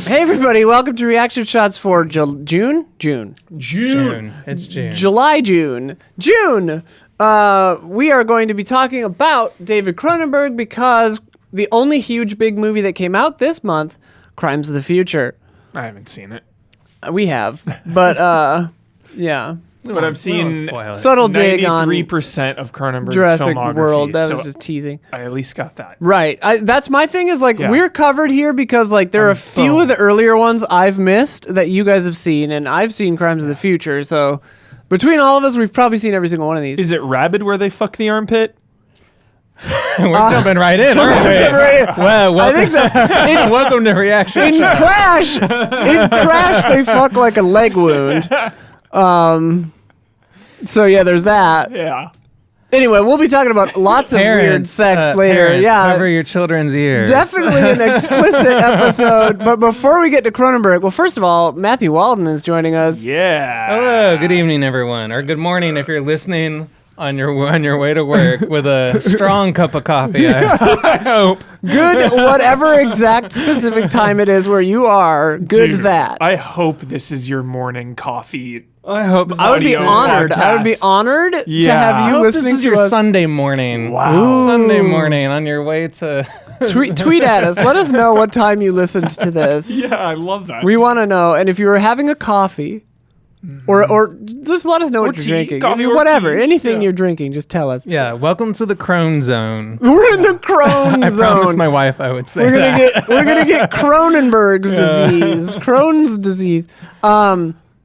Hey everybody, welcome to Reaction Shots for June. It's June. July, June. We are going to be talking about David Cronenberg because the only huge big movie that came out this month, Crimes of the Future. I haven't seen it. We have, but yeah. But I've seen Subtle dig on 93% of Cronenberg's Jurassic filmography. World. That was just teasing. I at least got that. Right. That's my thing is Yeah. we're covered here because there are a few of the earlier ones I've missed that you guys have seen, and I've seen Crimes of the Future. So between all of us, we've probably seen every single one of these. Is it Rabid where they fuck the armpit? We're jumping right in, aren't we? Well, welcome, I think so. welcome to Reaction In Shot. Crash, they fuck like a leg wound. So yeah, there's that. Yeah. Anyway, we'll be talking about lots of weird sex later. Parents, Yeah, cover your children's ears. definitely an explicit episode. But before we get to Cronenberg, well, first of all, Matthew Walden is joining us. Yeah. Hello, good evening, everyone, or good morning if you're listening on your way to work with a strong cup of coffee. I hope. Good, whatever exact specific time it is where you are. Good Dude, that. I hope this is your morning coffee. I hope. I would be audio honored. I would be podcast. honored to Yeah. have I you hope listening this is to your us. Sunday morning. Wow. Sunday morning on your way to. Tweet at us. Let us know what time you listened to this. Yeah, I love that. We want to know. And if you were having a coffee, or just let us know what tea, you're drinking. coffee If or whatever, tea. anything Yeah. you're drinking, just tell us. Yeah, welcome to the Crone Zone. We're in the Crohn I zone. promised my wife I would say we're that. gonna get Cronenberg's disease, Crohn's disease.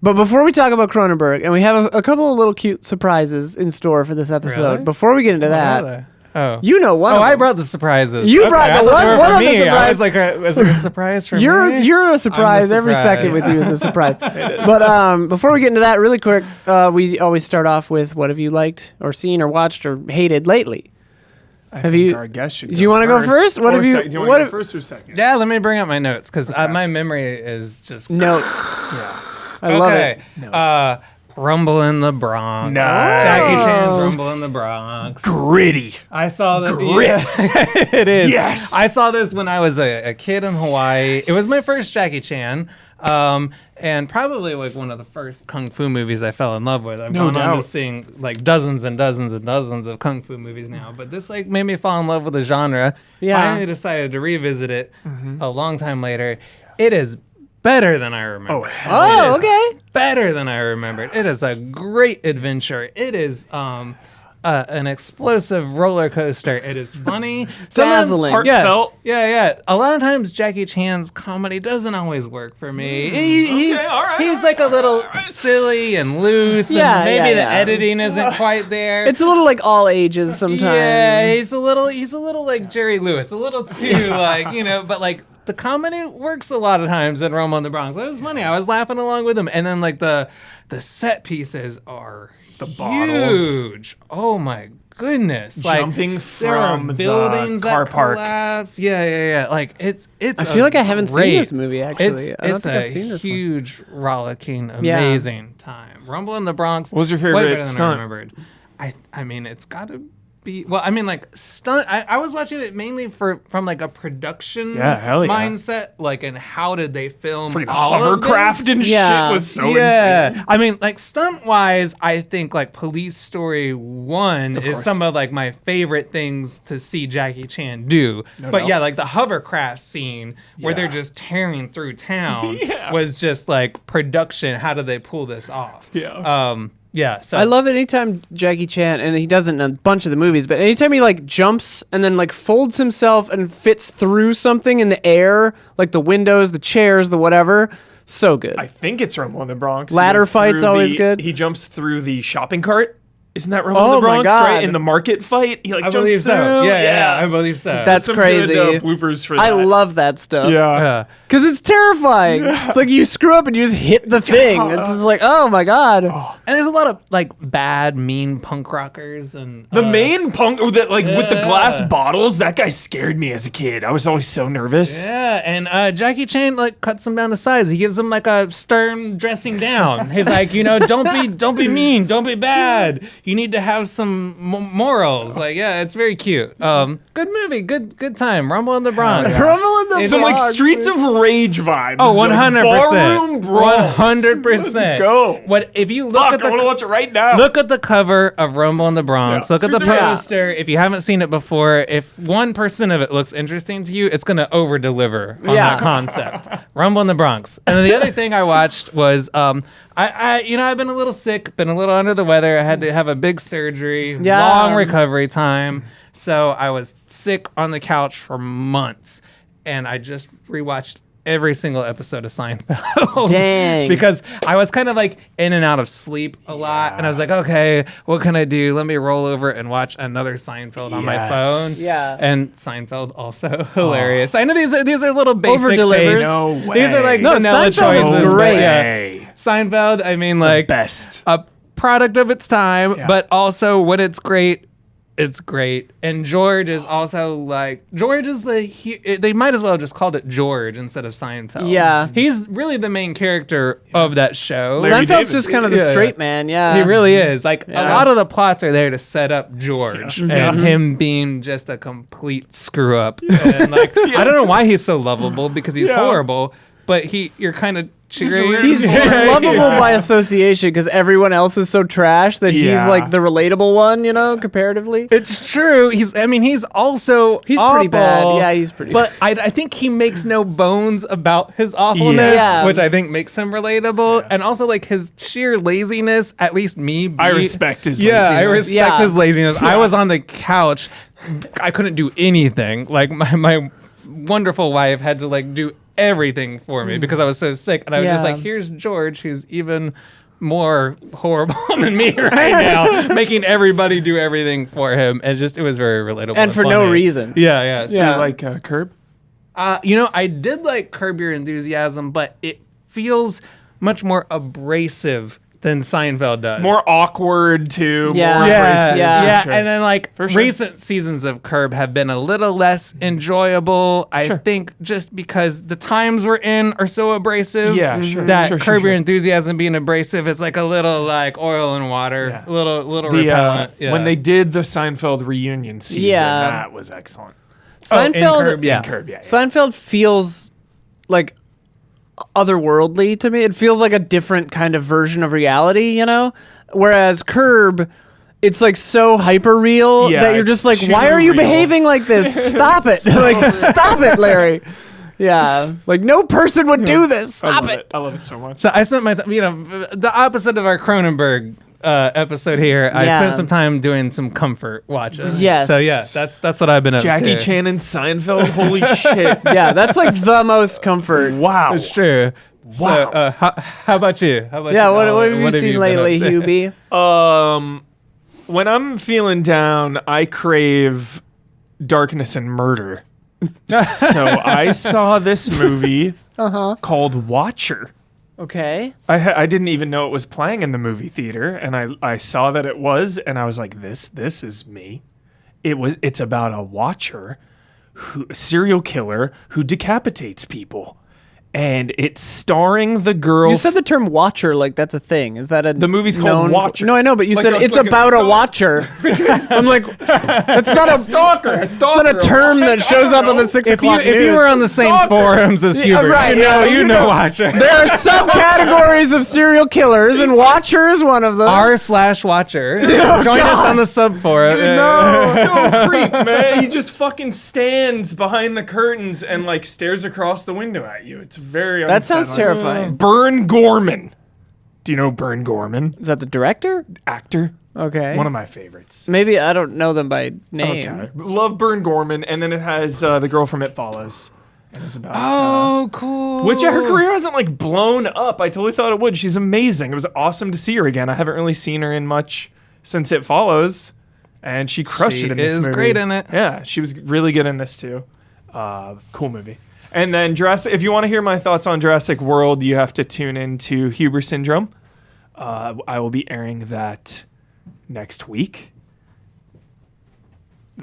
But before we talk about Cronenberg, and we have a couple of little cute surprises in store for this episode. Really? Before we get into that, Oh. you know one. Oh, of I them. brought the surprises. You brought I the thought they one- were one for of the me. I surprise- was like, was it a surprise for me? You're a surprise. I'm the Every surprise. second with you is a surprise. But before we get into that, really quick, we always start off with what have you liked or seen or watched or hated lately? I Have think you- our guest should do you wanna go first? What Or have you- sec- Do you want what to have- go first or second? Yeah, let me bring up my notes because my memory is just Notes. Yeah. I love it. Rumble in the Bronx. Nice. Jackie Chan's Rumble in the Bronx. Gritty. I saw that. Grit. Yeah, it is. Yes. I saw this when I was a kid in Hawaii. It was my first Jackie Chan. And probably like one of the first kung fu movies I fell in love with. I've No gone on to doubt. seeing like dozens and dozens and dozens of kung fu movies now, but this like made me fall in love with the genre. Yeah. Finally decided to revisit it a long time later. It is better than I remember. Oh, hell It Oh, is okay. better than I remembered. It is a great adventure. It is an explosive roller coaster. It is funny, sometimes Dazzling. Heartfelt. Yeah. A lot of times Jackie Chan's comedy doesn't always work for me. He's like a little silly and loose, Yeah, and maybe yeah, the yeah. editing isn't quite there. It's a little like all ages sometimes. Yeah, he's a little like Jerry Lewis, a little too like, but like the comedy works a lot of times in Rumble in the Bronx. It was funny. I was laughing along with him. And then like the set pieces are bottles. huge. Oh my goodness. Jumping like, there are from the buildings car that park. collapse. Yeah. Like it's I feel like I haven't seen great- this movie actually. I don't It's think a I've seen this one. huge, rollicking, Yeah. amazing time. Rumble in the Bronx. What was your way favorite better than I stunt? remembered. I mean, it's got to be. Well, I mean, like stunt. I was watching it mainly from like a production Yeah, hell yeah. mindset, like, and how did they film Freaking all of hovercraft this? and Yeah. shit was so Yeah, insane. I mean, like stunt wise, I think like Police Story 1 is course. some of like my favorite things to see Jackie Chan do. But doubt. yeah, like the hovercraft scene where Yeah. they're just tearing through town Yeah. was just like production. How did they pull this off? Yeah. Yeah. So I love it anytime Jackie Chan, and he does it in a bunch of the movies, but anytime he like jumps and then like folds himself and fits through something in the air, like the windows, the chairs, the whatever, so good. I think it's Rumble in the Bronx. He Ladder goes fight's through always good. He jumps through the shopping cart. Isn't that Rumble Oh in the my Bronx? God. Right in the market fight, he like I jumps believe so. through. Yeah, I believe so. That's Some crazy. Good, bloopers for that. I love that stuff. Yeah. Because it's terrifying. It's like you screw up and you just hit the thing. It's just like, oh my God. and there's a lot of like bad, mean punk rockers and The main punk that like with the glass Yeah. bottles, that guy scared me as a kid. I was always so nervous. Yeah, and Jackie Chan like cuts him down to size. He gives him like a stern dressing down. He's like, don't be mean, don't be bad. you need to have some morals. Like, yeah, it's very cute. Good movie, good time. Rumble in the Bronx. Rumble in the It's Some like Bronx. Streets of Rage vibes. Oh, like 100%. ballroom brawls. 100%. Let's go. What if you look Fuck, at I want to the watch it right now. look at the cover of Rumble in the Bronx. Yeah. Look at the Streets of Rage. poster. If you haven't seen it before, if 1% of it looks interesting to you, it's gonna over deliver on Yeah. that concept. Rumble in the Bronx. And then the other thing I watched was I've been a little sick, been a little under the weather. I had to have a big surgery, Yeah. long recovery time. So I was sick on the couch for months, and I just rewatched every single episode of Seinfeld. Dang. Because I was kind of like in and out of sleep a lot, and I was like, okay, what can I do? Let me roll over and watch another Seinfeld on my Yes. phone. Yeah. And Seinfeld also hilarious. I know these are little basic Over-delivers. tastes. No These are like way. No, vanilla Seinfeld is choices. but great. yeah. Hey. Seinfeld, I mean, like Best. a product of its time, Yeah. but also when it's great. It's great. And George is also like, George is they might as well have just called it George instead of Seinfeld. Yeah. He's really the main character of that show. Larry Seinfeld's David. just kind of the Yeah. straight man. Yeah. He really is. Like, a Yeah. lot of the plots are there to set up George and him being just a complete screw up. And like, I don't know why he's so lovable because he's Yeah. horrible, but you're kind of cheering. He's lovable by association because everyone else is so trash that he's Yeah. like the relatable one, comparatively. It's true. He's also He's awful, pretty bad. Yeah, he's pretty But I think he makes no bones about his awfulness, Yeah. which I think makes him relatable, and also like his sheer laziness. At least me, I respect his Yeah, I laziness. respect Yeah. his laziness. I was on the couch. I couldn't do anything. Like my wonderful wife had to like do everything for me because I was so sick, and I was just Yeah. like, here's George, who's even more horrible than me right now, making everybody do everything for him, and it was very relatable And for no funny. reason. Yeah. So, Yeah. Like Curb? I did like Curb Your Enthusiasm, but it feels much more abrasive than Seinfeld does. More awkward too. Yeah. More Yeah, abrasive, yeah. for sure. And then like For sure. recent seasons of Curb have been a little less enjoyable. I think just because the times we're in are so abrasive. Yeah, sure, That sure, Curb Your sure. Enthusiasm being abrasive is like a little like oil and water, Yeah. a little The, repellent. Yeah. When they did the Seinfeld reunion season, Yeah. that was excellent. Seinfeld, in Curb, yeah. Curb, yeah. Seinfeld feels like otherworldly to me. It feels like a different kind of version of reality, Whereas Curb, it's like so hyper real Yeah, that you're just it's like, why are too you real. behaving like this? Stop it. Like, stop it, Larry. Yeah. Like, no person would do this. I Stop love it. I love it so much. So I spent my time, the opposite of our Cronenberg episode here. I Yeah. spent some time doing some comfort watches. Yes. So yeah, that's what I've been up to. Jackie Chan and Seinfeld, holy shit. Yeah, that's like the most comfort. Wow. It's true. Wow. So, how about you? How about Yeah, you? what have you seen been lately, up to? Hubie? When I'm feeling down, I crave darkness and murder. So I saw this movie called Watcher. Okay. I didn't even know it was playing in the movie theater, and I saw that it was, and I was like, this is me. It's about a watcher, a serial killer who decapitates people, and it's starring the girl. You said the term watcher like that's a thing. Is that a The movie's called Watcher. No, I know, but you Like said a- it's like a about a stalker. watcher. I'm like, that's not a stalker. A stalker. not a term that shows up on the 6 o'clock If you news. were on the same Stalker. forums as Hubert, right, you know Watcher. There are subcategories of serial killers, and watcher is one of them. R/Watcher. Join us on the sub forum. So creep, man. He just fucking stands behind the curtains and like stares across the window at you. It's very That sounds unsettling. terrifying. Bern Gorman. Do you know Bern Gorman? Is that the director? Actor. Okay. One of my favorites. Maybe I don't know them by name. Okay. Love Bern Gorman. And then it has the girl from It Follows. And it's about Oh, cool. which her career hasn't like blown up. I totally thought it would. She's amazing. It was awesome to see her again. I haven't really seen her in much since It Follows. And she crushed She it in this is movie. great in it. Yeah, she was really good in this too. Cool movie. And then Jurassic. If you want to hear my thoughts on Jurassic World, you have to tune into Huber Syndrome. I will be airing that next week.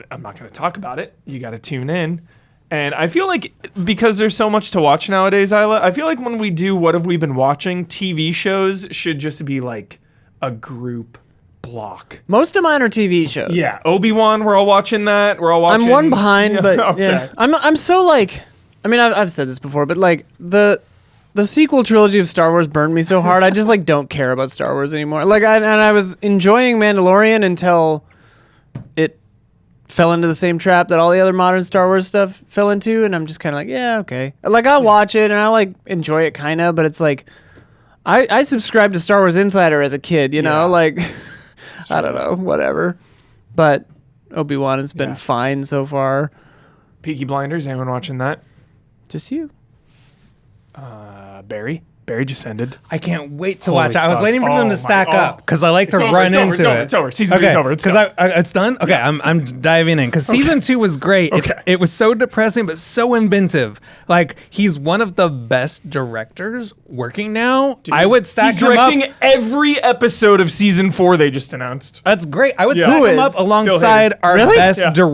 I'm not going to talk about it. You got to tune in. And I feel like because there's so much to watch nowadays, Isla, I feel like when we do What Have We Been Watching, TV shows should just be like a group block. Most of mine are TV shows. Yeah, Obi-Wan, we're all watching that. We're all watching. I'm one behind, but okay. yeah. I'm so like, I mean, I've said this before, but like the sequel trilogy of Star Wars burned me so hard. I just like don't care about Star Wars anymore. Like, I was enjoying Mandalorian until it fell into the same trap that all the other modern Star Wars stuff fell into, and I'm just kind of like, yeah, okay. Like, I'll watch it and I like enjoy it kind of, but it's like, I subscribed to Star Wars Insider as a kid, you know, like, I don't know, whatever. But Obi-Wan has been fine so far. Peaky Blinders, anyone watching that? Just you. Barry just ended. I can't wait to Holy watch it. I was fuck. waiting for them to stack up because I like to run into it. It's over. Season 3's over. It's done. It's done? Okay, I'm diving in because season 2 was great. Okay. It was so depressing but so inventive. Like, he's one of the best directors working now. Dude, I would stack he's him up. directing every episode of season 4 they just announced. That's great. I would Yeah. stack Who him is? up alongside our Really? best Yeah. Bill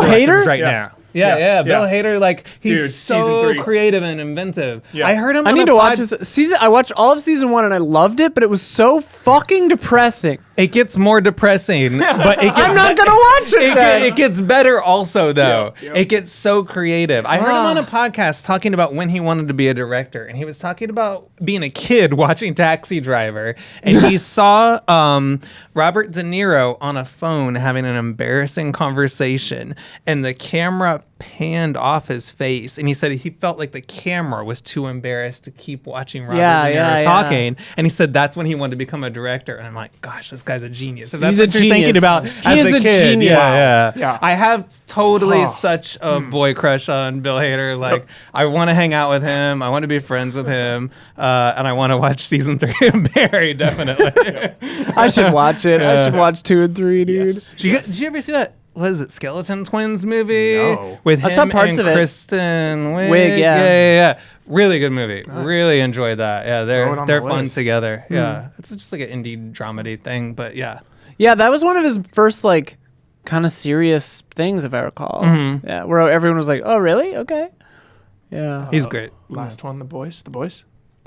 directors Hader? right Yeah. now. Yeah, Bill Hader, like, he's Dude, season so 3. creative and inventive. Yeah. I heard him I on need a to watch pod- this season. I watched all of season 1 and I loved it, but it was so fucking depressing. It gets more depressing, but it gets I'm not gonna watch it. Then. It gets better also, though. Yeah. It gets so creative. I heard him on a podcast talking about when he wanted to be a director, and he was talking about being a kid watching Taxi Driver, and he saw Robert De Niro on a phone having an embarrassing conversation, and the camera panned off his face, and he said he felt like the camera was too embarrassed to keep watching Robert De Niro talking, and he said that's when he wanted to become a director. And I'm like, gosh, this guy's a genius. So that's He's what a you're thinking genius. about He as is a a kid. genius. Yeah. I have totally such a boy crush on Bill Hader. Like, I want to hang out with him. I want to be friends with him. And I want to watch season 3 of Barry, definitely. I should watch it. I should watch 2 and 3, dude. Yes. Did you ever see that? What is it, Skeleton Twins movie? No. With I him saw parts and of it. Kristen Wiig. Wiig, yeah. Really good movie. Really enjoyed that. Yeah, Throw it on they're the fun list. together. Yeah, it's just like an indie dramedy thing, but yeah. Yeah, that was one of his first like kind of serious things, if I recall. Yeah, where everyone was like, "Oh, really? Okay." Yeah, He's great. Last one, The Boys.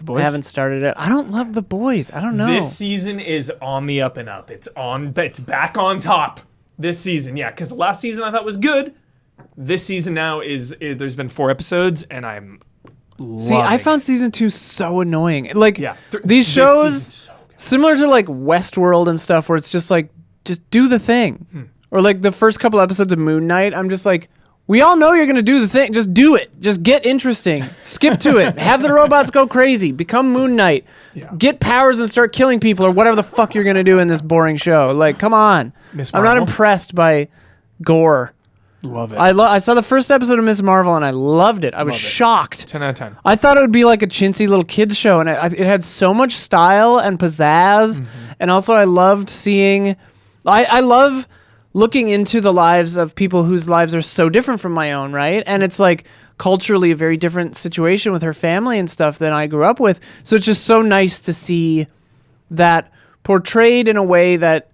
I haven't started it. I don't love The Boys. I don't know. This season is on the up and up. It's back on top this season. Yeah, because the last season I thought was good. This season now there's been 4 episodes and I'm See, I loving found it. season 2 so annoying. Like Yeah. these This shows, season's so good. similar to like Westworld and stuff, where it's just like, just do the thing. Or like the first couple episodes of Moon Knight, I'm just like, we all know you're gonna do the thing. Just do it. Just get interesting. Skip to it. Have the robots go crazy. Become Moon Knight. Yeah. Get powers and start killing people or whatever the fuck you're gonna do in this boring show. Like, come on. Miss I'm not Marvel? impressed by gore. Love it. I saw the first episode of Miss Marvel and I loved it. I was Love it. shocked. 10 out of 10. I thought it would be like a chintzy little kids show, and it had so much style and pizzazz. And also, I loved seeing. I love looking into the lives of people whose lives are so different from my own, right? And it's like culturally a very different situation with her family and stuff than I grew up with. So it's just so nice to see that portrayed in a way that.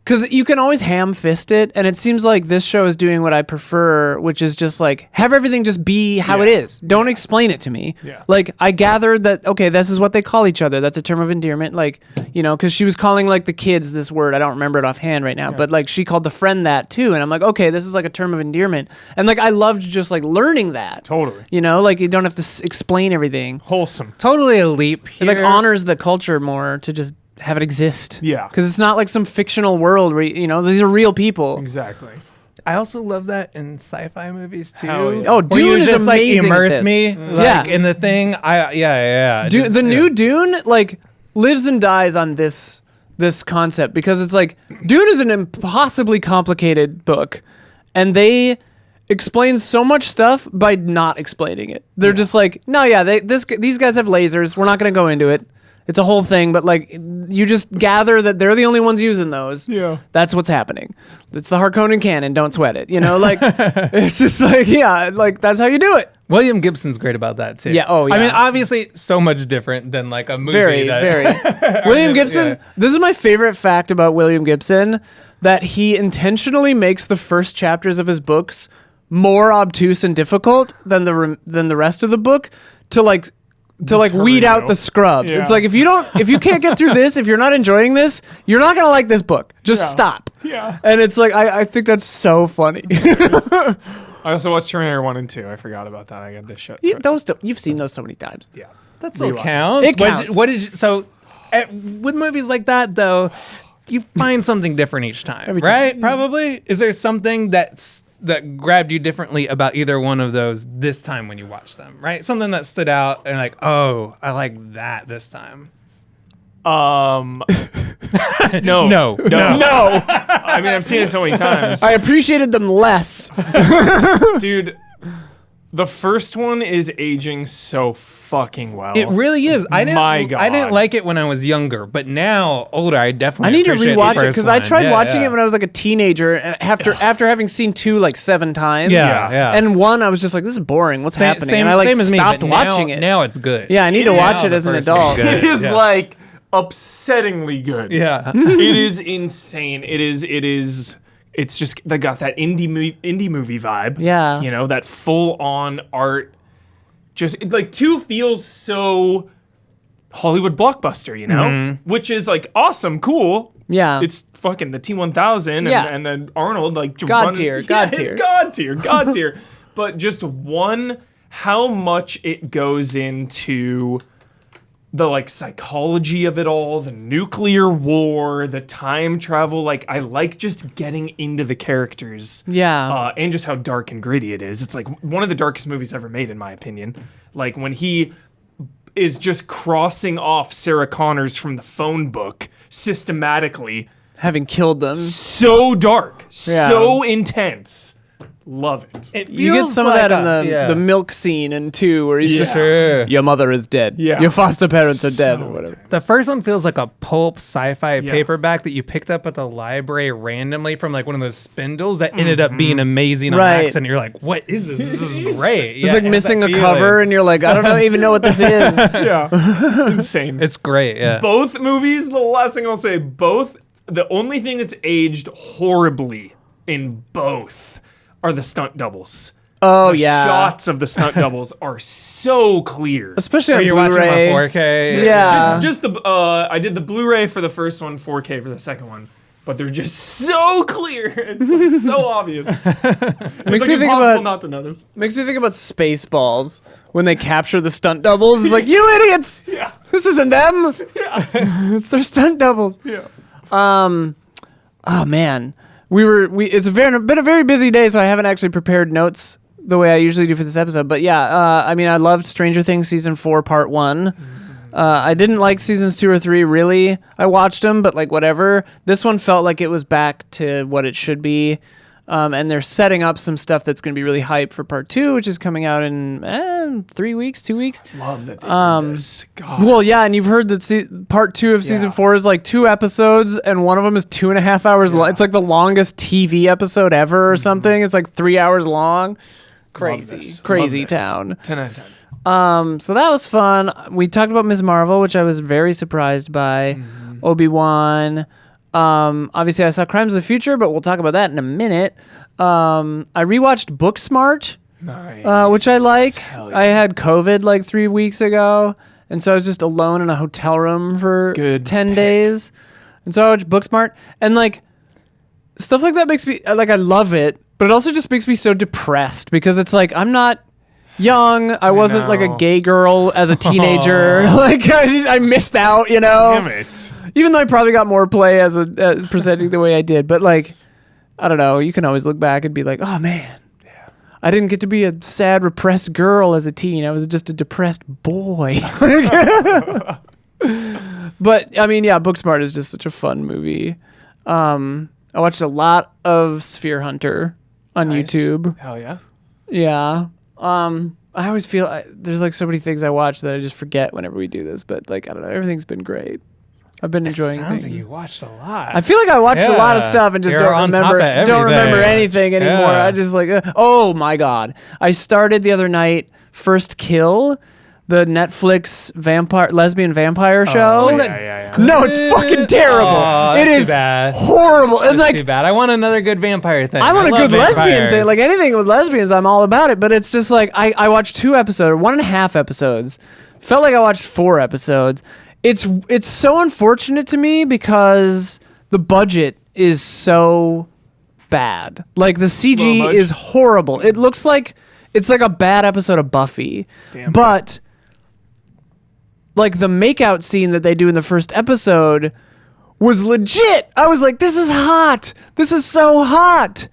Because you can always ham-fist it, and it seems like this show is doing what I prefer, which is just like, have everything just be how it is. Don't explain it to me. Yeah. Like, I gathered that, okay, this is what they call each other. That's a term of endearment. Like, you know, because she was calling, like, the kids this word. I don't remember it offhand right now. But, like, she called the friend that, too. And I'm like, okay, this is, like, a term of endearment. And, like, I loved just, like, learning that. Totally. You know, like, you don't have to explain everything. Wholesome. Totally a leap It, here. like, honors the culture more to just have it exist. Yeah. Because it's not like some fictional world where, you know, these are real people. Exactly. I also love that in sci-fi movies too. Hell yeah. Oh, Where Dune you is just amazing like at immerse this. me, like Yeah. in the thing. Dude, the new Dune, like, lives and dies on this concept because it's like, Dune is an impossibly complicated book, and they explain so much stuff by not explaining it. They're just like, no, yeah, these guys have lasers. We're not going to go into it. It's a whole thing, but like, you just gather that they're the only ones using those. Yeah. That's what's happening. It's the Harkonnen canon. Don't sweat it. You know, like, it's just like, yeah, like, that's how you do it. William Gibson's great about that too. Yeah, oh, I mean, yeah. obviously, so much different than like a movie. Very. William Gibson, yeah. this is my favorite fact about William Gibson, that he intentionally makes the first chapters of his books more obtuse and difficult than the rest of the book to like to like weed out the scrubs. Yeah. It's like if you can't get through this, if you're not enjoying this, you're not gonna like this book. Just stop. Yeah. And it's like I think that's so funny. I also watched Terminator 1 and 2. I forgot about that. I got this shit. You've seen those so many times. Yeah. That still counts. It counts. With movies like that though, you find something different each time, Every time. right? Probably. Is there something that grabbed you differently about either one of those this time when you watched them, right? Something that stood out and like, oh, I like that this time. No. No. I mean, I've seen it so many times. I appreciated them less. Dude, the first one is aging so fucking well. It really is. I God. didn't like it when I was younger, but now older, I definitely. I need to appreciate rewatch the it first because I one. tried Yeah, watching yeah. it when I was like a teenager, and after having seen 2 like 7 times. Yeah. And 1, I was just like, this is boring. What's happening? Same, and I like same as me, stopped but watching it. Now it's good. Yeah, I need to watch it as an adult. It is Yeah. like upsettingly good. Yeah. It is insane. It's just they got that indie movie vibe. Yeah. You know, that full on art. Just like 2 feels so Hollywood blockbuster, you know? Which is like awesome, cool. Yeah. It's fucking the T-1000 Yeah. and then Arnold like God tier. It's God tier. But just how much it goes into the like psychology of it all, the nuclear war, the time travel. Like I like just getting into the characters. Yeah. And just how dark and gritty it is. It's like one of the darkest movies ever made, in my opinion. Like when he is just crossing off Sarah Connors from the phone book systematically. Having killed them. So dark, Yeah. so intense. Love it. You get some of that in the milk scene in 2 where he's just, Sure. your mother is dead. Yeah. Your foster parents are dead So or whatever. The first one feels like a pulp sci-fi Yeah. paperback that you picked up at the library randomly from like one of those spindles that ended up being amazing on Right. accident. You're like, what is this? This is great. It's like missing a cover and you're like, I don't even know what this is. Yeah. Insane. It's great, yeah. Both movies, the last thing I'll say, the only thing that's aged horribly in both are the stunt doubles. Oh, The yeah. shots of the stunt doubles are so clear. Especially on you're watching them on Blu-ray. 4K. Yeah. Just the I did the Blu-ray for the first one, 4K for the second one, but they're just so clear. It's like so obvious. It's Makes like me think impossible about not to notice. makes me think about Spaceballs when they capture the stunt doubles. It's like, you idiots! Yeah. This isn't them. It's their stunt doubles. Yeah. Oh man, it's been a very busy day, so I haven't actually prepared notes the way I usually do for this episode. But yeah, I mean, I loved Stranger Things season 4 part 1. I didn't like seasons 2 or 3 really. I watched them, but like whatever. This one felt like it was back to what it should be. And they're setting up some stuff that's going to be really hype for part 2, which is coming out in 3 weeks, 2 weeks. Love that they did this. God. Well, yeah, and you've heard that part 2 of season 4 is like 2 episodes, and one of them is 2.5 hours long. It's like the longest TV episode ever or something. It's like 3 hours long. Crazy town. 10 out of 10. So that was fun. We talked about Ms. Marvel, which I was very surprised by. Obi-Wan. Obviously, I saw Crimes of the Future, but we'll talk about that in a minute. I rewatched Booksmart. Nice. Which I like. Hell yeah. I had COVID like 3 weeks ago, and so I was just alone in a hotel room for Good 10 pick. days. And so I watched Booksmart, and like stuff like that makes me like I love it, but it also just makes me so depressed because it's like I'm not young. I wasn't like a know. gay girl as a teenager. Like I missed out, you know. Damn it. Even though I probably got more play as presenting the way I did, but like I don't know. You can always look back and be like, oh man. I didn't get to be a sad, repressed girl as a teen. I was just a depressed boy. But, I mean, yeah, Booksmart is just such a fun movie. I watched a lot of Sphere Hunter on Nice. YouTube. Hell yeah. Yeah. I always feel there's like so many things I watch that I just forget whenever we do this. But, like, I don't know. Everything's been great. I've been enjoying Sounds things. like you watched a lot. I feel like I watched a lot of stuff and just You're don't on top remember of don't remember everything. anything anymore. Yeah. I just like oh my god. I started the other night First Kill, the Netflix lesbian vampire show. is that yeah. No, it's fucking terrible. Oh, It that's is too bad. horrible. And That's like too bad. I want another good vampire thing. I want a love good lesbian vampires. thing. Like anything with lesbians, I'm all about it. But it's just like I watched 2 episodes, 1.5 episodes. Felt like I watched 4 episodes. It's so unfortunate to me because the budget is so bad. Like the CG is horrible. It looks like it's like a bad episode of Buffy. Damn. But like the makeout scene that they do in the first episode was legit. I was like, this is hot. This is so hot.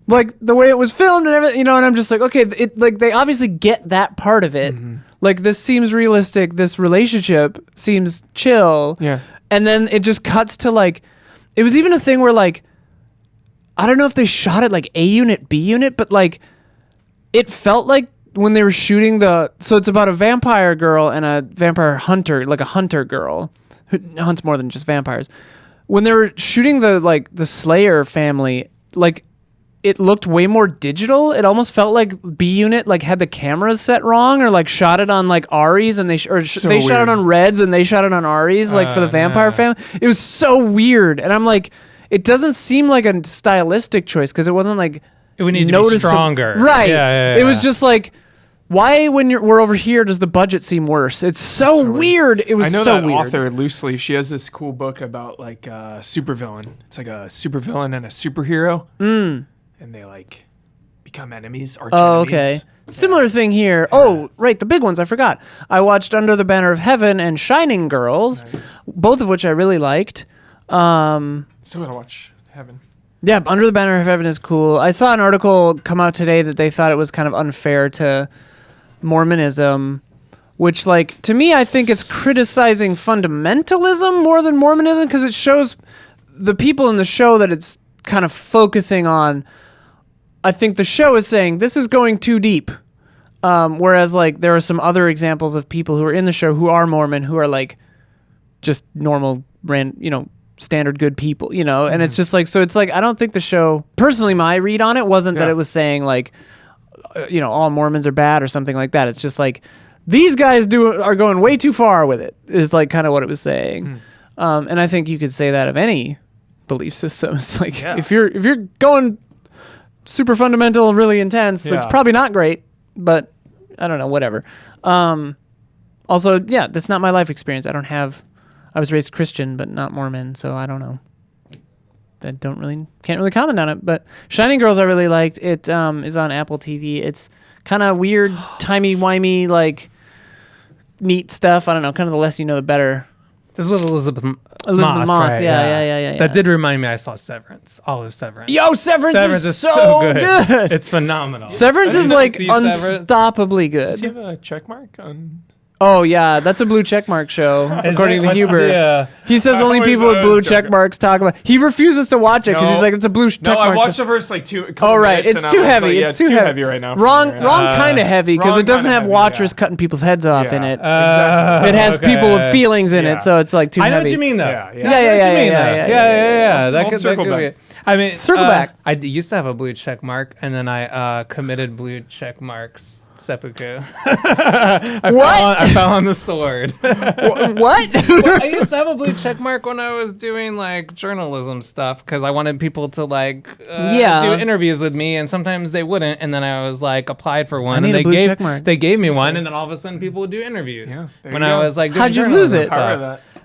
Like the way it was filmed and everything, and I'm just like, okay, like they obviously get that part of it. Mm-hmm. Like this seems realistic. This relationship seems chill. Yeah. And then it just cuts to like, it was even a thing where like, I don't know if they shot it like A unit, B unit, but like it felt like when they were shooting so it's about a vampire girl and a vampire hunter, like a hunter girl who hunts more than just vampires. When they were shooting the Slayer family, like it looked way more digital. It almost felt like B unit like had the cameras set wrong or like shot it on like Ari's and they shot it on Reds and they shot it on Ari's like for the vampire family. It was so weird. And I'm like, it doesn't seem like a stylistic choice because it wasn't like it would need to be stronger, right? Yeah. It was just like, why when we're over here does the budget seem worse? It's so weird. It was so weird. I know that author loosely. She has this cool book about like supervillain. It's like a supervillain and a superhero, and they like become enemies, arch enemies. Oh, okay. Similar thing here. Oh, right, the big ones. I forgot. I watched Under the Banner of Heaven and Shining Girls, both of which I really liked. Still gotta watch Heaven. Yeah, Under the Banner of Heaven is cool. I saw an article come out today that they thought it was kind of unfair to Mormonism, which, like, to me, I think it's criticizing fundamentalism more than Mormonism because it shows the people in the show that it's kind of focusing on. I think the show is saying this is going too deep. Whereas, like, there are some other examples of people who are in the show who are Mormon who are, like, just normal, standard good people, and it's just like, so it's like, I don't think the show, personally, my read on it wasn't that it was saying like, all Mormons are bad or something like that. It's just like, these guys are going way too far with it is like kind of what it was saying. And I think you could say that of any belief system. It's like, if you're going super fundamental, really intense, it's probably not great, but I don't know, whatever. Also, that's not my life experience. I was raised Christian, but not Mormon, so I don't know. Can't really comment on it. But Shining Girls I really liked. It is on Apple TV. It's kind of weird, timey-wimey, like, neat stuff. I don't know, kind of the less you know, the better. This is with Elizabeth Moss, right? Yeah. That did remind me, I saw Severance, all of Severance. Yo, Severance is so good. It's phenomenal. Severance is like unstoppably good. Does he have a check mark on... Oh, yeah, that's a blue checkmark show, according to Huber. He says only people with blue check marks talk about. He refuses to watch it because he's like, it's a blue check mark. No, I watched the first like two. Oh, right, it's too heavy. Like, it's too heavy right now. Wrong kind of heavy because it doesn't have watchers cutting people's heads off in it. Exactly. It has people with feelings in it, so it's like too heavy. I know what you mean, though. Yeah. That could be. I mean, circle back. I used to have a blue check mark, and then I committed blue check marks. Seppuku. I fell on the sword. What? Well, I used to have a blue check mark when I was doing like journalism stuff because I wanted people to like do interviews with me, and sometimes they wouldn't. And then I was like applied for one, and they gave me one, and then all of a sudden people would do interviews. Yeah, when I was like, how'd you lose it?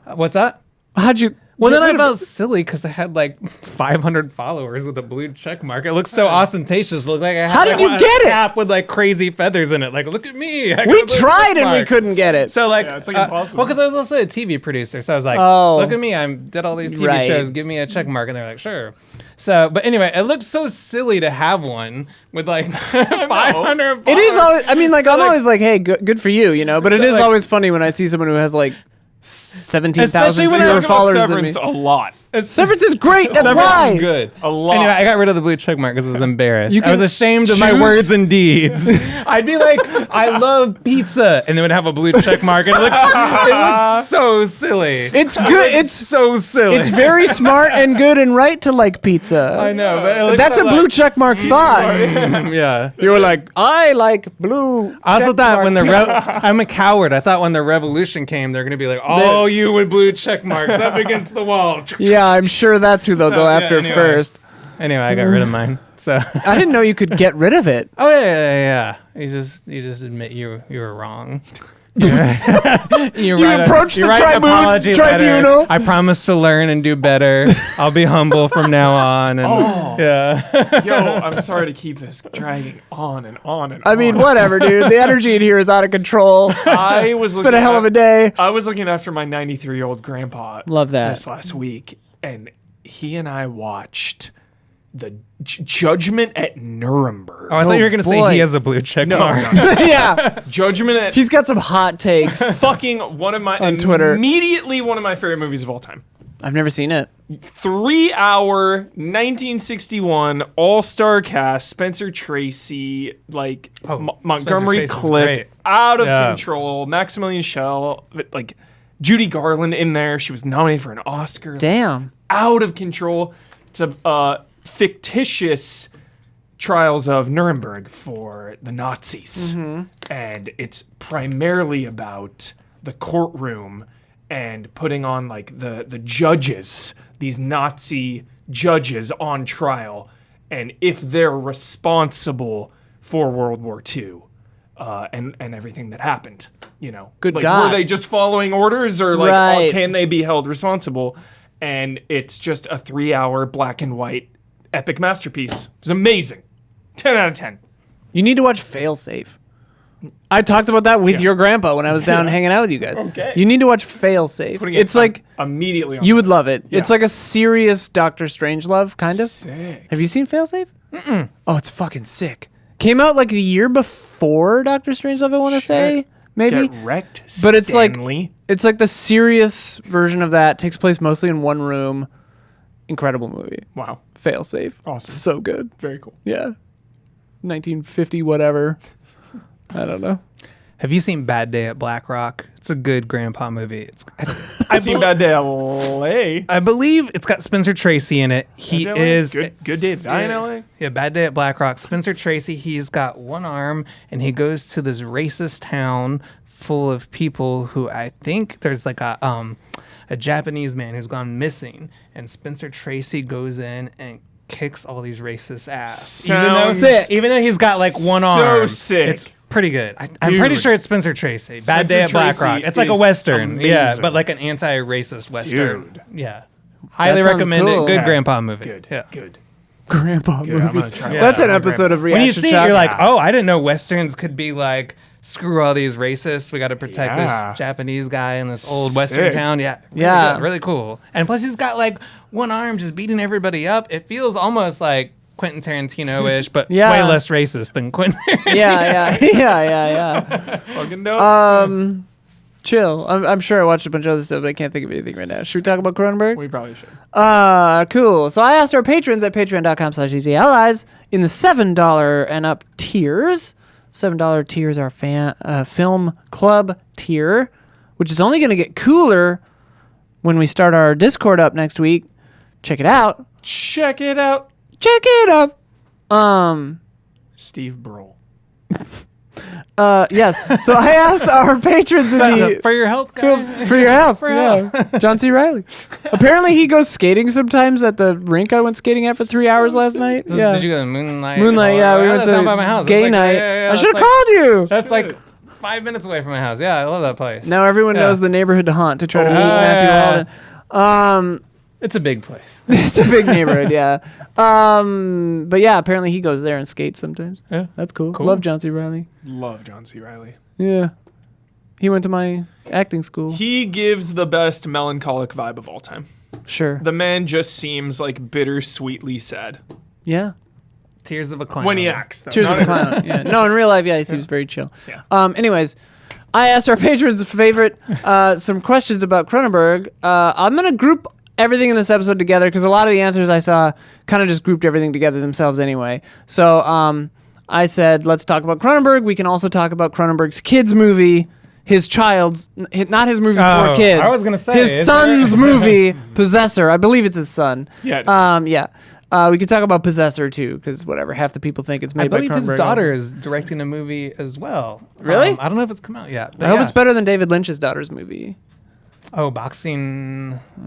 What's that? How'd you? Well, then I felt silly because I had like 500 followers with a blue check mark. It looked so ostentatious. It looked like I had a cap with like crazy feathers in it. Like, look at me. We tried and we couldn't get it. So like, it's like impossible. Well, because I was also a TV producer, so I was like, look at me. I did all these TV shows. Give me a check mark, and they're like, sure. So, but anyway, it looked so silly to have one with like 500 followers. It is always. I mean, like, so I'm always like, hey, good for you, But it is like, always funny when I see someone who has like 17,000 fewer followers than me. A lot. Severance is great. That's why. Good. A lot. Anyway, I got rid of the blue check mark because I was embarrassed. I was ashamed of my words and deeds. I'd be like, I love pizza, and they would have a blue check mark, and it looks so silly. It's good. It's so silly. It's very smart and good and right to like pizza. I know, but that's a blue check mark thought. Yeah. You were like, I like blue. I also thought when I'm a coward. I thought when the revolution came, they're gonna be like, oh, you with blue check marks up against the wall. Yeah, I'm sure that's who they'll go after first. Anyway, I got rid of mine. So I didn't know you could get rid of it. Oh yeah. You just admit you were wrong. You approach the apology tribunal. letter. I promise to learn and do better. I'll be humble from now on. And Yo, I'm sorry to keep this dragging on and on and on. I mean, whatever, dude. The energy in here is out of control. It's been a hell of a day. I was looking after my 93-year-old grandpa. Love that. This last week, and he and I watched the Judgment at Nuremberg. Oh, I thought you were going to say boy. he has a blue check No, mark. no. Yeah. Judgment at He's got some hot takes. fucking one of my On Twitter. Immediately one of my favorite movies of all time. I've never seen it. 3-hour 1961 all-star cast, Spencer Tracy, like Montgomery Tracy's Clift, great. out of Yeah. control, Maximilian Schell, like Judy Garland in there. She was nominated for an Oscar. Damn. Out of control. It's a fictitious trials of Nuremberg for the Nazis. And it's primarily about the courtroom and putting on like the judges, these Nazi judges on trial, and if they're responsible for World War II and everything that happened, you know. Good like, God. were they just following orders, or like Right. can they be held responsible? And it's just a 3-hour black and white epic masterpiece. It's amazing. 10 out of 10. You need to watch Failsafe. I talked about that with your grandpa when I was down hanging out with you guys. Okay. You need to watch Failsafe. Putting It's it like immediately on you would love it. It's Yeah. like a serious Doctor Strangelove, kind of. Sick. Have you seen Failsafe? Mm-mm. Oh, it's fucking sick. Came out like the year before Doctor Strangelove, I want to say. Maybe. Get wrecked, But it's Stanley. it's like the serious version of that. Takes place mostly in one room. Incredible movie. Wow. Failsafe. Awesome. So good. Very cool. Yeah. 1950 whatever. I don't know. Have you seen Bad Day at Black Rock? It's a good grandpa movie. I've seen Bad Day LA. I believe it's got Spencer Tracy in it. He Bad Day LA? is Good Day to Die in LA. Yeah, Bad Day at Black Rock. Spencer Tracy, he's got one arm and he goes to this racist town full of people who I think there's like a Japanese man who's gone missing, and Spencer Tracy goes in and kicks all these racist ass. Sounds Even though he's got like one so arm. sick. It's pretty good. I'm pretty Dude. sure it's Spencer Tracy. Bad Spencer Day at Black Tracy Rock. It's like a is Western. Yeah, amazing. but like an anti-racist Western. Dude. Yeah. Highly sounds recommend cool. it. Good Yeah. grandpa movie. Good. Yeah. Good. Grandpa Good, I'm movies. gonna try that. That's an Yeah, episode of Reaction When you see it, Shot. you're like, oh, I didn't know Westerns could be like, screw all these racists. We got to protect Yeah. this Japanese guy in this old Western Sick. town. Yeah. Really Yeah. good, really cool. And plus, he's got like one arm just beating everybody up. It feels almost like Quentin Tarantino-ish, but Yeah. way less racist than Quentin Tarantino. yeah. Fucking dope. Chill. I'm sure I watched a bunch of other stuff, but I can't think of anything right now. Should we talk about Cronenberg? We probably should. Cool. So I asked our patrons at patreon.com/easyallies in the $7 and up tiers. $7 tiers are film club tier, which is only going to get cooler when we start our Discord up next week. Check it out. Check it out. Check it out. Steve Brule. Yes. So I asked our patrons in the For your health, guy. for your health. John C. Riley. Apparently he goes skating sometimes at the rink I went skating at for 3 hours last night. Yeah. Did you go to Moonlight? Moonlight, yeah, we went that's to down by my house. gay That's night. yeah, I that's should have like- called you. That's like 5 minutes away from my house. Yeah, I love that place. Now everyone Yeah. knows the neighborhood to haunt to try to meet Matthew Walden. It's a big place. It's a big neighborhood, yeah. But yeah, apparently he goes there and skates sometimes. Yeah. That's cool. Cool. Love John C. Riley. Love John C. Riley. Yeah. He went to my acting school. He gives the best melancholic vibe of all time. Sure. The man just seems like bittersweetly sad. Yeah. Tears of a Clown. When he acts, though. Tears Not of a Clown. Yeah. No, in real life, yeah, he seems very chill. Yeah. Anyways, I asked our patrons favorite some questions about Cronenberg. I'm gonna group everything in this episode together because a lot of the answers I saw kind of just grouped everything together themselves anyway. So I said, let's talk about Cronenberg. We can also talk about Cronenberg's kids movie, his child's, not his movie for kids. I was gonna say, his is son's movie, Possessor. I believe it's his son. Yeah. Yeah. We could talk about Possessor too, because whatever, half the people think it's made I by believe his Cronenberg daughter is directing a movie as well. Really? I don't know if it's come out yet. but I hope yeah. it's better than David Lynch's daughter's movie. Oh, boxing. I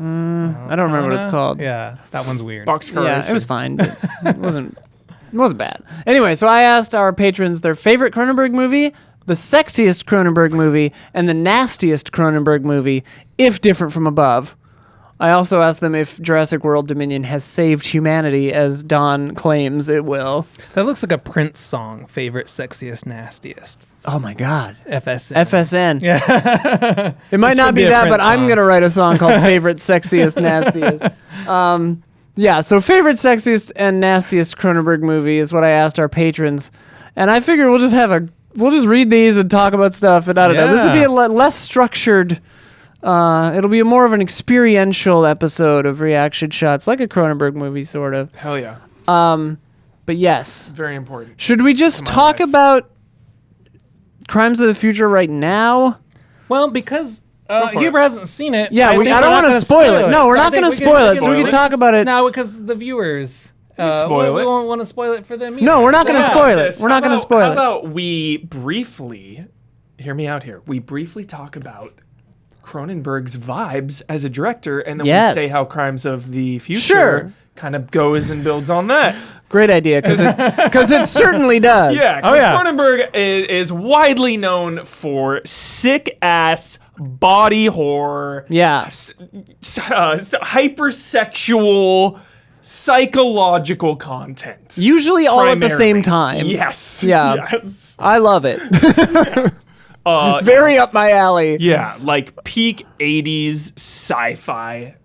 don't remember what it's called. Yeah, that one's weird. Boxcar Yeah, Racing. it was fine. But it wasn't bad. Anyway, so I asked our patrons their favorite Cronenberg movie. the sexiest Cronenberg movie and the nastiest Cronenberg movie, if different from above. I also asked them if Jurassic World Dominion has saved humanity, as Don claims it will. That looks like a Prince song. Favorite, sexiest, nastiest. Oh my God. FSN. FSN. Yeah. It might not should be be a that, but Prince I'm song. going to write a song called Favorite, Sexiest, Nastiest. Yeah, so favorite, sexiest, and nastiest Cronenberg movie is what I asked our patrons. And I figure we'll just read these and talk about stuff. And I don't know. This would be a less structured. It'll be more of an experiential episode of reaction shots, like a Cronenberg movie, sort of. Hell yeah. But yes. Very important. Should we just Come on, talk life. about Crimes of the Future right now? Well, because for Huber hasn't seen it. Yeah, think I we're don't not want to gonna spoil it. No, we're So I not think going to we can- spoil we it, can- so we spoil can it. talk about it. No, because the viewers. spoil we it. won't want to spoil it for them either. No, we're not going to Yeah, spoil it. this. We're not How going to about- spoil How it. about we briefly, hear me out here, we briefly talk about Cronenberg's vibes as a director, and then Yes. we say how Crimes of the Future Sure. kind of goes and builds on that. Great idea, because it certainly does. Yeah, Oh, because yeah. Cronenberg is widely known for sick-ass body horror, Yeah. hypersexual, psychological content. Usually all at the Primarily. same time. Yes. Yeah. Yes. I love it. Very up my alley. Yeah, like peak 80s sci-fi,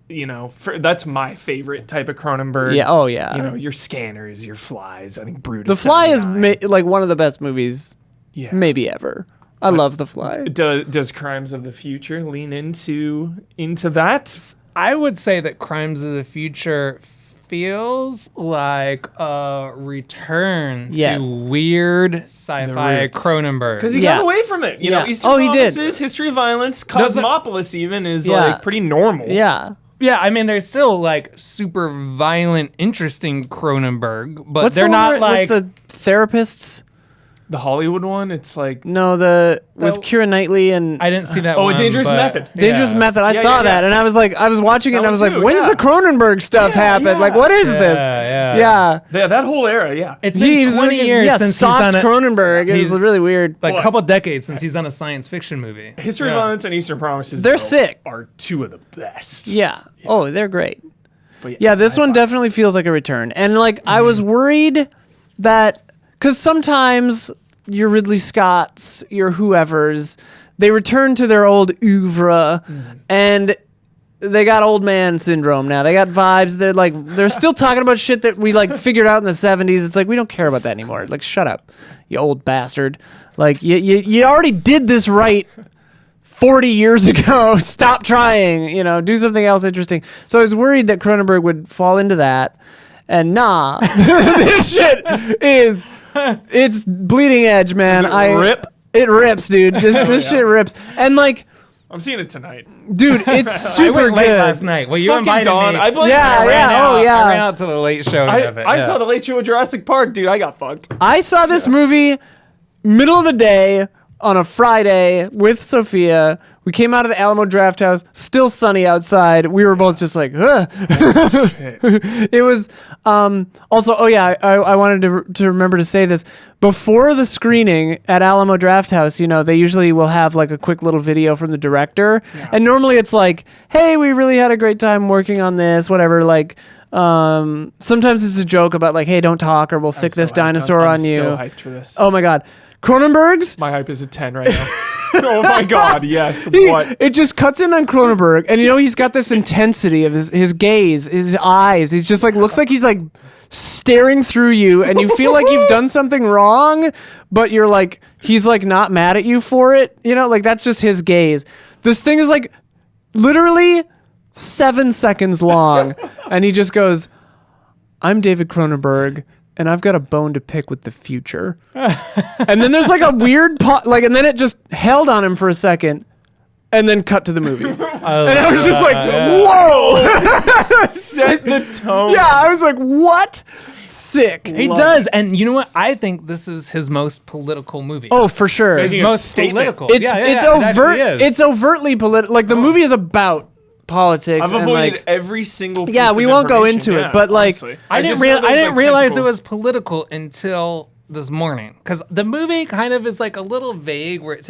that's my favorite type of Cronenberg. Yeah, oh yeah. Your Scanners, your Flies, I think Brood The is Fly is 79. like one of the best movies Yeah. maybe ever. I love The Fly. Does Crimes of the Future lean into that? I would say that Crimes of the Future feels like a return Yes. to weird sci-fi roots. Cronenberg. Because he Yeah. got away from it. Yeah. Eastern Oh, he did. Promises, History of Violence, Doesn't- Cosmopolis even is Yeah. like pretty normal. Yeah. Yeah, I mean, they're still like super violent, interesting Cronenberg, but What's they're the not one like. with the therapists? The Hollywood one, it's like No, with Keira Knightley and I didn't see that. A one, Dangerous but- Method. Dangerous yeah. Method. I Yeah, saw yeah, that, yeah. and I was watching it, and I one was like, too, when's yeah. the Cronenberg stuff Yeah, happen? yeah. Like, what is this? Yeah. Yeah. that whole era, yeah. It's been He was 20 like, years yeah, since soft he's done it. Cronenberg. It He's- was really weird. Like a What? couple decades since he's done a science fiction movie. History of Violence and Eastern Promises They're though, sick. are two of the best. Yeah. Oh, they're great. But Yeah, this one sci-fi. definitely feels like a return. And like I was worried that because sometimes your Ridley Scotts, your whoever's, they return to their old oeuvre and they got old man syndrome now. They got vibes. They're still talking about shit that we like figured out in the 70s. It's like we don't care about that anymore. Like shut up, you old bastard. Like you already did this right 40 years ago. Stop trying, do something else interesting. So I was worried that Cronenberg would fall into that. And nah, this shit it's bleeding edge, man. Does it rip? It rips, dude. This shit rips. And like, I'm seeing it tonight. dude, it's I super went late good. last night. Well, you Fucking invited Dawn. me. I blame Yeah, you. yeah. Oh, yeah. I ran out to the late show. of it. I yeah. saw the Late Show at Jurassic Park, dude. I got fucked. I saw this movie middle of the day on a Friday with Sophia. We came out of the Alamo Draft House, still sunny outside. We were both just like, ugh. It was also, oh yeah, I wanted to remember to say this. Before the screening at Alamo Draft House, they usually will have like a quick little video from the director. And normally it's like, hey, we really had a great time working on this, whatever, like sometimes it's a joke about like, hey, don't talk or we'll sick this dinosaur I'm on you. so hyped for this. Oh my God. Cronenberg's, My hype is a 10 right now. Oh my God, yes. What? it just cuts in on Cronenberg, and he's got this intensity of his gaze, his eyes. He's just like, looks like he's like staring through you, and you feel like you've done something wrong, but you're like, he's like not mad at you for it. Like that's just his gaze. This thing is like literally 7 seconds long, and he just goes, I'm David Cronenberg, and I've got a bone to pick with the future. And then there's like a weird and then it just held on him for a second and then cut to the movie. And I was just like, whoa. Set the tone. Yeah, I was like, what? Sick. He does, and you know what? I think this is his most political movie. Oh, for sure. Making a most statement. political. It's yeah, it's it overt. actually is. It's overtly political. Like the movie is about politics. I've and, avoided like, every single piece Yeah, of we won't go information, into it, but, like, honestly. I just didn't know those, realize it tentacles. was political until this morning because the movie kind of is like a little vague where it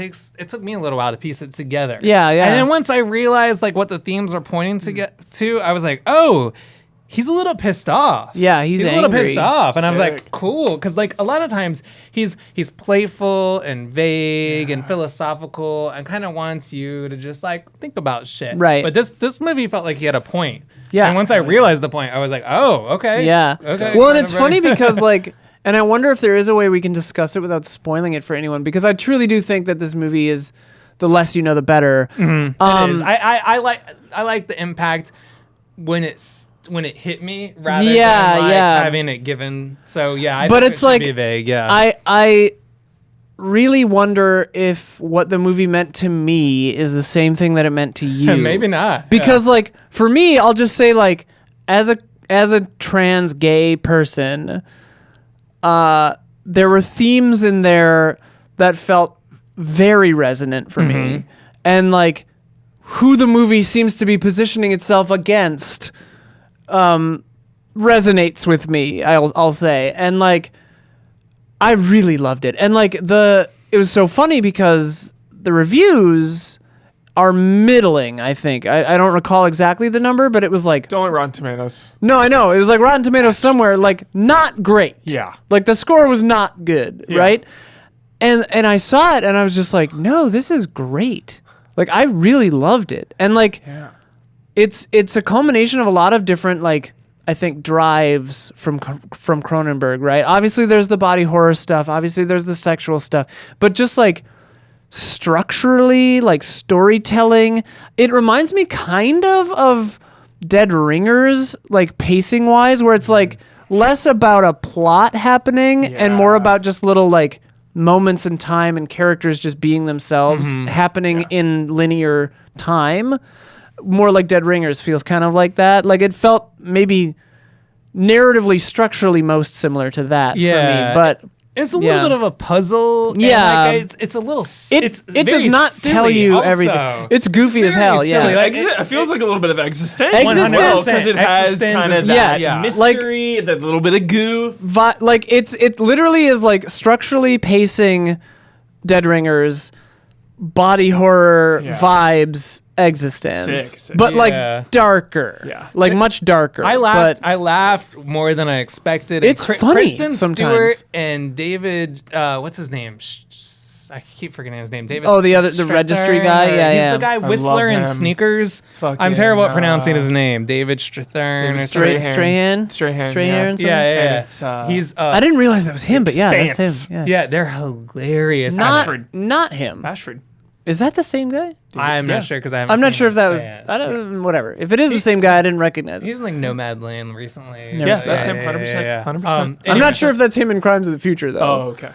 took me a little while to piece it together. Yeah. And then once I realized like what the themes are pointing to, I was like, oh, he's a little pissed off. Yeah, he's a little angry. pissed off. And I was like, Sick. cool. Because like a lot of times he's playful and vague and philosophical and kind of wants you to just like think about shit. Right. But this movie felt like he had a point. Yeah. And once I realized the point, I was like, oh, okay. Yeah. Okay. Well, and it's funny because like, and I wonder if there is a way we can discuss it without spoiling it for anyone, because I truly do think that this movie is, the less you know, the better. It is. I like the impact when it hit me rather than like having it given. So yeah, I but think it's it should like be vague. Yeah. I really wonder if what the movie meant to me is the same thing that it meant to you. Maybe not. Because like for me, I'll just say like as a trans gay person, there were themes in there that felt very resonant for me, and like who the movie seems to be positioning itself against resonates with me. I'll say, and like I really loved it, and like it was so funny because the reviews are middling. I think I don't recall exactly the number, but it was like Don't Rotten Tomatoes. no, I know it was like Rotten Tomatoes somewhere, like not great. Yeah. like the score was not good, right? And I saw it and I was just like, no, this is great. Like I really loved it, and like it's a culmination of a lot of different like I think drives from Cronenberg, right? Obviously there's the body horror stuff, obviously there's the sexual stuff, but just like structurally, like storytelling, it reminds me kind of Dead Ringers, like pacing wise, where it's like less about a plot happening and more about just little like moments in time and characters just being themselves happening in linear time. More like Dead Ringers feels kind of like that. Like it felt maybe narratively, structurally most similar to that for me. But it's a little bit of a puzzle. And Yeah. like it's a little. it very does not tell silly you also. everything. It's goofy as very hell. silly. Yeah. Like, It feels like a little bit of existence. Existence. because it has kind of Yes. that Yeah. mystery, that little bit of goo. Like it literally is like structurally pacing Dead Ringers, body horror vibes, existence, Sick. but Yeah. like darker, Yeah. like much darker. I laughed. but I laughed more than I expected. It's And funny Kristen sometimes. Stewart and David. What's his name? I keep forgetting his name. David. the registry guy? Yeah, He's yeah. the guy love Whistler in him. Sneakers. Fucking, I'm terrible at pronouncing his name. David Strathern. or Strahan. something. Strahan, Yeah. something? Yeah. It's, He's. I didn't realize that was him, but yeah, that's Expanse. him. Yeah, they're hilarious. Not him. Ashford. Is that the same guy? I'm Yeah. not sure because I haven't. I'm not seen sure if that was. Expanse. I don't. Whatever. If it is the same guy, I didn't recognize him. He's in like Nomadland recently. Never Yeah, seen that's it. him. 100%. Yeah. 100%. I'm Anyway, not sure if that's him in Crimes of the Future though. Oh, okay.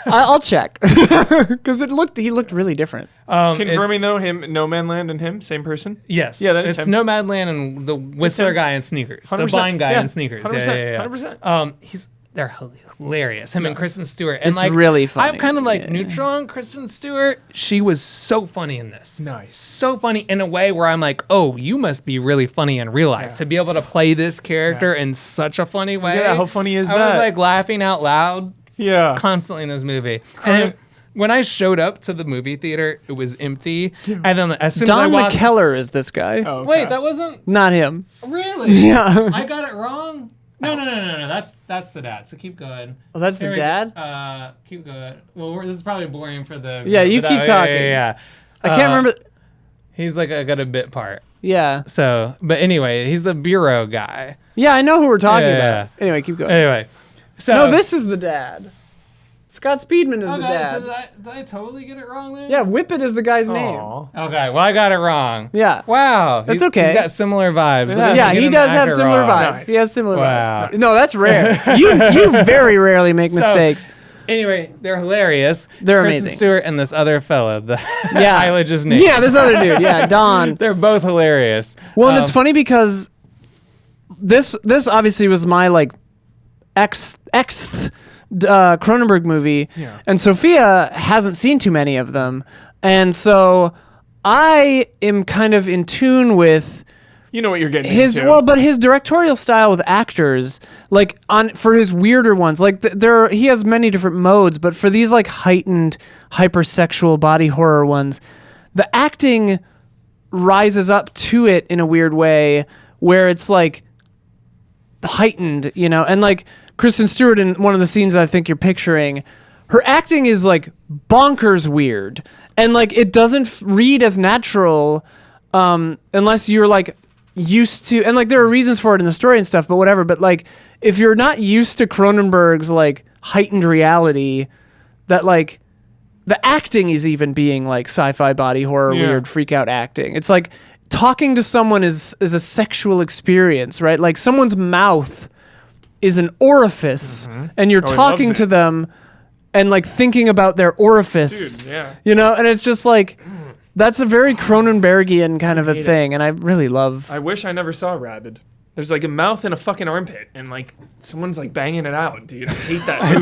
I'll check because he looked really different. Confirming though, No Man Land and him, same person. Yes. Yeah, that is it's him. Nomadland and the Whistler him. guy in Sneakers. The 100%. blind guy Yeah. in Sneakers. 100%. Yeah. 100%. They're hilarious. Him and Kristen Stewart. And It's like, really funny. I'm kind of like Yeah. neutral on Kristen Stewart. She was so funny in this. Nice. So funny in a way where I'm like, oh, you must be really funny in real life to be able to play this character in such a funny way. Yeah, how funny is I was that? like laughing out loud Yeah. constantly in this movie. And when I showed up to the movie theater, it was empty. And then as soon as I Don walked, McKellar is this guy. Oh, okay. wait, that wasn't Not him. really. Yeah. I got it wrong. No. That's the dad. So keep going. Oh, that's the Here we- dad? Keep going. Well, this is probably boring for the. Yeah, you but, keep talking. Yeah. I can't remember. He's like got a bit part. Yeah. So, but anyway, he's the bureau guy. Yeah, I know who we're talking Yeah. about. Anyway, keep going. Anyway, so No, this is the dad. Scott Speedman is the Okay, dad. so did I totally get it wrong then? Yeah, Whippet is the guy's name. Aw. Okay, well I got it wrong. Yeah. Wow. That's He's okay. He's got similar vibes. Yeah, he does have similar vibes. Nice. He has similar Wow. vibes. No, that's rare. You very rarely make mistakes. Anyway, they're hilarious. They're Kristen amazing. Stewart and this other fella, the Yeah. Isla just named. Yeah, this other dude. Yeah, Don. They're both hilarious. Well, and it's funny because this obviously was my like Xth Cronenberg movie, and Sophia hasn't seen too many of them, and so I am kind of in tune with You know what you're getting his into. but his directorial style with actors, like for his weirder ones, like he has many different modes, but for these like heightened hypersexual body horror ones, the acting rises up to it in a weird way where it's like heightened, and like Kristen Stewart in one of the scenes that I think you're picturing, her acting is like bonkers weird, and like it doesn't read as natural unless you're like used to, and like there are reasons for it in the story and stuff, but whatever. But like if you're not used to Cronenberg's like heightened reality, that like the acting is even being like sci-fi body horror, weird freak out acting. It's like talking to someone is a sexual experience, right? Like someone's mouth is an orifice, and you're talking to them and like thinking about their orifice, Dude, yeah. And it's just like, that's a very Cronenbergian kind of a thing, and I really love. I wish I never saw Rabid. There's like a mouth and a fucking armpit, and like someone's like banging it out, dude. I hate that. I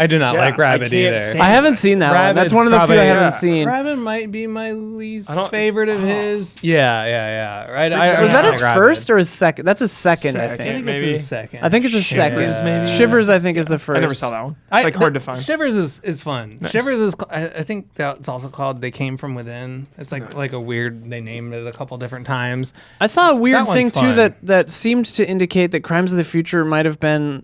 do not like Rabid either. I haven't seen that one. That's one of the few I haven't seen. Rabid might be my least favorite of his. Yeah. Right. Was that his first or his second? That's his second, I think. I think maybe. it's his second. I think it's his second. maybe. Shivers, I think, is the first. I never saw that one. It's like hard to find. Shivers is fun. Nice. Shivers is, I think that's also called They Came From Within. It's like a weird, they named it a couple different times. I saw a weird thing too fun. that seemed to indicate that Crimes of the Future might have been,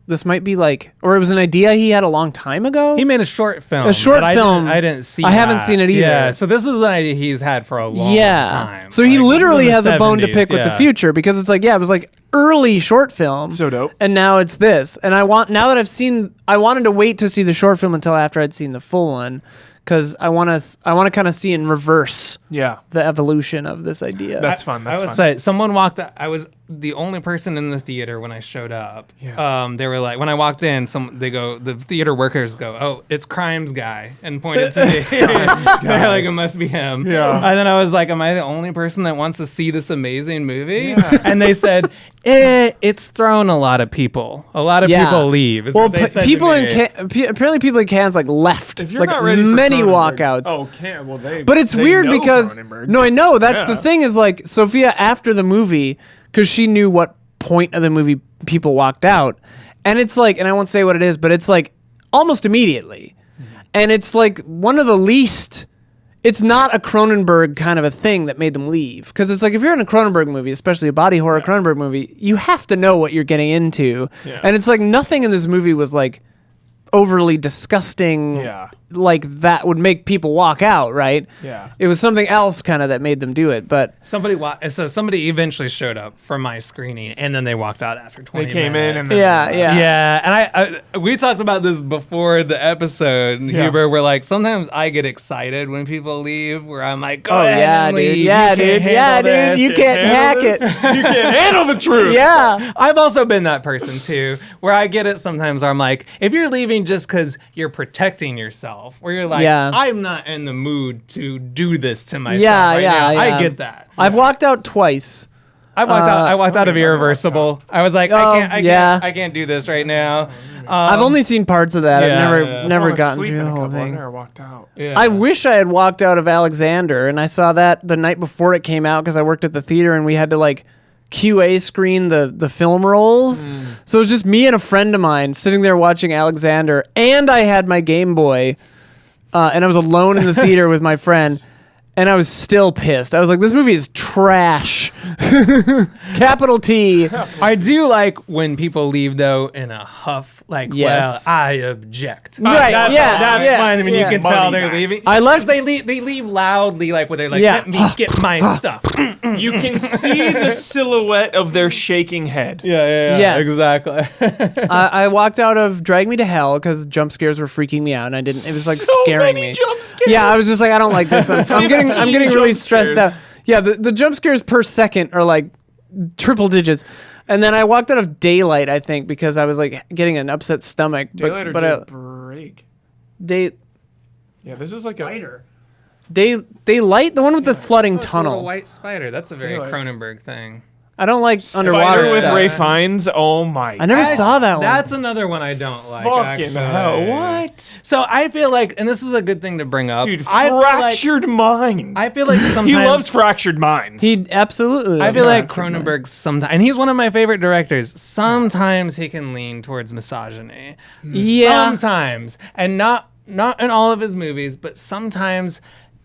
this might be like, or it was an idea he had a long time ago. He made a short film. I didn't see. I haven't seen it either. Yeah, so this is an idea he's had for a long time. So he literally has a bone to pick with the future, because it's like, it was like early short film. So dope. And now it's this. And I wanted to wait to see the short film until after I'd seen the full one, because I want to kind of see in reverse the evolution of this idea. That's fun. I would say someone walked out. I was the only person in the theater when I showed up. Yeah. They were like, when I walked in, the theater workers go, "Oh, it's Crimes Guy," and pointed to me. They're like, "It must be him." Yeah. And then I was like, "Am I the only person that wants to see this amazing movie?" Yeah. And they said, "It's thrown a lot of people. A lot of people leave." Well, apparently people in Cannes like left. If you're like not ready for many Cronenberg- walkouts. Oh, Cannes. Well, But it's weird know because Cronenberg. no, I know that's the thing is like Sophia after the movie, because she knew what point of the movie people walked out, and it's like, and I won't say what it is, but it's like almost immediately, and it's like one of the least. It's not a Cronenberg kind of a thing that made them leave, because it's like if you're in a Cronenberg movie, especially a body horror Cronenberg movie, you have to know what you're getting into, and it's like nothing in this movie was like overly disgusting, like that would make people walk out, right? Yeah. It was something else kind of that made them do it, but somebody eventually showed up for my screening, and then they walked out after 20 minutes. They came in and then Yeah, and we talked about this before the episode, Huber, where like sometimes I get excited when people leave, where I'm like, go ahead and leave. Dude, you can't hack it. You can't handle the truth. Yeah. I've also been that person too, where I get it sometimes where I'm like, if you're leaving just because you're protecting yourself, where you're like, I'm not in the mood to do this to myself right now. I get that. I've walked out twice. I walked out of Irreversible. I was like, I can't do this right now. I've only seen parts of that. I've never gotten through the whole thing. I walked out. Yeah. I wish I had walked out of Alexander, and I saw that the night before it came out because I worked at the theater and we had to like QA screen the film rolls. So it was just me and a friend of mine sitting there watching Alexander, and I had my Game Boy, and I was alone in the theater with my friend, and I was still pissed. I was like, this movie is trash. Capital T. I do like when people leave though in a huff, like, well, I object. Right, That's fine. I mean, you can tell they're leaving. I left. They leave loudly, like, where they're like, let me get my stuff. You can see the silhouette of their shaking head. Yeah, Yes. exactly. I walked out of Drag Me to Hell because jump scares were freaking me out, and I didn't. It was like scaring me. Jump scares. Yeah, I was just like, I don't like this. I'm getting really stressed out. Yeah, the jump scares per second are like triple digits. And then I walked out of Daylight, I think, because I was like getting an upset stomach. Daylight or Daybreak? Yeah, this is like a Daylight, the one with the flooding It's a tunnel. little white spider. That's a very Daylight. Cronenberg thing. I don't like Spider underwater with stuff. Ray Fiennes. Oh my! I never saw that one. That's another one I don't like. Fucking actually. hell! What? So I feel like, and this is a good thing to bring up, Dude, I feel like- fractured mind. I feel like sometimes he loves fractured minds. He absolutely. I feel loves like Fractured Minds. Cronenberg sometimes, and he's one of my favorite directors. Sometimes he can lean towards misogyny. Yeah. Sometimes, and not in all of his movies, but sometimes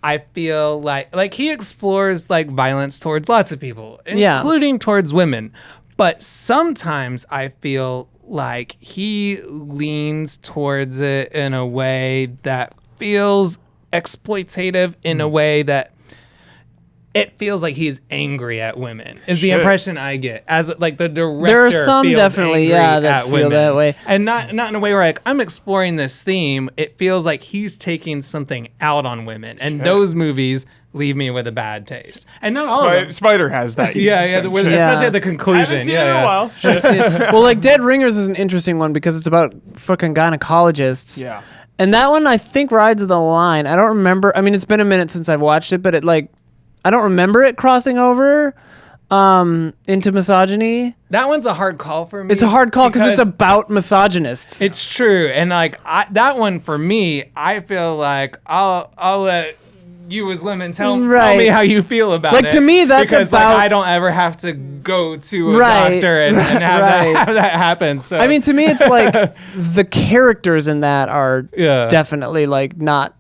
I feel like he explores like violence towards lots of people, Yeah. including towards women. But sometimes I feel like he leans towards it in a way that feels exploitative, in a way that it feels like he's angry at women, is the Shit. impression I get as like the director. There are some feels definitely, angry yeah, that at feel women. that way. And not in a way where like I'm exploring this theme. It feels like he's taking something out on women, and those movies leave me with a bad taste. And not all of them. Spider has that. Yeah, section. especially at the conclusion. Haven't seen yeah, it in a while. Shit. Well, like Dead Ringers is an interesting one because it's about fucking gynecologists. Yeah. And that one I think rides the line. I don't remember. I mean, it's been a minute since I've watched it, but it like I don't remember it crossing over into misogyny. That one's a hard call for me. It's a hard call because it's about misogynists. It's true, and like that one for me, I feel like I'll let you as women tell Right. me how you feel about Like, it. to me, that's because about- like I don't ever have to go to a Right. doctor and have, Right. have that happen. So I mean, to me, it's like the characters in that are Yeah. definitely like not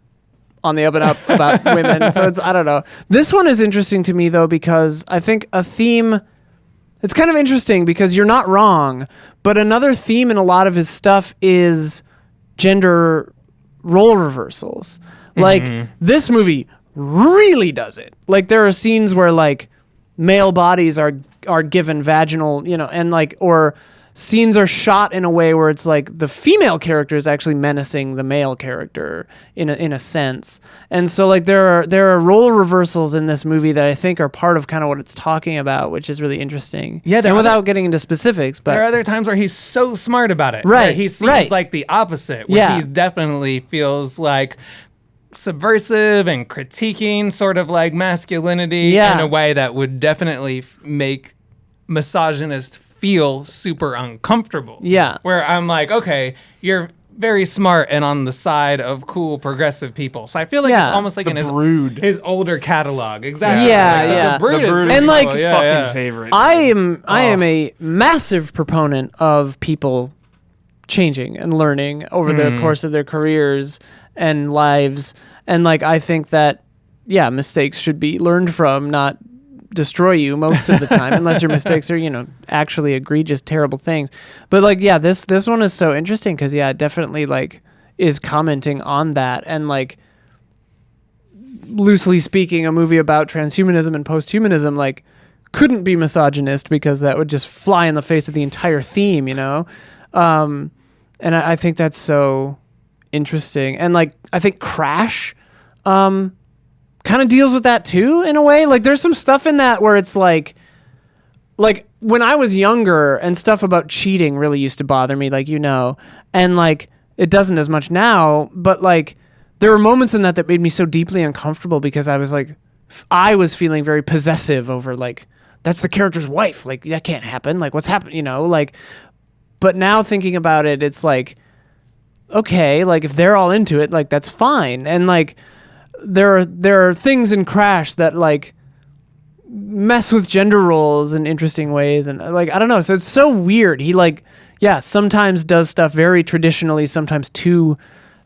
on the up and up about women. So it's, I don't know. This one is interesting to me though, because I think a theme, it's kind of interesting because you're not wrong, but another theme in a lot of his stuff is gender role reversals. Like this movie really does it. Like there are scenes where like male bodies are given vaginal, and like, or scenes are shot in a way where it's like the female character is actually menacing the male character in a sense. And so like there are role reversals in this movie that I think are part of kind of what it's talking about, which is really interesting. Yeah, there and are without getting into specifics, but there are other times where he's so smart about it. Right, Where he seems right. like the opposite. Where Yeah. he definitely feels like subversive and critiquing sort of like masculinity Yeah. in a way that would definitely make misogynists feel super uncomfortable. Yeah. Where I'm like, okay, you're very smart and on the side of cool progressive people. So I feel like it's Yeah. almost like in Brood. his older catalog. Exactly. Yeah, Like, yeah. The Brood The Brood is And, like, my yeah, fucking yeah. favorite. I am a massive proponent of people changing and learning over the course of their careers and lives. And like I think that mistakes should be learned from, not destroy you most of the time, unless your mistakes are, actually egregious, terrible things. But like, this one is so interesting because it definitely like is commenting on that. And like, loosely speaking, a movie about transhumanism and posthumanism like couldn't be misogynist because that would just fly in the face of the entire theme, and I think that's so interesting. And like, I think Crash kind of deals with that too in a way. Like there's some stuff in that where it's like when I was younger and stuff about cheating really used to bother me, like, and like it doesn't as much now, but like there were moments in that made me so deeply uncomfortable because I was like, I was feeling very possessive over like, that's the character's wife. Like that can't happen. Like what's happened, like, but now thinking about it, it's like, okay, like if they're all into it, like that's fine. And like, there are things in Crash that like mess with gender roles in interesting ways, and like I don't know. So it's so weird. He like sometimes does stuff very traditionally, sometimes too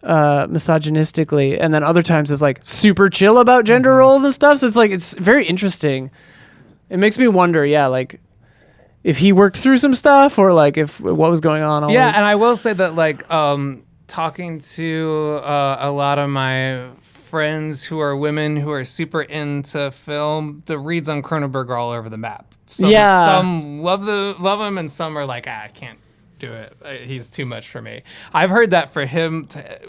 misogynistically, and then other times is like super chill about gender roles and stuff. So it's very interesting. It makes me wonder, like if he worked through some stuff or like if what was going on. Yeah, always. and I will say that like talking to a lot of my friends who are women who are super into film, the reads on Cronenberg are all over the map. Some love him, and some are like, I can't do it. He's too much for me. I've heard that for him.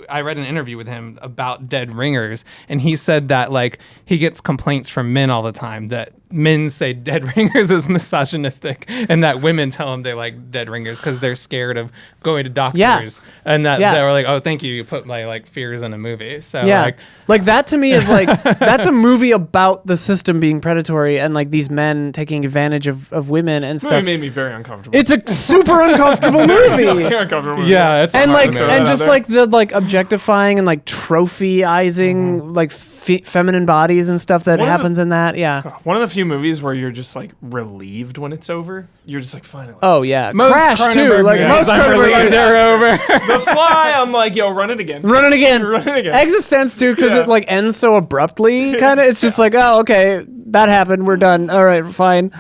I read an interview with him about Dead Ringers, and he said that like he gets complaints from men all the time that men say dead ringers is misogynistic, and that women tell them they like dead ringers because they're scared of going to doctors, and that they were like, oh, thank you put my like fears in a movie. So like that to me is like that's a movie about the system being predatory and like these men taking advantage of women and stuff. It made me very uncomfortable. It's a super uncomfortable movie. uncomfortable. Yeah, it's And like hard and to just like the like objectifying and like trophyizing like feminine bodies and stuff that happens in that. Yeah. One of the few movies where you're just like relieved when it's over. You're just like, finally. Oh yeah. Most Crash too. Cronenberg Like movies, most I'm Cronenberg relieved movies. they're over. The Fly, I'm like, yo, run it again. Run it again. Run it again. Existence too, because it like ends so abruptly. Kind of. It's just like, oh, okay, that happened. We're done. All right, fine.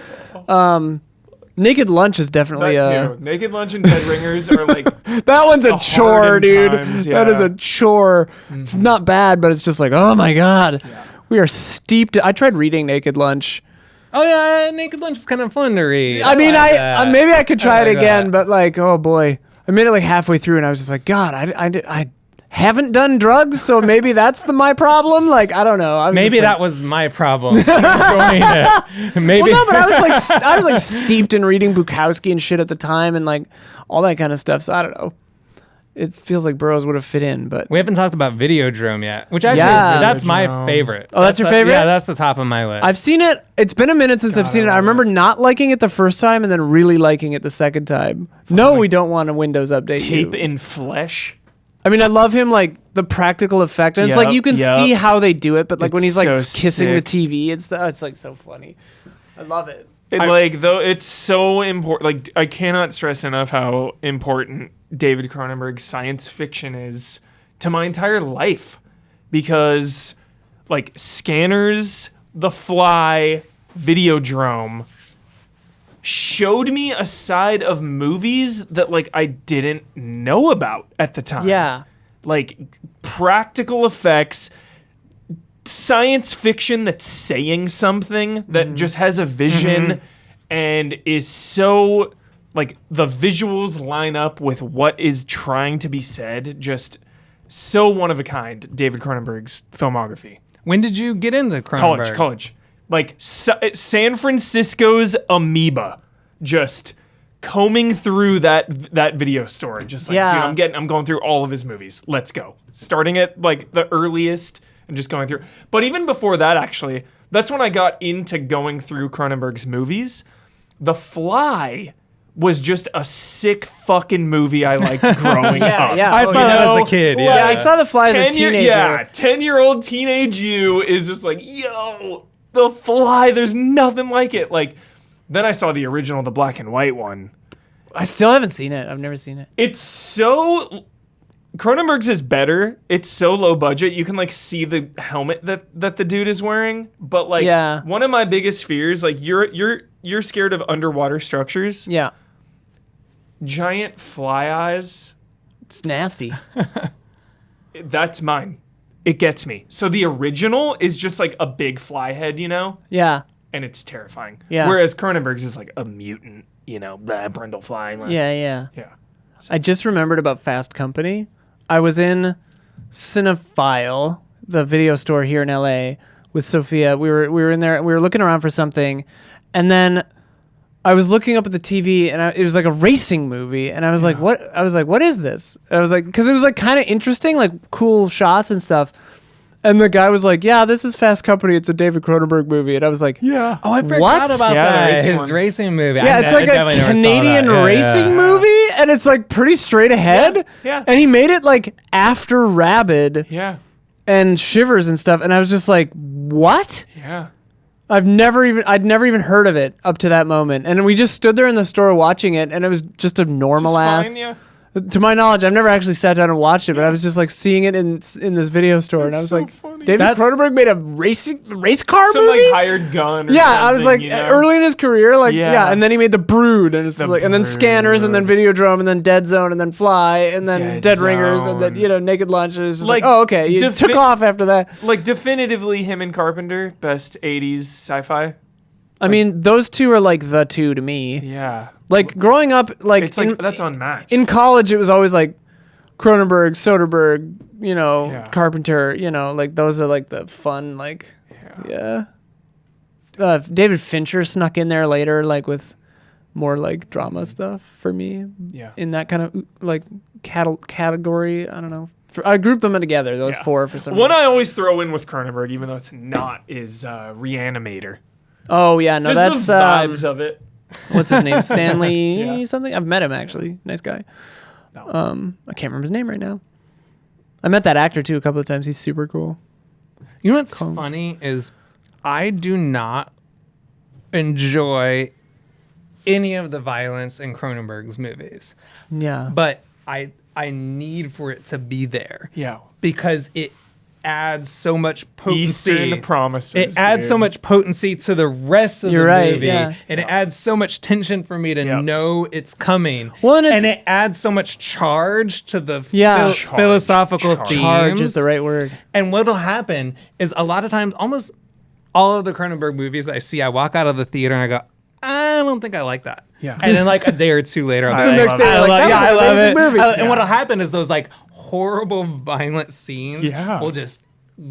Naked Lunch is definitely That too. Naked Lunch and Dead Ringers are like that one's a chore, hardened dude. times, That is a chore. It's not bad, but it's just like, oh my god, we are steeped. I tried reading Naked Lunch. Oh yeah, Naked Lunch is kind of fun to read. I mean, like I that. maybe I could try like it again, that. but like, oh boy, I made it like halfway through, and I was just like, God, I haven't done drugs, so maybe that's my problem. Like, I don't know. Maybe that was my problem. Maybe. Well, no, but I was like steeped in reading Bukowski and shit at the time, and like all that kind of stuff. So I don't know. It feels like Burroughs would have fit in, but We haven't talked about Videodrome yet, which actually Yeah. that's my Videodrome. favorite. Oh, that's your favorite? Yeah, that's the top of my list. I've seen it. It's been a minute since I've seen it. I remember not liking it the first time and then really liking it the second time. No, we don't want a Windows update. tape you. in flesh. I mean, I love him, like, the practical effect. And it's like, you can see how they do it, but like when It's he's like so kissing sick. the TV, it's like so funny. I love it. It's so important. Like, I cannot stress enough how important David Cronenberg's science fiction is to my entire life, because like Scanners, The Fly, Videodrome showed me a side of movies that like I didn't know about at the time. Yeah. Like practical effects, science fiction that's saying something that just has a vision and is so like the visuals line up with what is trying to be said. Just so one of a kind. David Cronenberg's filmography. when did you get into Cronenberg? College. Like San Francisco's amoeba, just combing through that video store. Just like, Yeah. dude, I'm going through all of his movies. Let's go. Starting at like the earliest and just going through. But even before that, actually, that's when I got into going through Cronenberg's movies. The Fly was just a sick fucking movie I liked growing up. yeah. I saw that as a kid. Yeah, Yeah, I saw The Fly as a teenager. 10-year-old teenage you is just like, yo, The Fly, there's nothing like it. Like, then I saw the original, the black and white one. I still haven't seen it. I've never seen it. It's so... Cronenberg's is better. It's so low budget. You can like see the helmet that the dude is wearing. But like, Yeah. one of my biggest fears, like you're scared of underwater structures. Yeah. Giant fly eyes. It's nasty. That's mine. It gets me. So the original is just like a big fly head, you know, Yeah. and it's terrifying. Yeah. Whereas Cronenberg's is like a mutant, you know, brindle flying. Like, Yeah. Yeah. I just remembered about Fast Company. I was in Cinephile, the video store here in LA, with Sophia. We were in there. We were looking around for something, and then I was looking up at the TV, and it was like a racing movie. And I was like, "What?" I was like, "What is this?" And I was like, because it was like kind of interesting, like cool shots and stuff. And the guy was like, "Yeah, this is Fast Company. It's a David Cronenberg movie." And I was like, Yeah. Oh, I forgot What? about Yeah, the that. racing His one. racing movie. Yeah, it's like a definitely never saw Canadian that. Yeah, racing yeah. movie, and it's like pretty straight ahead. Yeah. And he made it like after Rabid Yeah. and Shivers and stuff, and I was just like, "What?" Yeah. I'd never even heard of it up to that moment. And we just stood there in the store watching it, and it was just a normal Just ass. fine, yeah. To my knowledge, I've never actually sat down and watched it, but I was just like seeing it in this video store, and I was so like, funny. David That's- Cronenberg made a race car Some movie. like hired gun. Or Yeah, I was like something, you know? early in his career, like yeah. Yeah. And then he made The Brood, and it's The like, and then Scanners, and then Videodrome, and then Dead Zone, and then Fly, and then Dead Ringers, and then Zone. Naked Lunch. And it's just like, Like, oh, okay, you took off after that. Like definitively him and Carpenter, best 80s sci-fi. I mean, those two are like the two to me. Yeah. Like growing up, like It's like that's unmatched. in college, it was always like Cronenberg, Soderbergh, you know, Yeah. Carpenter, you know, like those are like the fun, like yeah. David Fincher snuck in there later, like with more like drama stuff for me. Yeah. In that kind of like category, I don't know. I grouped them together. Those four for some One reason. I always throw in with Cronenberg, even though it's not, is Reanimator. Oh yeah, no, Just that's the vibes of it. what's his name? Stanley Yeah. something. I've met him actually. Nice guy. No. I can't remember his name right now. I met that actor too a couple of times. He's super cool. You know what's funny is I do not enjoy any of the violence in Cronenberg's movies, Yeah. but I need for it to be there Yeah. because it adds so much potency. Eastern Promises. It adds so much potency to the rest of You're the right, movie, yeah. and it adds so much tension for me to know it's coming. Well, and it adds so much charge to the Yeah. philosophical themes. Charge is the right word. And what'll happen is a lot of times, almost all of the Cronenberg movies I see, I walk out of the theater and I go, I don't think I like that. Yeah. And then like a day or two later, I'll be The like, next day, you're like, that was an amazing movie. And what'll happen is those like horrible violent scenes will just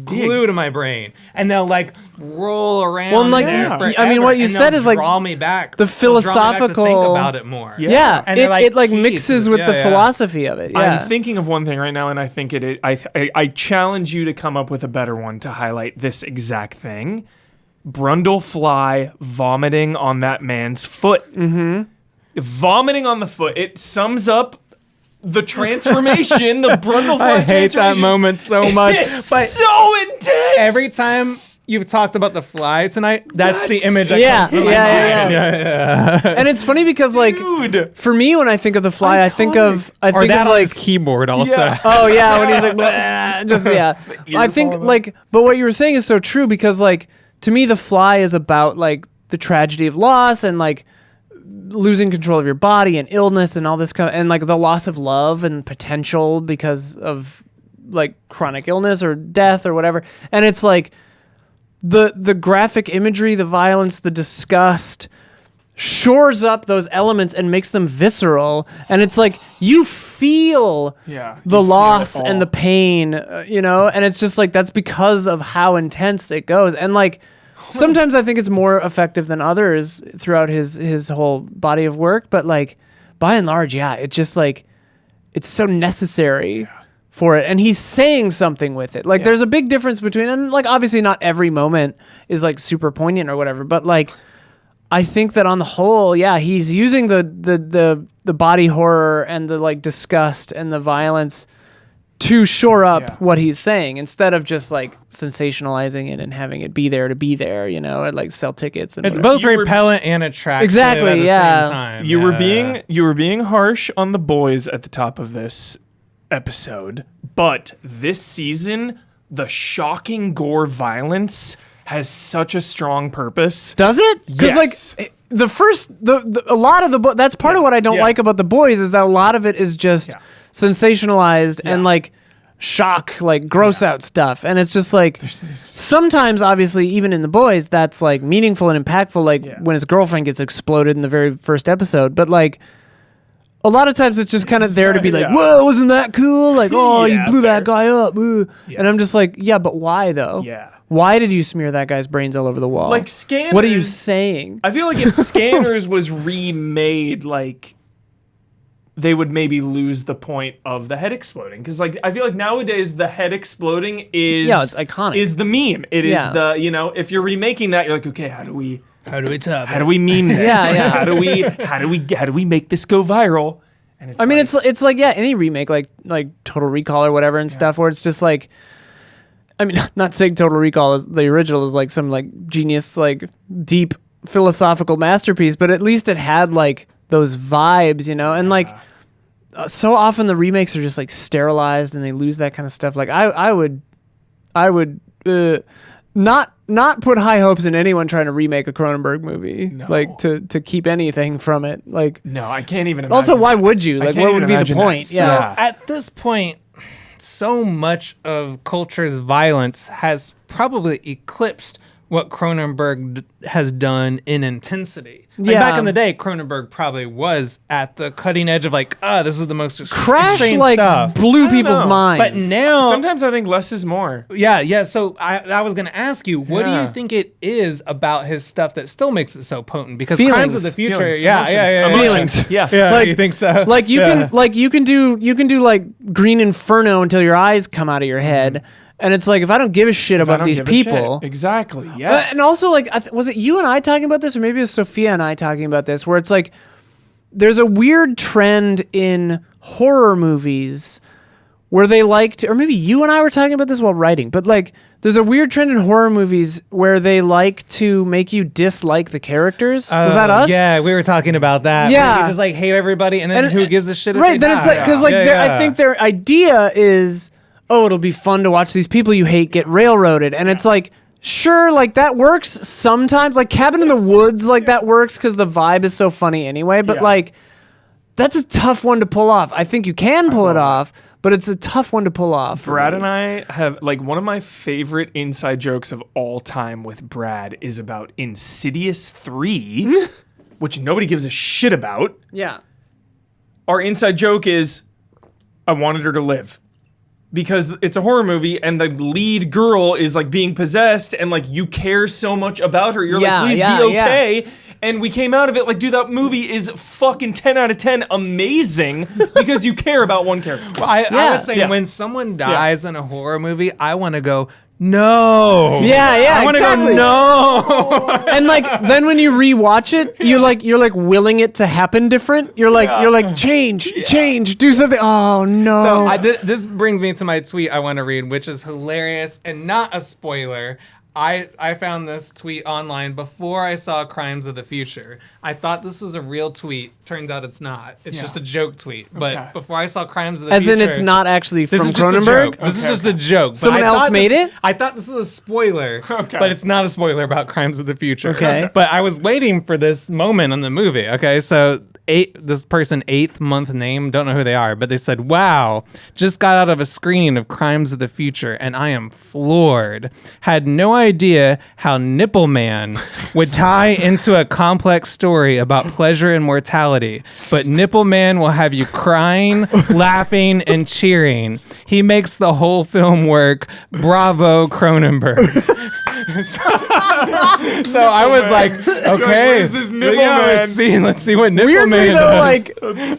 glue to my brain, and they'll like roll around. Well, like, there I mean, forever, what you and said they'll is, like, draw me back. the They'll draw me back to philosophical- think about it more. Yeah, And they're it like keys mixes to- with yeah, the yeah. philosophy of it. Yeah. I'm thinking of one thing right now, and I think I challenge you to come up with a better one to highlight this exact thing. Brundlefly vomiting on that man's foot. Mm-hmm. Vomiting on the foot. It sums up the transformation, the Brundlefly I hate that transformation. moment so much. It's But so intense. every time you've talked about the fly tonight, that's the image that Yeah, comes to my yeah, mind. yeah. And it's funny because like Dude. for me when I think of the fly, I think of Or that on like his keyboard also. Yeah. oh yeah when he's like "Bleh," just yeah. I think vomit. like but what you were saying is so true because like to me the fly is about like the tragedy of loss and like losing control of your body and illness and all this kind of and like the loss of love and potential because of like chronic illness or death or whatever. And it's like the graphic imagery, the violence, the disgust shores up those elements and makes them visceral. And it's like you feel Yeah, you the feel loss it all. and the pain, you know, and it's just like that's because of how intense it goes. And like sometimes I think it's more effective than others throughout his whole body of work, but like by and large, yeah, it's just like it's so necessary for it, and he's saying something with it. Like there's a big difference between, and like obviously not every moment is like super poignant or whatever, but like I think that on the whole, yeah, he's using the body horror and the like disgust and the violence to shore up what he's saying instead of just like sensationalizing it and having it be there to be there, you know, and like sell tickets and It's whatever. both repellent and attractive Exactly, at the yeah. same time. You were being harsh on the boys at the top of this episode, but this season, the shocking gore violence has such a strong purpose. Does it? Yes. Like a lot of the that's part of what I don't like about the boys is that a lot of it is just sensationalized and like shock, like gross out stuff, and it's just like sometimes, obviously, even in the boys, that's like meaningful and impactful, like when his girlfriend gets exploded in the very first episode, but like. A lot of times it's just kind of there to be like, whoa, wasn't that cool? Like, oh, you blew that guy up. And I'm just like, yeah, but why though? Yeah. Why did you smear that guy's brains all over the wall? Like Scanners. What are you saying? I feel like if Scanners was remade, like they would maybe lose the point of the head exploding. Because like I feel like nowadays the head exploding is it's iconic. Is the meme. It is Yeah. the, you know, if you're remaking that, you're like, okay, how do we top how do we meme this? Yeah, Like, yeah. How do we make this go viral? And it's I mean, like, it's like any remake, like Total Recall or whatever and stuff, where it's just like, I mean, not saying Total Recall is the original is like some like genius, like deep philosophical masterpiece, but at least it had like those vibes, you know, and like so often the remakes are just like sterilized and they lose that kind of stuff. Like I would not put high hopes in anyone trying to remake a Cronenberg movie, like to keep anything from it. Like, no, I can't even imagine. also, why would you? I Like, can't what even would be the imagine that. point? So- Yeah. At this point, so much of culture's violence has probably eclipsed what Cronenberg has done in intensity. Like Yeah. back in the day, Cronenberg probably was at the cutting edge of like, this is the most Crash extreme like stuff. blew people's know. minds. But now, Sometimes I think less is more. yeah. So I was gonna ask you, what do Yeah. you think it is about his stuff that still makes it so potent? Because Feelings. Crimes of the Future, Feelings, yeah, emotions. Feelings. Yeah. yeah. Like- You think so? Like you Yeah. can do like Green Inferno until your eyes come out of your head, and it's like if I don't give a shit I about don't these give a shit. people, Exactly. Yes. and also like was it you and I talking about this, or maybe it was Sophia and I talking about this, where it's like there's a weird trend in horror movies where they like to, or maybe you and I were talking about this while writing, but like there's a weird trend in horror movies where they like to make you dislike the characters. Was that us? Yeah, we were talking about that. Yeah. Where you just like hate everybody, and then who gives a shit? If Right, they then it's die? like because like I think their idea is, oh, it'll be fun to watch these people you hate get railroaded, and it's like, sure, like that works sometimes. Like Cabin in the Woods, like that works because the vibe is so funny anyway. But Yeah. like, that's a tough one to pull off. I think you can pull it off, but it's a tough one to pull off. for Brad me. and I have like one of my favorite inside jokes of all time with Brad is about Insidious 3, which nobody gives a shit about. Yeah. Our inside joke is I wanted her to live. Because it's a horror movie and the lead girl is like being possessed and like you care so much about her. You're Yeah, like, please yeah, be okay. And we came out of it like, dude, that movie is fucking 10 out of 10 amazing because you care about one character. I was saying Yeah. when someone dies in a horror movie, I want to go, no. Yeah, I want to exactly. go, no. And like then when you rewatch it, you're like willing it to happen different. You're like change, do something. Oh no. So this brings me to my tweet I want to read, which is hilarious and not a spoiler. I found this tweet online before I saw Crimes of the Future. I thought this was a real tweet. Turns out it's not. It's just a joke tweet. But Okay. before I saw Crimes of the As Future... in it's not actually This from is just a Cronenberg? joke. This is just a joke. But Someone I else thought made this- it? I thought this was a spoiler. Okay. But it's not a spoiler about Crimes of the Future. Okay. But I was waiting for this moment in the movie. Okay, so this person, 8th month name, don't know who they are, but they said, wow, just got out of a screening of Crimes of the Future and I am floored. Had no idea how Nipple Man would tie into a complex story about pleasure and mortality, but Nipple Man will have you crying, laughing, and cheering. He makes the whole film work. Bravo, Cronenberg. So I was like, okay, where's this Nipple Man? let's see what Nipple Weirdly Man though, does.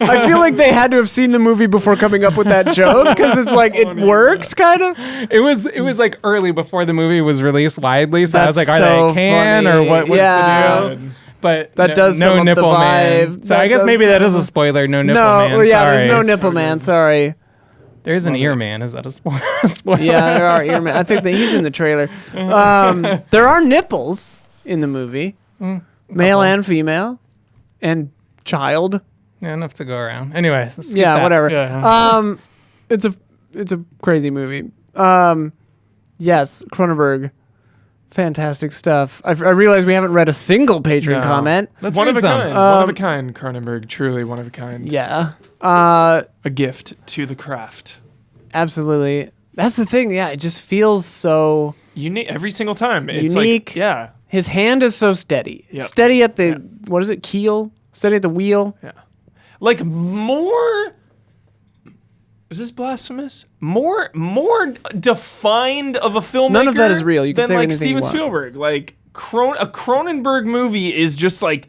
like I feel like they had to have seen the movie before coming up with that joke because it's like it works kind of. It was like early before the movie was released widely, so I was That's like, are so they can funny. or what's Yeah. the deal? But That does sum no up the Nipple Man. vibe. So That I guess does maybe that sum is a up- spoiler. No Nipple No, Man. yeah, Sorry. there's no Nipple Man. Sorry. There's an Ear Man. Is that a spoiler? Yeah, there are earmen. I think that he's in the trailer. There are nipples in the movie, male and female, and child. Yeah, enough to go around. Anyway, skip Yeah, that. whatever. Yeah. It's a crazy movie. Yes, Cronenberg, fantastic stuff. I realize we haven't read a single patron No. comment. Let's one read of a some. kind. One of a kind, Cronenberg. Truly one of a kind. Yeah, A gift to the craft. absolutely. That's the thing. Yeah, it just feels so Unique every single time. It's unique. like, yeah. His hand is so steady. Yep. Steady at the what is it? Keel. Steady at the wheel. Yeah. Like more. Is this blasphemous? More defined of a filmmaker. None of that is real. You can than say like anything you Steven want. Spielberg. Like a Cronenberg movie is just like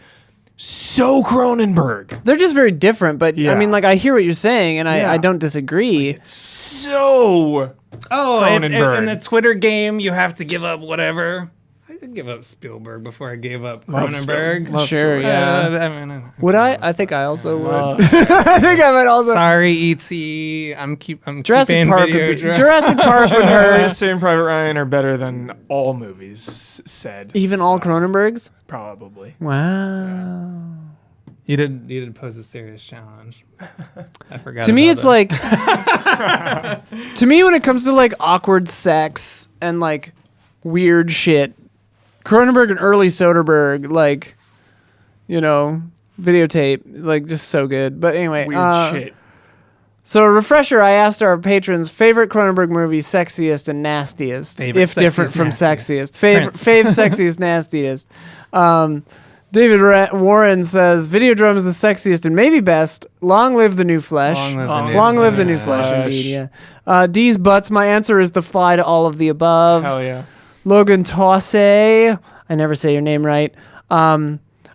so Cronenberg. They're just very different. But I Yeah. mean, like I hear what you're saying, and Yeah. I don't disagree. So Oh, Cronenberg. in the Twitter game, you have to give up whatever. I could give up Spielberg before I gave up Cronenberg. Sure, yeah. I mean, Would I? I think I also would. I think I might also. Sorry, E.T. I'm Jurassic keeping Park video would be, dra- Jurassic Park would hurt. Saving Private Ryan are better than all movies said. Even all Cronenbergs. Probably. Wow. You did pose a serious challenge. I forgot. To me, about it's that. like. To me, when it comes to like awkward sex and like weird shit, Cronenberg and early Soderbergh, like, you know, videotape, like just so good. But anyway, Weird shit. So a refresher, I asked our patrons favorite Cronenberg movie, sexiest and nastiest, Favorite if different sexiest, from nastiest. sexiest. Fave sexiest, nastiest. David Warren says Videodrome's the sexiest and maybe best. Long live the new flesh. Long live the new flesh, indeed. Yeah. D's butts. My answer is The Fly to all of the above. Hell yeah. Logan Tosse. I never say your name right.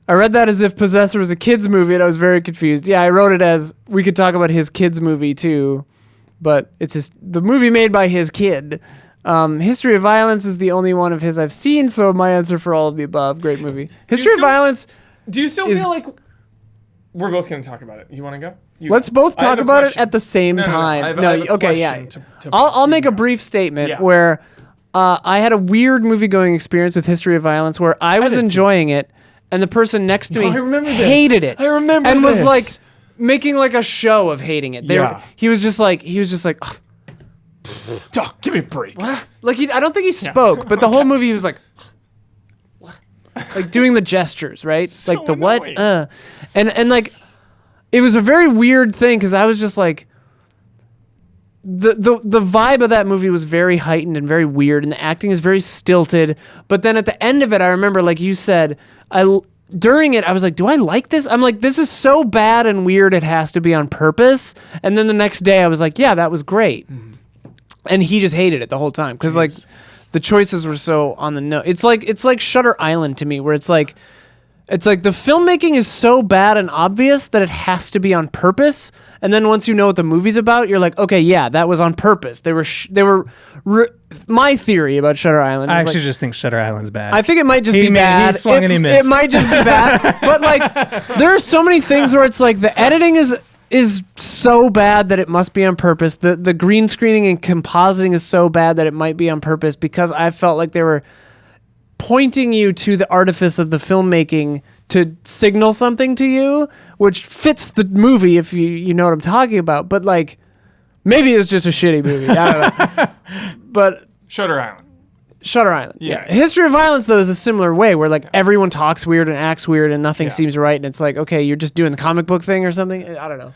I read that as if Possessor was a kid's movie, and I was very confused. Yeah, I wrote it as we could talk about his kid's movie too, but it's the movie made by his kid. History of Violence is the only one of his I've seen, so my answer for all of the above. Great movie. History of Violence. Do you still feel like we're both going to talk about it? You want to go? Let's both talk about it at the same time. I have a okay, yeah. question to I'll make a brief statement where I had a weird movie-going experience with History of Violence where I was enjoying it, and the person next to me hated it. I remember and this. was like making like a show of hating it. He was just like, "Ugh, give me a break. like I don't think he spoke, but the whole movie he was like, like doing the gestures, right? So like the annoying. what? And like it was a very weird thing because I was just like. The vibe of that movie was very heightened and very weird, and the acting is very stilted. But then at the end of it, I remember, like you said, during it, I was like, do I like this? I'm like, this is so bad and weird, it has to be on purpose. And then the next day, I was like, yeah, that was great. Mm-hmm. And he just hated it the whole time because like the choices were so on the nose. It's like Shutter Island to me, where it's like the filmmaking is so bad and obvious that it has to be on purpose. And then once you know what the movie's about, you're like, okay, yeah, that was on purpose. My theory about Shutter Island is I actually just think Shutter Island's bad. I think it might just be bad. He swung and he missed. It might just be bad. But like, there are so many things where it's like the editing is so bad that it must be on purpose. The green screening and compositing is so bad that it might be on purpose because I felt like they were pointing you to the artifice of the filmmaking to signal something to you, which fits the movie if you know what I'm talking about. But like, maybe it was just a shitty movie. I don't know. But Shutter Island. Yeah. History of Violence though is a similar way where like everyone talks weird and acts weird and nothing seems right, and it's like, okay, you're just doing the comic book thing or something. I don't know.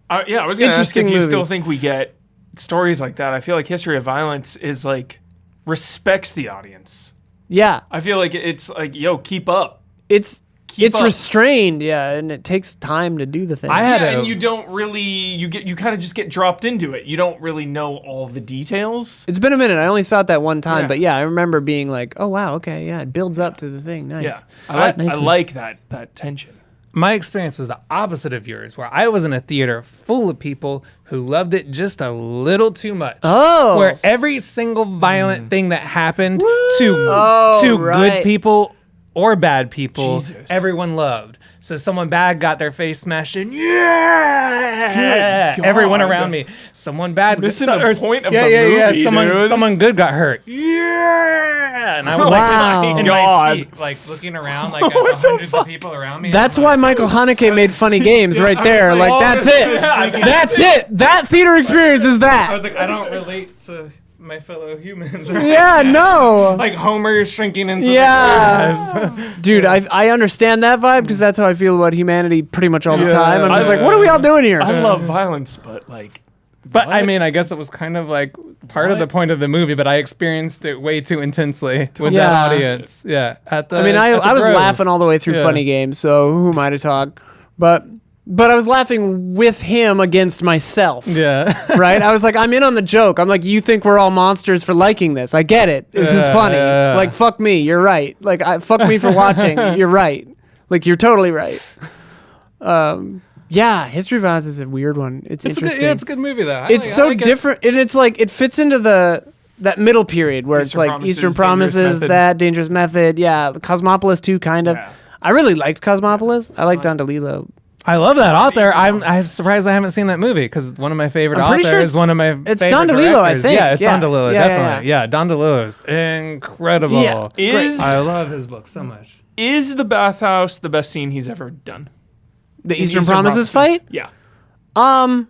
I was going to ask if you movie. still think we get stories like that. I feel like History of Violence is like respects the audience. Yeah. I feel like it's like, yo, keep up. It's up. restrained, yeah, and it takes time to do the thing. And you don't really you kind of just get dropped into it. You don't really know all the details. It's been a minute. I only saw it that one time, but yeah, I remember being like, "Oh wow, okay, yeah, it builds up to the thing. Nice." Yeah, I like that tension. My experience was the opposite of yours, where I was in a theater full of people who loved it just a little too much. Oh. Where every single violent thing that happened to good people or bad people, everyone loved. So someone bad got their face smashed in. Yeah! Everyone around me. Someone bad. Missing the point of the movie, Someone good got hurt. Yeah! And I was like in my seat, like looking around, like hundreds of people around me. That's why Michael Haneke made Funny Games right there. Like, that's it. That's it. That theater experience is that. I was like, I don't relate to my fellow humans. Yeah, no. Like Homer shrinking into the Dude, I understand that vibe because that's how I feel about humanity pretty much all the time. I'm just like, what are we all doing here? I love violence, but like... But I mean, I guess it was kind of like part of the point of the movie, but I experienced it way too intensely with that audience. Yeah. I was laughing all the way through Funny Games, so who am I to talk? But I was laughing with him against myself. Yeah. Right? I was like, I'm in on the joke. I'm like, you think we're all monsters for liking this. I get it. This is funny. Yeah. Like, fuck me. You're right. Like, fuck me for watching. You're right. Like, you're totally right. Yeah, History of Violence is a weird one. It's interesting. It's a good movie, though. It's so different. And it's like, it fits into that middle period where it's like Eastern Promises, that Dangerous Method. Yeah, Cosmopolis too, kind of. Yeah. I really liked Cosmopolis. I like Don DeLillo. I love that author. I'm surprised I haven't seen that movie because one of my favorite authors is one of my favorite directors. It's Don DeLillo, I think. Yeah, it's Don DeLillo, definitely. Yeah, Don DeLillo's incredible. Yeah. I love his book so much. Is the bathhouse the best scene he's ever done? The Eastern Promises fight? Yeah. No.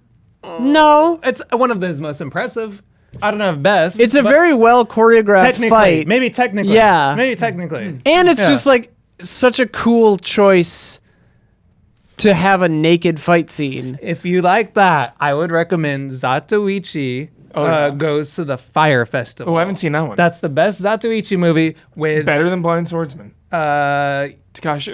It's one of his most impressive. I don't know if best. It's a very well choreographed fight. Maybe technically. Yeah. Maybe technically. And it's just like such a cool choice to have a naked fight scene. If you like that, I would recommend Zatoichi goes to the Fire Festival. Oh, I haven't seen that one. That's the best Zatoichi movie with better than Blind Swordsman. Takashi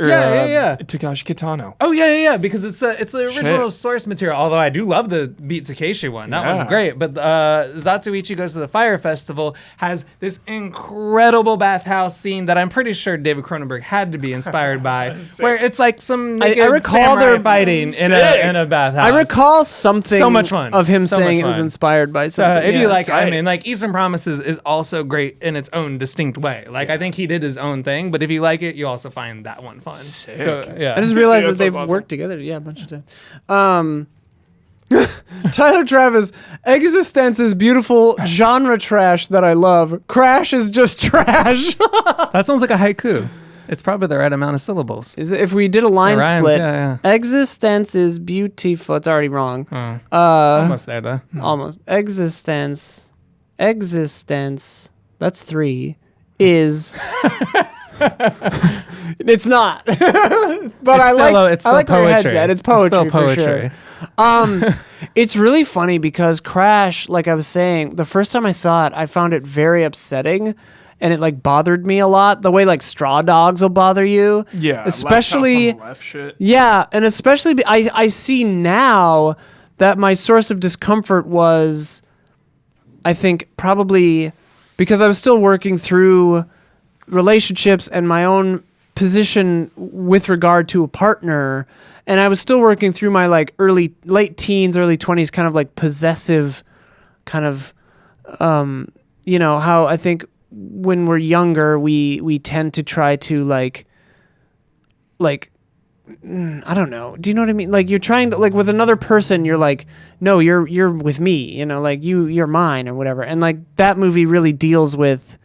Kitano. Oh yeah, because it's the original source material. Although I do love the Beat Takeshi one, that one's great. But Zatoichi Goes to the Fire Festival has this incredible bathhouse scene that I'm pretty sure David Cronenberg had to be inspired by, where it's like some naked samurai fighting in a bathhouse. I recall something so much fun of him so saying it was inspired by something. If you like, I mean, like Eastern Promises is also great in its own distinct way. Like I think he did his own thing, but if you like it, you also find that one fun. Sick. I just realized that they've worked together. Yeah, a bunch of times. Tyler Travis, Existence is beautiful genre trash that I love. Crash is just trash. That sounds like a haiku. It's probably the right amount of syllables. Is it, if we did a line rhymes, split, yeah. Existence is beautiful. It's already wrong. Almost there though. Almost. Existence. That's 3. Is. It's not. But I like where your head's at. It's poetry. It's still poetry. For sure. It's really funny because Crash, like I was saying, the first time I saw it, I found it very upsetting. And it like bothered me a lot. The way like Straw Dogs will bother you. Yeah. Especially. Left shit. Yeah. And especially I see now that my source of discomfort was, I think, probably because I was still working through relationships and my own position with regard to a partner, and I was still working through my like late teens, early 20s kind of like possessive kind of how I think when we're younger we tend to try to like I don't know. Do you know what I mean? Like you're trying to like with another person, you're like, no, you're with me, like you're mine or whatever. And like that movie really deals with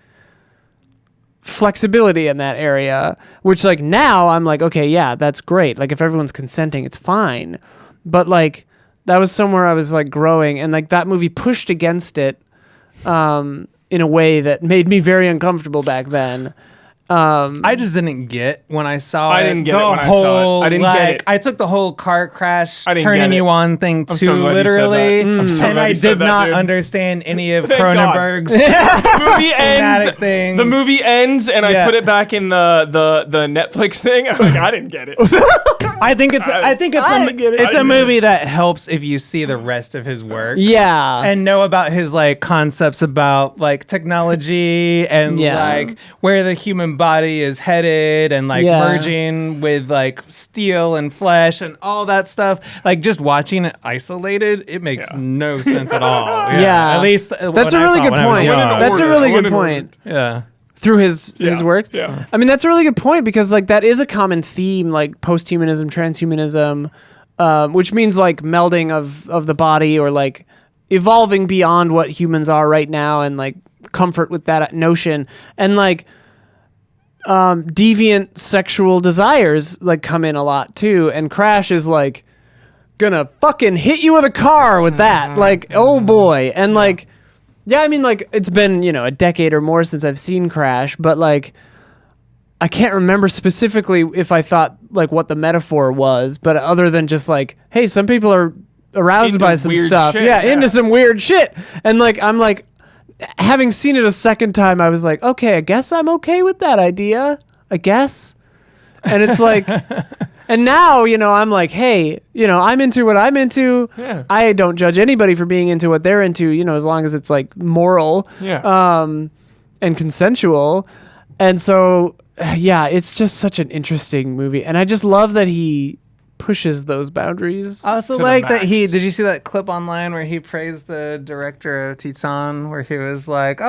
flexibility in that area, which like now I'm like, okay, yeah, that's great. Like if everyone's consenting, it's fine. But like that was somewhere I was like growing, and like that movie pushed against it in a way that made me very uncomfortable back then. I just didn't get when I saw it. I didn't get it when I saw it. I didn't get it. I took the whole car crash I didn't turning get it. you on thing too so glad you said that. literally, I'm so and glad I you said did that, not dude. understand any of Thank God. Cronenberg's The movie ends. thematic things. The movie ends, and I put it back in the Netflix thing. I'm like, I didn't get it. I think it's I a movie that helps if you see the rest of his work. Yeah. And know about his like concepts about like technology and like where the human body is headed and like merging with like steel and flesh and all that stuff. Like just watching it isolated, it makes no sense at all. Yeah. At least that's a really good point. That's a really good point. Yeah. Through his works. Yeah. I mean, that's a really good point because like that is a common theme, like post-humanism, transhumanism, which means like melding of the body or like evolving beyond what humans are right now and like comfort with that notion. And like deviant sexual desires like come in a lot too. And Crash is like gonna fucking hit you with a car with that. Like, oh boy. And like, yeah, I mean, like, it's been, a decade or more since I've seen Crash, but, like, I can't remember specifically if I thought, like, what the metaphor was, but other than just, like, hey, some people are aroused by some stuff. Shit, into some weird shit. And, like, I'm, like, having seen it a second time, I was like, okay, I guess I'm okay with that idea. I guess. And it's, like... And now, I'm like, hey, I'm into what I'm into. Yeah. I don't judge anybody for being into what they're into, as long as it's like moral and consensual. And so, yeah, it's just such an interesting movie. And I just love that he pushes those boundaries. I also like that did you see that clip online where he praised the director of Titan, where he was like,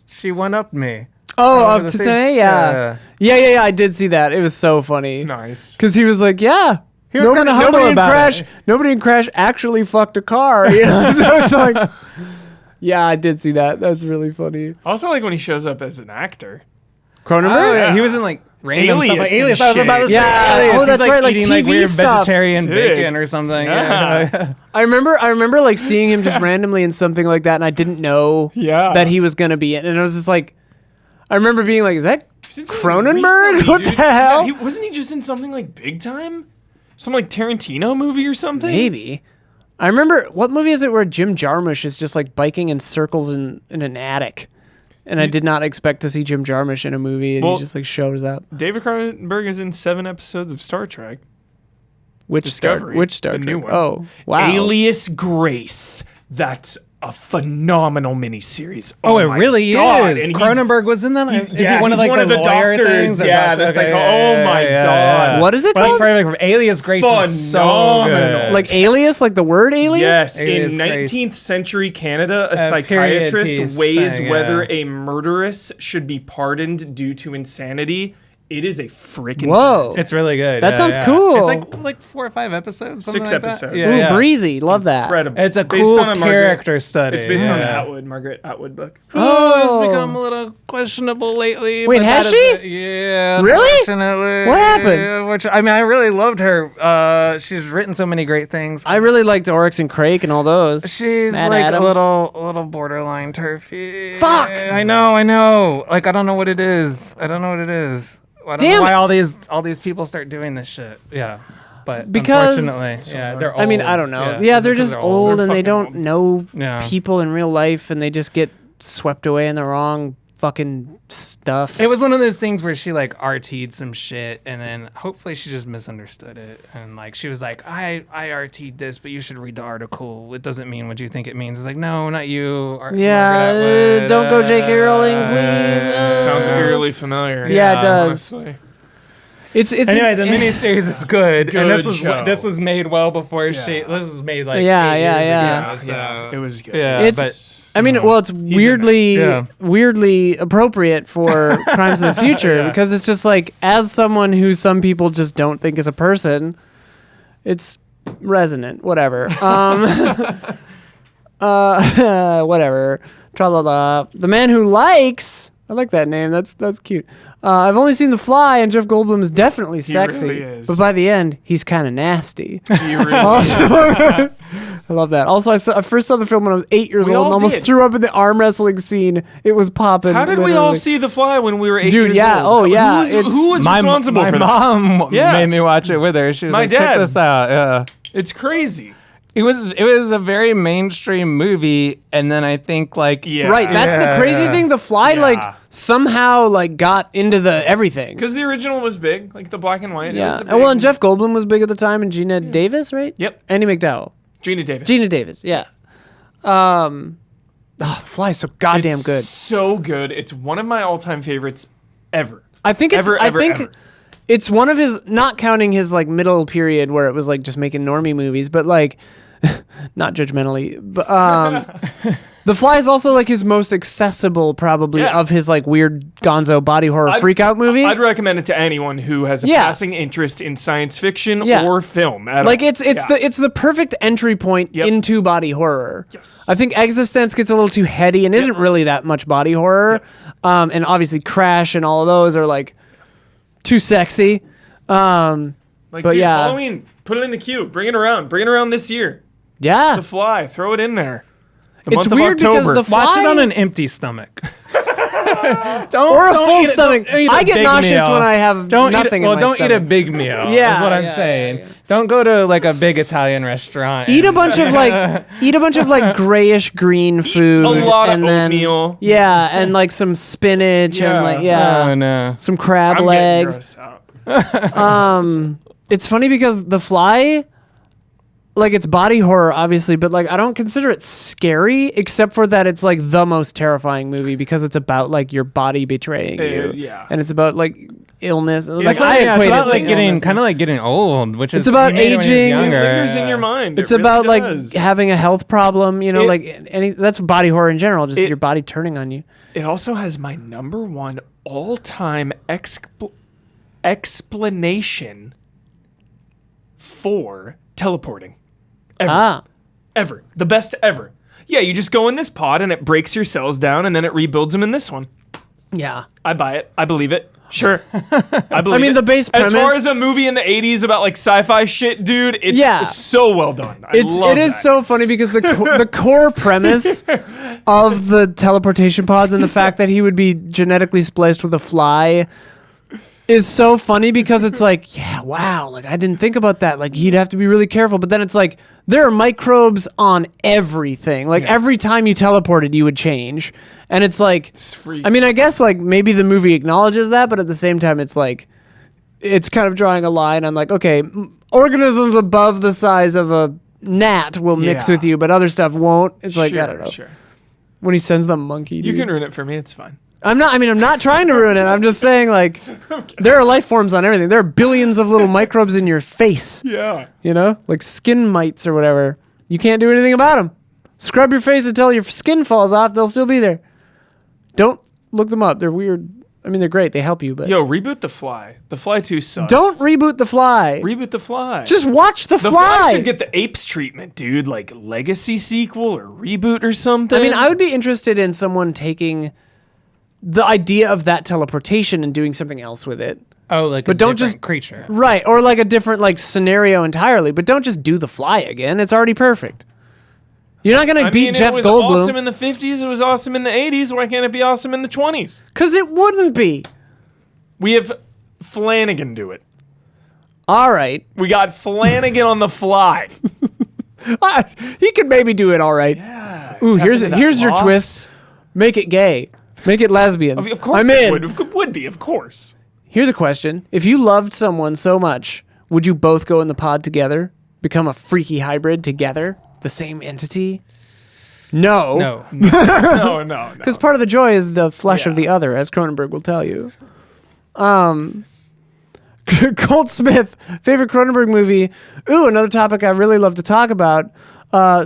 she one-upped me. Oh, of Titane? Yeah. I did see that. It was so funny. Nice. Because he was like, he was kind of humble about it. Nobody in Crash actually fucked a car. So it's like, yeah, I did see that. That's really funny. I also like when he shows up as an actor. Cronenberg? Oh, yeah. He was in like random stuff. Like Alias. I was about to say Alias. Oh, that's right. Like eating TV like weird stuff. vegetarian Sick. bacon or something. Yeah. I remember like seeing him just randomly in something like that, and I didn't know that he was going to be in it. And I was just like, I remember being like, is that Cronenberg? Recently, what dude. the hell? Wasn't he just in something like Big Time? Some like Tarantino movie or something? Maybe. I remember, what movie is it where Jim Jarmusch is just like biking in circles in an attic? And I did not expect to see Jim Jarmusch in a movie, and he just like shows up. David Cronenberg is in 7 episodes of Star Trek. Which Discovery, Which Star the Trek? new one. Oh, wow. Alias Grace. That's a phenomenal miniseries. Oh, it my really God. is. And Cronenberg was in that? Is he one of he's like one of the lawyer doctors. things? Yeah, that's like, oh my God. What is it Well, that's called? probably like from Alias Grace is so Phenomenal. good. Like Alias, like the word Alias? Yes, Alias in Grace. 19th century Canada, a period psychiatrist piece weighs thing, whether yeah. a murderess should be pardoned due to insanity. It is a freaking Whoa. It's really good. That yeah, sounds yeah. cool. It's like 4 or 5 episodes. Something 6 like that. episodes. Yeah, Ooh, yeah. breezy. Love that. incredible. It's a Based cool on character study. It's based on yeah. Margaret Atwood book. Oh, it's become a little questionable lately. Wait, but has that is she? Yeah. Really? Unfortunately. What happened? Which, I mean, I really loved her. She's written so many great things. I really liked Oryx and Crake and all those. She's Mad like Adam. a little borderline turfy. Fuck! I know. Like, I don't know what it is. I don't Damn know why it. all these people start doing this shit. Yeah. But Because- unfortunately, yeah, they're old. I mean, I don't know. Yeah, they're because just old They're and they fucking don't old. know Yeah. people in real life, and they just get swept away in the wrong fucking stuff. It was one of those things where she like RT'd some shit, and then hopefully she just misunderstood it, and like she was like, I RT'd this, but you should read the article. It doesn't mean what you think it means. It's like, no, not you. Margaret Atwood. Don't go J.K. Rowling, please. Sounds eerily familiar. Yeah, it does. Honestly. It's Anyway, the miniseries is good, and Good show. this was made well before she. This was made like Yeah, 8 yeah, years yeah. ago. So It was good. yeah, It's- I mean, well, it's weirdly Yeah. weirdly appropriate for Crimes of the Future because it's just like, as someone who some people just don't think is a person, it's resonant. Whatever. Whatever. Tra-la-la. The Man Who Likes. I like that name. That's cute. I've only seen The Fly, and Jeff Goldblum is definitely sexy. really is. But by the end, he's kind of nasty. He really Also, I love that. Also, I first saw the film when I was 8 years We old and all almost did. threw up in the arm wrestling scene. It was popping. How did we all see The Fly when we were 8 Dude, years yeah. old? Oh, yeah. Who was responsible my for that? mom Yeah. made me watch it with her. She was My like, dad. check this out. Yeah. It's crazy. It was a very mainstream movie, and then I think like Yeah. Right, that's the Yeah, crazy yeah. thing. The Fly, Yeah. like, somehow, like, got into the everything. Because the original was big, like the black and white. It Yeah. was a Well, and big- Jeff Goldblum was big at the time, and Gina Davis, right? Yep. Andy McDowell. Gina Davis. Gina Davis, yeah. The Fly is so goddamn It's good. so good. It's one of my all-time favorites ever. I think it's. Ever, I ever, think ever. it's one of his. Not counting his like middle period where it was like just making normie movies, but like, not judgmentally. But The Fly is also like his most accessible, probably, Yeah. of his like weird Gonzo body horror freakout movies. I'd recommend it to anyone who has a Yeah. passing interest in science fiction Yeah. or film. At Like all. it's Yeah. it's the perfect entry point Yep. into body horror. Yes. I think Existence gets a little too heady and isn't really that much body horror. And obviously Crash and all of those are like too sexy. Like, but dude, yeah. Halloween, put it in the queue. Bring it around. Bring it around this year. Yeah. The Fly, throw it in there. The It's month of weird because October. The Fly- watch it on an empty stomach. Or a full eat it- stomach. don't eat a I get big nauseous meal. when I have nothing in my don't eat a stomach. big meal. Yeah, is what I'm yeah, saying. yeah, yeah. Don't go to like a big Italian restaurant. Eat a and- bunch of like grayish green food. a lot and of then, oatmeal. Yeah, and like some spinach and like Oh no. some crab I'm getting legs. grossed out. It's funny because The Fly, like, it's body horror, obviously, but like I don't consider it scary, except for that it's like the most terrifying movie because it's about like your body betraying you, yeah. and it's about like illness. Like It's I it's equate about it to like getting illness. kind of like getting old, which is It's about he made it when he was aging. It It younger. lingers in your mind. It's It really about does. like having a health problem, you know, It- like any. That's body horror in general, just It- your body turning on you. It also has my number one all-time explanation for teleporting. Ever. Ever. The best ever. Yeah, you just go in this pod and it breaks your cells down and then it rebuilds them in this one. Yeah. I buy it. I believe it. Sure. I believe I mean, it. the base As far premise- as a movie in the 80s about like sci-fi shit, dude, it's Yeah. so well done. I love It is that. so funny because the core premise of the teleportation pods and the fact that he would be genetically spliced with a fly is so funny because it's like, yeah, wow, like I didn't think about that. Like you'd have to be really careful. But then it's like there are microbes on everything. Like every time you teleported, you would change. And it's like, I mean, I guess like maybe the movie acknowledges that, but at the same time, it's like, it's kind of drawing a line on like, okay, organisms above the size of a gnat will mix with you, but other stuff won't. It's like, I don't know. Sure. When he sends the monkey, dude. You can ruin it for me. It's fine. I'm not trying to ruin it. I'm just saying, like, there are life forms on everything. There are billions of little microbes in your face. Yeah. You know? Like skin mites or whatever. You can't do anything about them. Scrub your face until your skin falls off. They'll still be there. Don't look them up. They're weird. I mean, they're great. They help you, but... Yo, reboot The Fly. The Fly 2 sucks. Don't reboot The Fly. Reboot The Fly. Just watch The Fly. The Fly should get the Apes treatment, dude. Like, legacy sequel or reboot or something. I mean, I would be interested in someone taking the idea of that teleportation and doing something else with it. Oh, like but a don't different just creature. Right, or like a different like scenario entirely, but don't just do The Fly again. It's already perfect. You're not going to beat Jeff Goldblum. It was awesome in the 50s. It was awesome in the 80s. Why can't it be awesome in the 20s? Cuz it wouldn't be. We have Flanagan do it. All right. We got Flanagan on The Fly. He could maybe do it all right. Yeah. Ooh, here's your twist. Make it gay. Make it lesbians. Of course I'm in. Would be, of course. Here's a question. If you loved someone so much, would you both go in the pod together? Become a freaky hybrid together? The same entity? No. No. Because part of the joy is the flesh of the other, as Cronenberg will tell you. Colt Smith, favorite Cronenberg movie. Ooh, another topic I really love to talk about.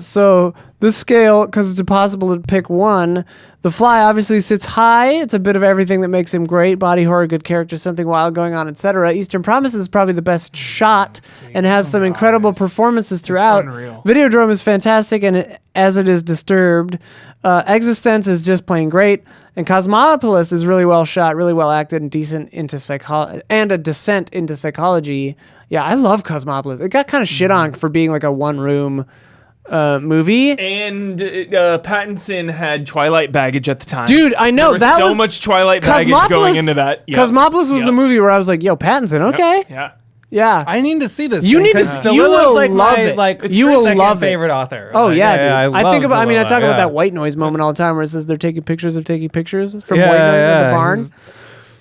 So this scale, because it's impossible to pick one. The Fly obviously sits high. It's a bit of everything that makes him great. Body horror, good character, something wild going on, etc. Eastern Promise is probably the best shot and has some incredible performances throughout. Unreal. Videodrome is fantastic, and as it is Disturbed. Existence is just plain great. And Cosmopolis is really well shot, really well acted, and decent into psychology, and a descent into psychology. Yeah, I love Cosmopolis. It got kind of shit on for being like a one-room movie. And Pattinson had Twilight baggage at the time. Dude, I know. There was so much Twilight baggage going into that. Yep. Cosmopolis was the movie where I was like, yo, Pattinson, okay. Yep. Yeah. I need to see this. You thing, need to 'cause you Delilla's will like love my, it. Like, You will second love it. favorite author. Oh Like, yeah, dude. I think about. I mean, I talk about Delilah, that White Noise moment all the time, where it says they're taking pictures of taking pictures from Yeah, White Noise at the yeah, barn.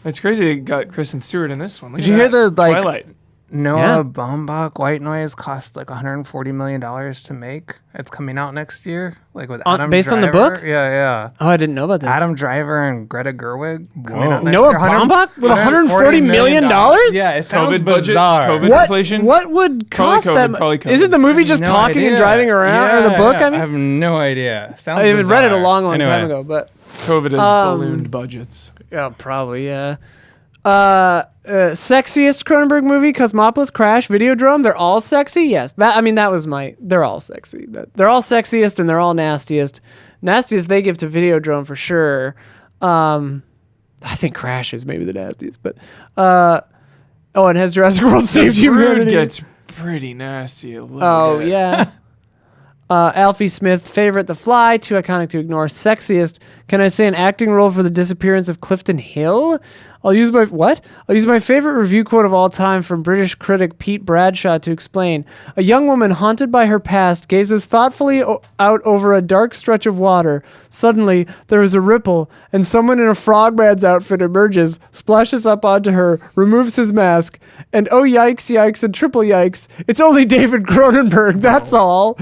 It's crazy they got Kristen Stewart in this one. Look Did at you hear that. the like Twilight? Noah Baumbach White Noise cost like $140 million to make? It's coming out next year, like with Adam based on the Driver. book? Yeah. Oh, I didn't know about this. Adam Driver and Greta Gerwig coming out next Noah year. Baumbach with $140 million? Yeah, it sounds COVID budget, bizarre. COVID inflation. What would cost COVID, that? probably COVID. Is it the movie just No talking idea. and driving around, or the book? Yeah, I mean, have no idea. Sounds I haven't read it a bizarre. long time Anyway. ago, but COVID has ballooned budgets. yeah, probably yeah. Sexiest Cronenberg movie: Cosmopolis, Crash, Videodrome. They're all sexy. Yes, that was my. They're all sexy. They're all sexiest and they're all nastiest. Nastiest they give to Videodrome for sure. I think Crash is maybe the nastiest, but and has Jurassic World saved humanity? Gets pretty nasty a little Oh bit. yeah. Alfie Smith, favorite The Fly, too iconic to ignore. Sexiest, can I say an acting role for the disappearance of Clifton Hill? I'll use my favorite review quote of all time from British critic Pete Bradshaw to explain. A young woman haunted by her past gazes thoughtfully out over a dark stretch of water. Suddenly, there is a ripple, and someone in a frogman's outfit emerges, splashes up onto her, removes his mask, and oh yikes, yikes, and triple yikes, it's only David Cronenberg, that's all.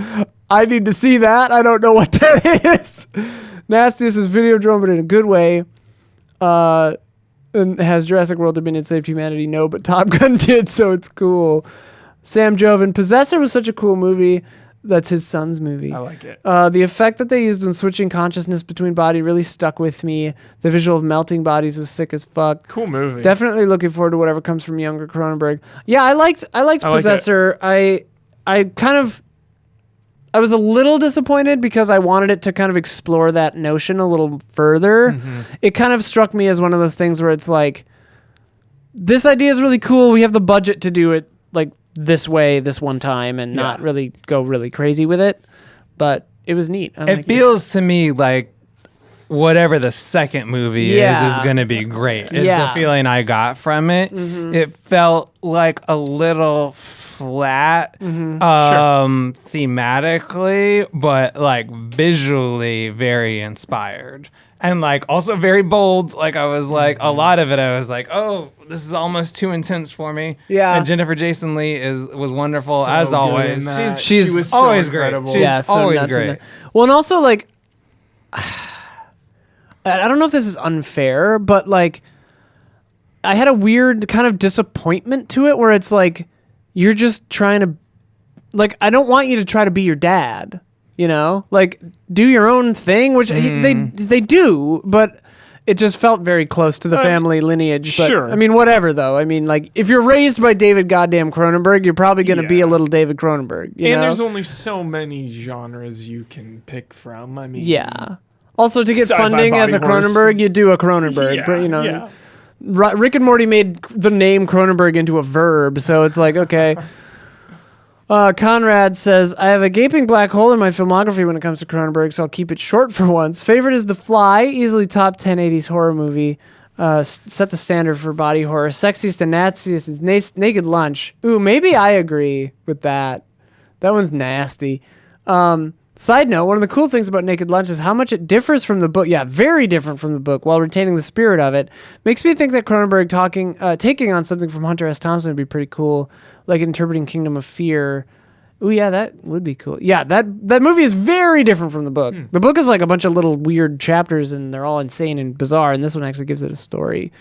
I need to see that. I don't know what that is. Nastiest is Videodrome, but in a good way. And has Jurassic World Dominion saved humanity? No, but Top Gun did, so it's cool. Sam Joven, Possessor was such a cool movie. That's his son's movie. I like it. The effect that they used when switching consciousness between body really stuck with me. The visual of melting bodies was sick as fuck. Cool movie. Definitely looking forward to whatever comes from younger Cronenberg. Yeah, I liked Possessor. I was a little disappointed because I wanted it to kind of explore that notion a little further. Mm-hmm. It kind of struck me as one of those things where it's like, this idea is really cool. We have the budget to do it like this way, this one time, and not really go really crazy with it. But it was neat. It feels to me like whatever the second movie is going to be great. Is the feeling I got from it. It felt like a little flat thematically, but like visually very inspired. And like also very bold. Like I was like a lot of it. I was like, oh, this is almost too intense for me. Yeah. And Jennifer Jason Leigh was wonderful So as good always. in that. She's She was so always great. incredible. She's so always nuts in great. there. Well, and also like, I don't know if this is unfair, but like, I had a weird kind of disappointment to it where it's like, you're just trying to, like, I don't want you to try to be your dad. You know, like do your own thing, which they do, but it just felt very close to the family lineage. But, sure. I mean, whatever though. I mean, like if you're raised by David goddamn Cronenberg, you're probably going to be a little David Cronenberg. You know? There's only so many genres you can pick from. I mean, yeah. Also, to get Sci-fi funding as a body horse. Cronenberg, you do a Cronenberg. But, you know, Rick and Morty made the name Cronenberg into a verb, so it's like okay. Conrad says, I have a gaping black hole in my filmography when it comes to Cronenberg, so I'll keep it short for once. Favorite is The Fly, easily top 10 80s horror movie. Set the standard for body horror. Sexiest and nastiest is Naked Lunch. Ooh, maybe I agree with that. That one's nasty. Side note, one of the cool things about Naked Lunch is how much it differs from the book. Yeah, very different from the book while retaining the spirit of it. Makes me think that Cronenberg taking on something from Hunter S. Thompson would be pretty cool, like interpreting Kingdom of Fear. Ooh, yeah, that would be cool. Yeah, that movie is very different from the book. The book is like a bunch of little weird chapters, and they're all insane and bizarre, and this one actually gives it a story.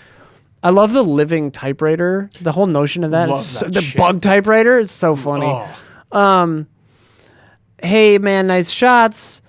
I love the living typewriter. The whole notion of that. The bug typewriter is so funny. Oh. Hey man, nice shots.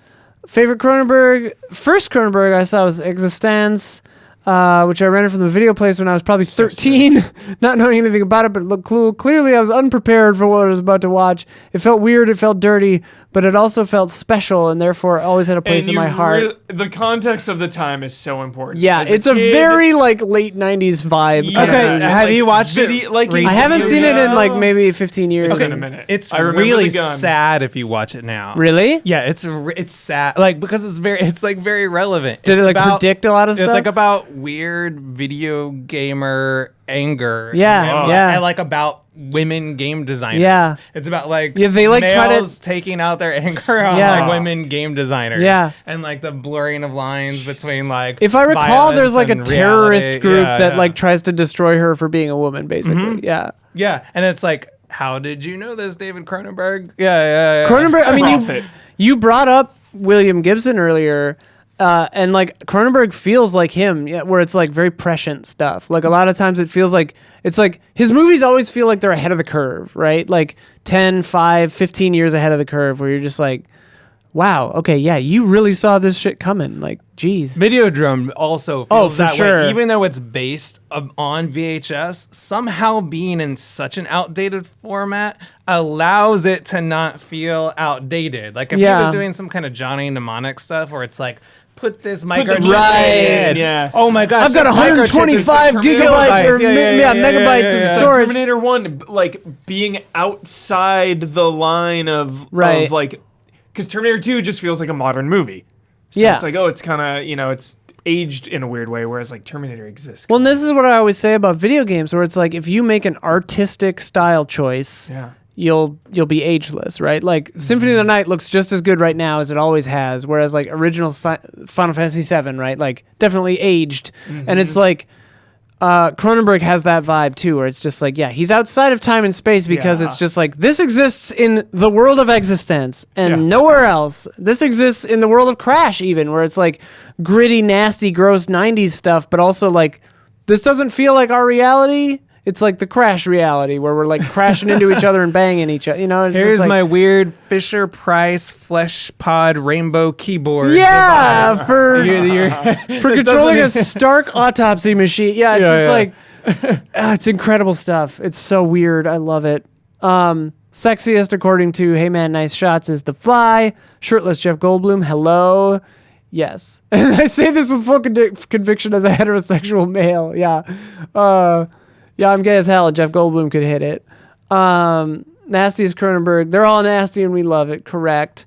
Favorite Cronenberg? First Cronenberg I saw was Existence, which I rented from the video place when I was probably 13, not knowing anything about it, but it looked cool. Clearly I was unprepared for what I was about to watch. It felt weird, it felt dirty, but it also felt special, and therefore always had a place in my heart. The context of the time is so important. Yeah, it's a very like late 90s vibe. Yeah. Okay, have you watched it? Like I haven't seen it in like maybe 15 years. It's been a minute. It's I remember really the gun. sad if you watch it now. Really? Yeah, it's sad. Like because it's like very relevant. Did It's it like about- predict a lot of stuff? It's like about weird video gamer anger. Yeah, and, yeah. and like about women game designers. Yeah. It's about like they like try to males taking out their anger on Yeah. like women game designers. Yeah. And like the blurring of lines between like if I recall, there's violence like a and terrorist reality. group Yeah, that yeah. like tries to destroy her for being a woman, basically. Yeah. Yeah, and it's like, how did you know this, David Cronenberg? Yeah. Cronenberg, I mean, Prophet. you brought up William Gibson earlier, and like Cronenberg feels like him, where it's like very prescient stuff. Like a lot of times it feels like, it's like his movies always feel like they're ahead of the curve, right? Like 10, 5, 15 years ahead of the curve, where you're just like, wow, okay, yeah, you really saw this shit coming. Like, geez. Videodrome also feels for that sure. way. Even though it's based on VHS, somehow being in such an outdated format allows it to not feel outdated. Like if he was doing some kind of Johnny Mnemonic stuff where it's like, put this microchip Right. in. Yeah. Oh my gosh. I've got this microchip is 125 gigabytes or megabytes of So storage. Terminator 1, like being outside the line of Right. like, because Terminator 2 just feels like a modern movie. So Yeah. it's like, oh, it's kind of, it's aged in a weird way, whereas like Terminator exists. Well, and this is what I always say about video games, where it's like if you make an artistic style choice, Yeah. you'll be ageless, right? Like Symphony of the Night looks just as good right now as it always has, whereas like original Final Fantasy VII, right? Like definitely aged, and it's like Cronenberg has that vibe too, where it's just like, yeah, he's outside of time and space because it's just like this exists in the world of existence and nowhere else. This exists in the world of Crash, even, where it's like gritty, nasty, gross 90s stuff, but also like this doesn't feel like our reality. It's like the Crash reality where we're like crashing into each other and banging each other. You know, it's Here's just like, my weird Fisher Price Flesh Pod rainbow keyboard. yeah, device. for You're controlling a Stark autopsy machine. Yeah, it's just like it's incredible stuff. It's so weird. I love it. Sexiest according to Hey Man Nice Shots is The Fly. Shirtless Jeff Goldblum. Hello. Yes. And I say this with full conviction as a heterosexual male. Yeah. Yeah, I'm gay as hell. Jeff Goldblum could hit it. Nasty is Cronenberg. They're all nasty and we love it. Correct.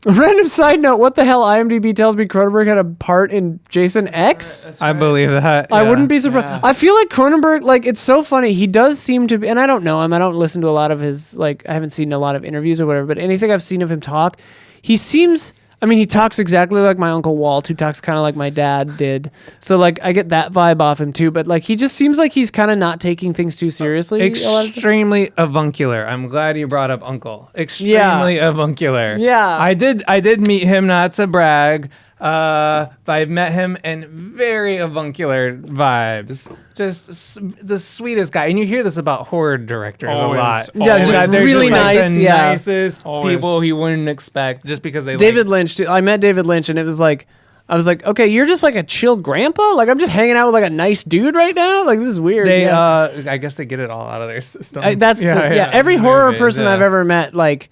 Random side note, what the hell? IMDb tells me Cronenberg had a part in Jason X. I believe that. I yeah. wouldn't be surprised. Yeah. I feel like Cronenberg, like, it's so funny. He does seem to be, and I don't know him. I don't listen to a lot of his, like, I haven't seen a lot of interviews or whatever, but anything I've seen of him talk, he seems, I mean, he talks exactly like my Uncle Walt, who talks kind of like my dad did. So, like, I get that vibe off him, too. But, like, he just seems like he's kind of not taking things too seriously. a lot of times. Extremely avuncular. I'm glad you brought up Uncle. Extremely avuncular. Yeah. I did meet him, not to brag. But I met him and very avuncular vibes. Just the sweetest guy. And you hear this about horror directors Always. a lot. Yeah, Always. just They're really like nice. the Yeah. nicest Always. people you wouldn't expect just because they David like. Lynch, too. I met David Lynch, and it was like, I was like, okay, you're just like a chill grandpa? Like, I'm just hanging out with like a nice dude right now? Like, this is weird. They, yeah. I guess they get it all out of their system. Every horror movies, person yeah. I've ever met, like,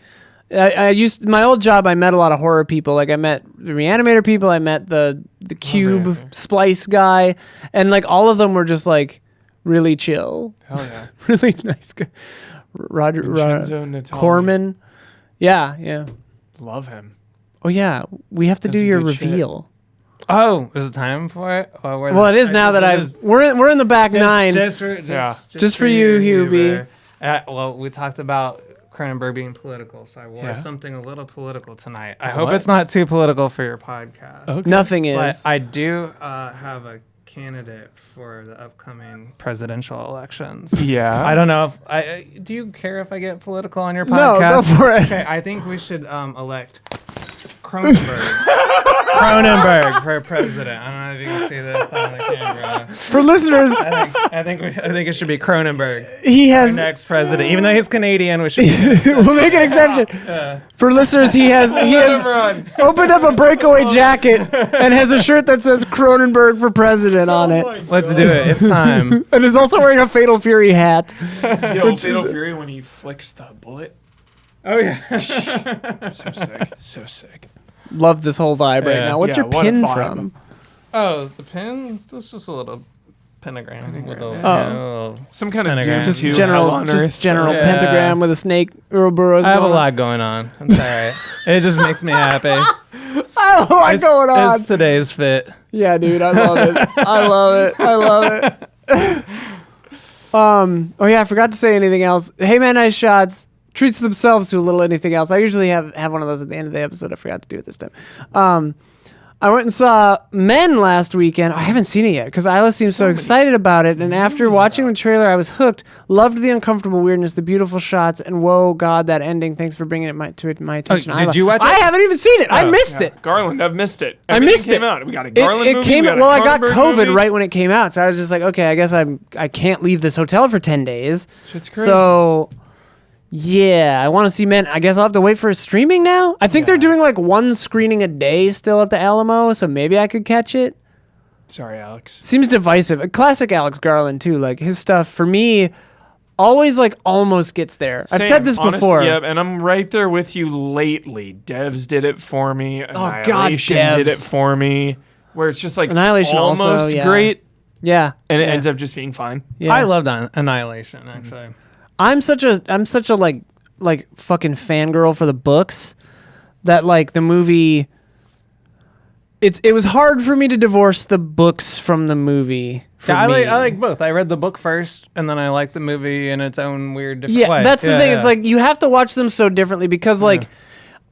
I used my old job. I met a lot of horror people. Like I met the Reanimator people. I met the Cube Reanimator. Splice guy, and like all of them were just like really chill, Hell yeah. really nice guy. Roger Vincenzo Natali. Corman, yeah. Love him. Oh yeah, we have to Done do some your good shit. reveal. Oh, is it time for it? Oh, Well, it is now that we're in the back nine. Just for you, Hubie. Well, we talked about Cronenberg being political, so I wore Yeah. something a little political tonight. I hope What? it's not too political for your podcast. Okay. Nothing But is. I do have a candidate for the upcoming presidential elections. Yeah. I don't know if do you care if I get political on your No, podcast? go for it. Okay, I think we should elect Cronenberg for president. I don't know if you can see this on the camera. For listeners, I think it should be Cronenberg, he our has. next president. Even though he's Canadian, we should. We'll make an exception. For listeners, he has opened up a breakaway jacket and has a shirt that says Cronenberg for president on it, Let's do it. It's time. and is also wearing a Fatal Fury hat. Yo, Fatal Fury when he flicks the bullet. Oh yeah. So sick. So sick. Love this whole vibe right Yeah. now. What's Yeah, your what a pin vibe. from? Oh, the pin. That's just a little pentagram. With a, Oh. Some kind of Pentagram. dude Just who General, hell on just earth. general Yeah. pentagram with a snake Ouroboros. I have a going on. lot going on. It's all right. It just makes me happy. I have a lot going on. It's today's fit. Yeah, dude, I love it. I love it. Oh yeah, I forgot to say anything else. Hey man, nice shots. Treats themselves to a little anything else. I usually have one of those at the end of the episode. I forgot to do it this time. I went and saw Men last weekend. I haven't seen it yet because Isla seems so excited about it. And after watching the trailer, I was hooked. Loved the uncomfortable weirdness, the beautiful shots, and whoa, God, that ending. Thanks for bringing it to my attention. did Isla. you watch it? I haven't even seen it. I missed Yeah. it. Garland, I've missed it. I Everything missed came it. out. We got a Garland It movie. came. we got a Well, I got Cronenberg COVID movie. right when it came out, so I was just like, okay, I guess I can't leave this hotel for 10 days. Shit's crazy. So, yeah, I want to see Men. I guess I'll have to wait for it streaming now. I think they're doing like one screening a day still at the Alamo, so maybe I could catch it. Sorry, Alex. Seems divisive. A classic Alex Garland too. Like his stuff for me, always like almost gets there. I've said this before. Yeah, and I'm right there with you lately. Devs did it for me. God, Annihilation did Devs. it for me. Where it's just like Annihilation almost also, yeah. great, Yeah, and it yeah. ends up just being fine. Yeah. I loved Annihilation actually. I'm I'm such a like fucking fangirl for the books that like the movie. It was hard for me to divorce the books from the movie. For I me. like both. I read the book first, and then I like the movie in its own weird different way. Yeah, that's the Yeah, thing. yeah. It's like you have to watch them so differently because like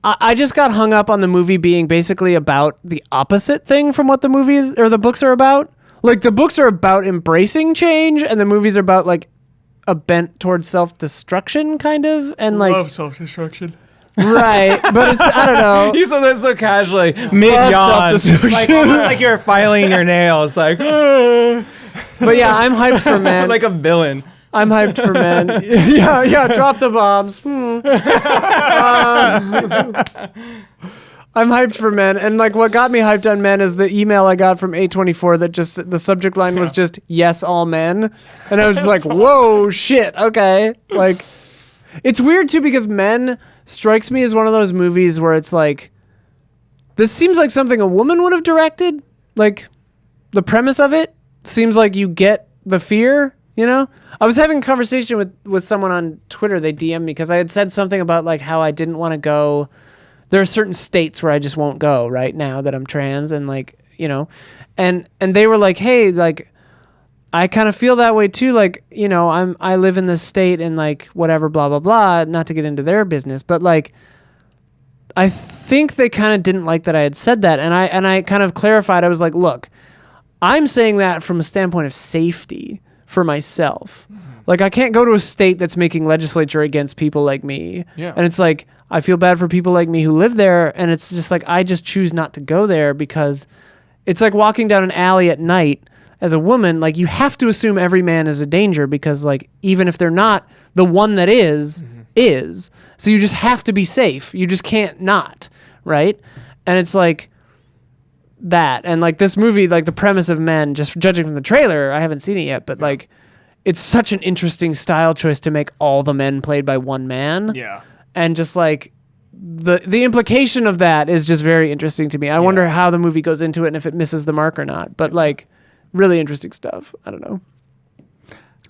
I just got hung up on the movie being basically about the opposite thing from what the movies or the books are about. Like the books are about embracing change, and the movies are about like a bent towards self-destruction, kind of, and like self-destruction. right. But it's I don't know. You said that so casually, mid yawn, self-destruction. like almost like you're filing your nails, like But yeah, I'm hyped for Men. like a villain. I'm hyped for Men. yeah. Drop the bombs. I'm hyped for Men, and like what got me hyped on Men is the email I got from A24 that just the subject line was just "Yes, all men," and I was just like, "Whoa, shit, okay." Like, it's weird too because Men strikes me as one of those movies where it's like, this seems like something a woman would have directed. Like, the premise of it seems like you get the fear. You know, I was having a conversation with someone on Twitter. They DM'd me because I had said something about like how I didn't want to go there are certain states where I just won't go right now that I'm trans, and like, you know, and they were like, hey, like, I kind of feel that way too. Like, you know, I live in this state and like whatever, blah, blah, blah, not to get into their business, but like, I think they kind of didn't like that I had said that. And I kind of clarified. I was like, look, I'm saying that from a standpoint of safety for myself. Like, I can't go to a state that's making legislature against people like me. Yeah. And it's like, I feel bad for people like me who live there. And it's just like, I just choose not to go there because it's like walking down an alley at night as a woman. Like, you have to assume every man is a danger because, like, even if they're not, the one that is. So you just have to be safe. You just can't not, right? And it's like that. And like this movie, like the premise of Men, just judging from the trailer, I haven't seen it yet, but like it's such an interesting style choice to make all the men played by one man. Yeah. And just like the implication of that is just very interesting to me. I wonder how the movie goes into it and if it misses the mark or not. But like really interesting stuff. I don't know.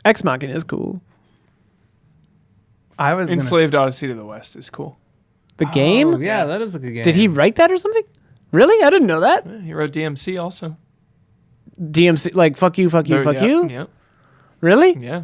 Ex Machina is cool. I was Enslaved Odyssey to the West is cool. The game? Oh, yeah, that is a good game. Did he write that or something? Really? I didn't know that. Yeah, he wrote DMC also. DMC, like, fuck you, fuck you, fuck you? Yeah. Really? Yeah.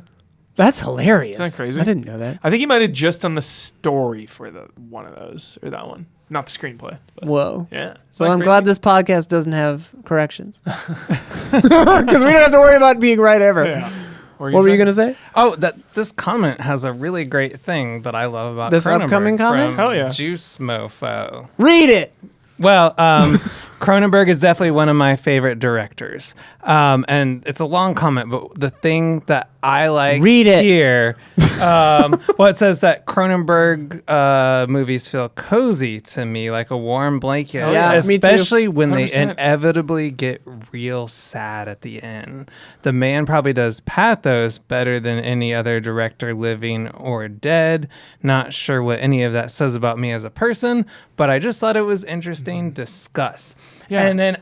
That's hilarious. Isn't that crazy? I didn't know that. I think he might have just done the story for one of those, or that one. Not the screenplay. But Whoa. yeah. Well, I'm glad this podcast doesn't have corrections. Because we don't have to worry about being right ever. Yeah. What were you going to say? Oh, this comment has a really great thing that I love about This Cronenberg upcoming comment? from Hell yeah. Juice Mofo. Read it. Well, Cronenberg is definitely one of my favorite directors. And it's a long comment, but the thing that I like Read it. here, well, it says that Cronenberg movies feel cozy to me, like a warm blanket. Oh, yeah, me too. Especially when they 100%. inevitably get real sad at the end. The man probably does pathos better than any other director living or dead. Not sure what any of that says about me as a person, but I just thought it was interesting to discuss. Yeah. And then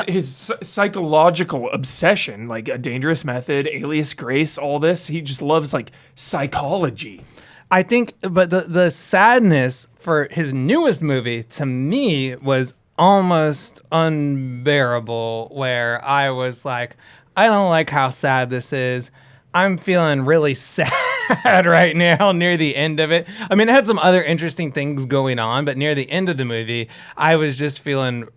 his psychological obsession, like A Dangerous Method, Alias Grace, all this, he just loves like psychology. I think, but the sadness for his newest movie to me was almost unbearable, where I was like, I don't like how sad this is. I'm feeling really sad right now near the end of it. I mean, it had some other interesting things going on, but near the end of the movie, I was just feeling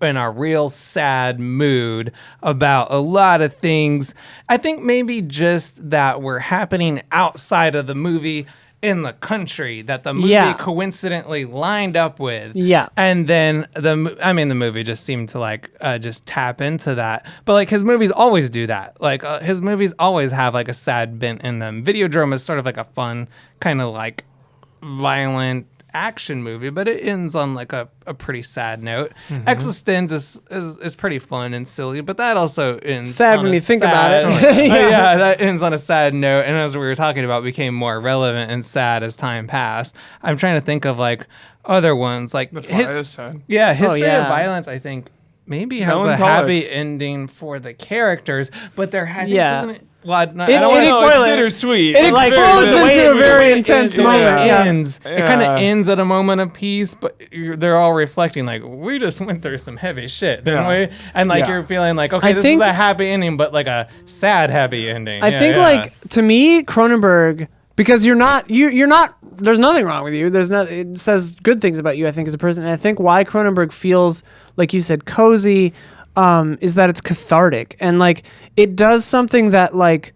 in a real sad mood about a lot of things. I think maybe just that were happening outside of the movie in the country that the movie coincidentally lined up with. Yeah. And then the movie just seemed to like just tap into that. But like his movies always do that. Like his movies always have like a sad bent in them. Videodrome is sort of like a fun kind of like violent action movie, but it ends on like a pretty sad note. Existence is pretty fun and silly, but that also ends Sad on when a you think sad- about it. yeah, that ends on a sad note, and as we were talking about, became more relevant and sad as time passed. I'm trying to think of like other ones, like The Fly is sad. yeah, History yeah. of Violence, I think maybe has a Melancholic. happy ending for the characters, but there had Yeah. doesn't. Well, I don't It- want it- to spoil it's it. bittersweet. It It's very explodes bittersweet. into a very it intense ends- moment. It Yeah. ends. It kind of ends at a moment of peace, but they're all reflecting like we just went through some heavy shit, didn't Yeah. we? And like Yeah. you're feeling like okay, I this think- is a happy ending, but like a sad happy ending. I Yeah, think yeah. like to me Cronenberg, because you're not there's nothing wrong with you. It says good things about you, I think, as a person. And I think why Cronenberg feels like you said cozy is that it's cathartic, and like it does something that like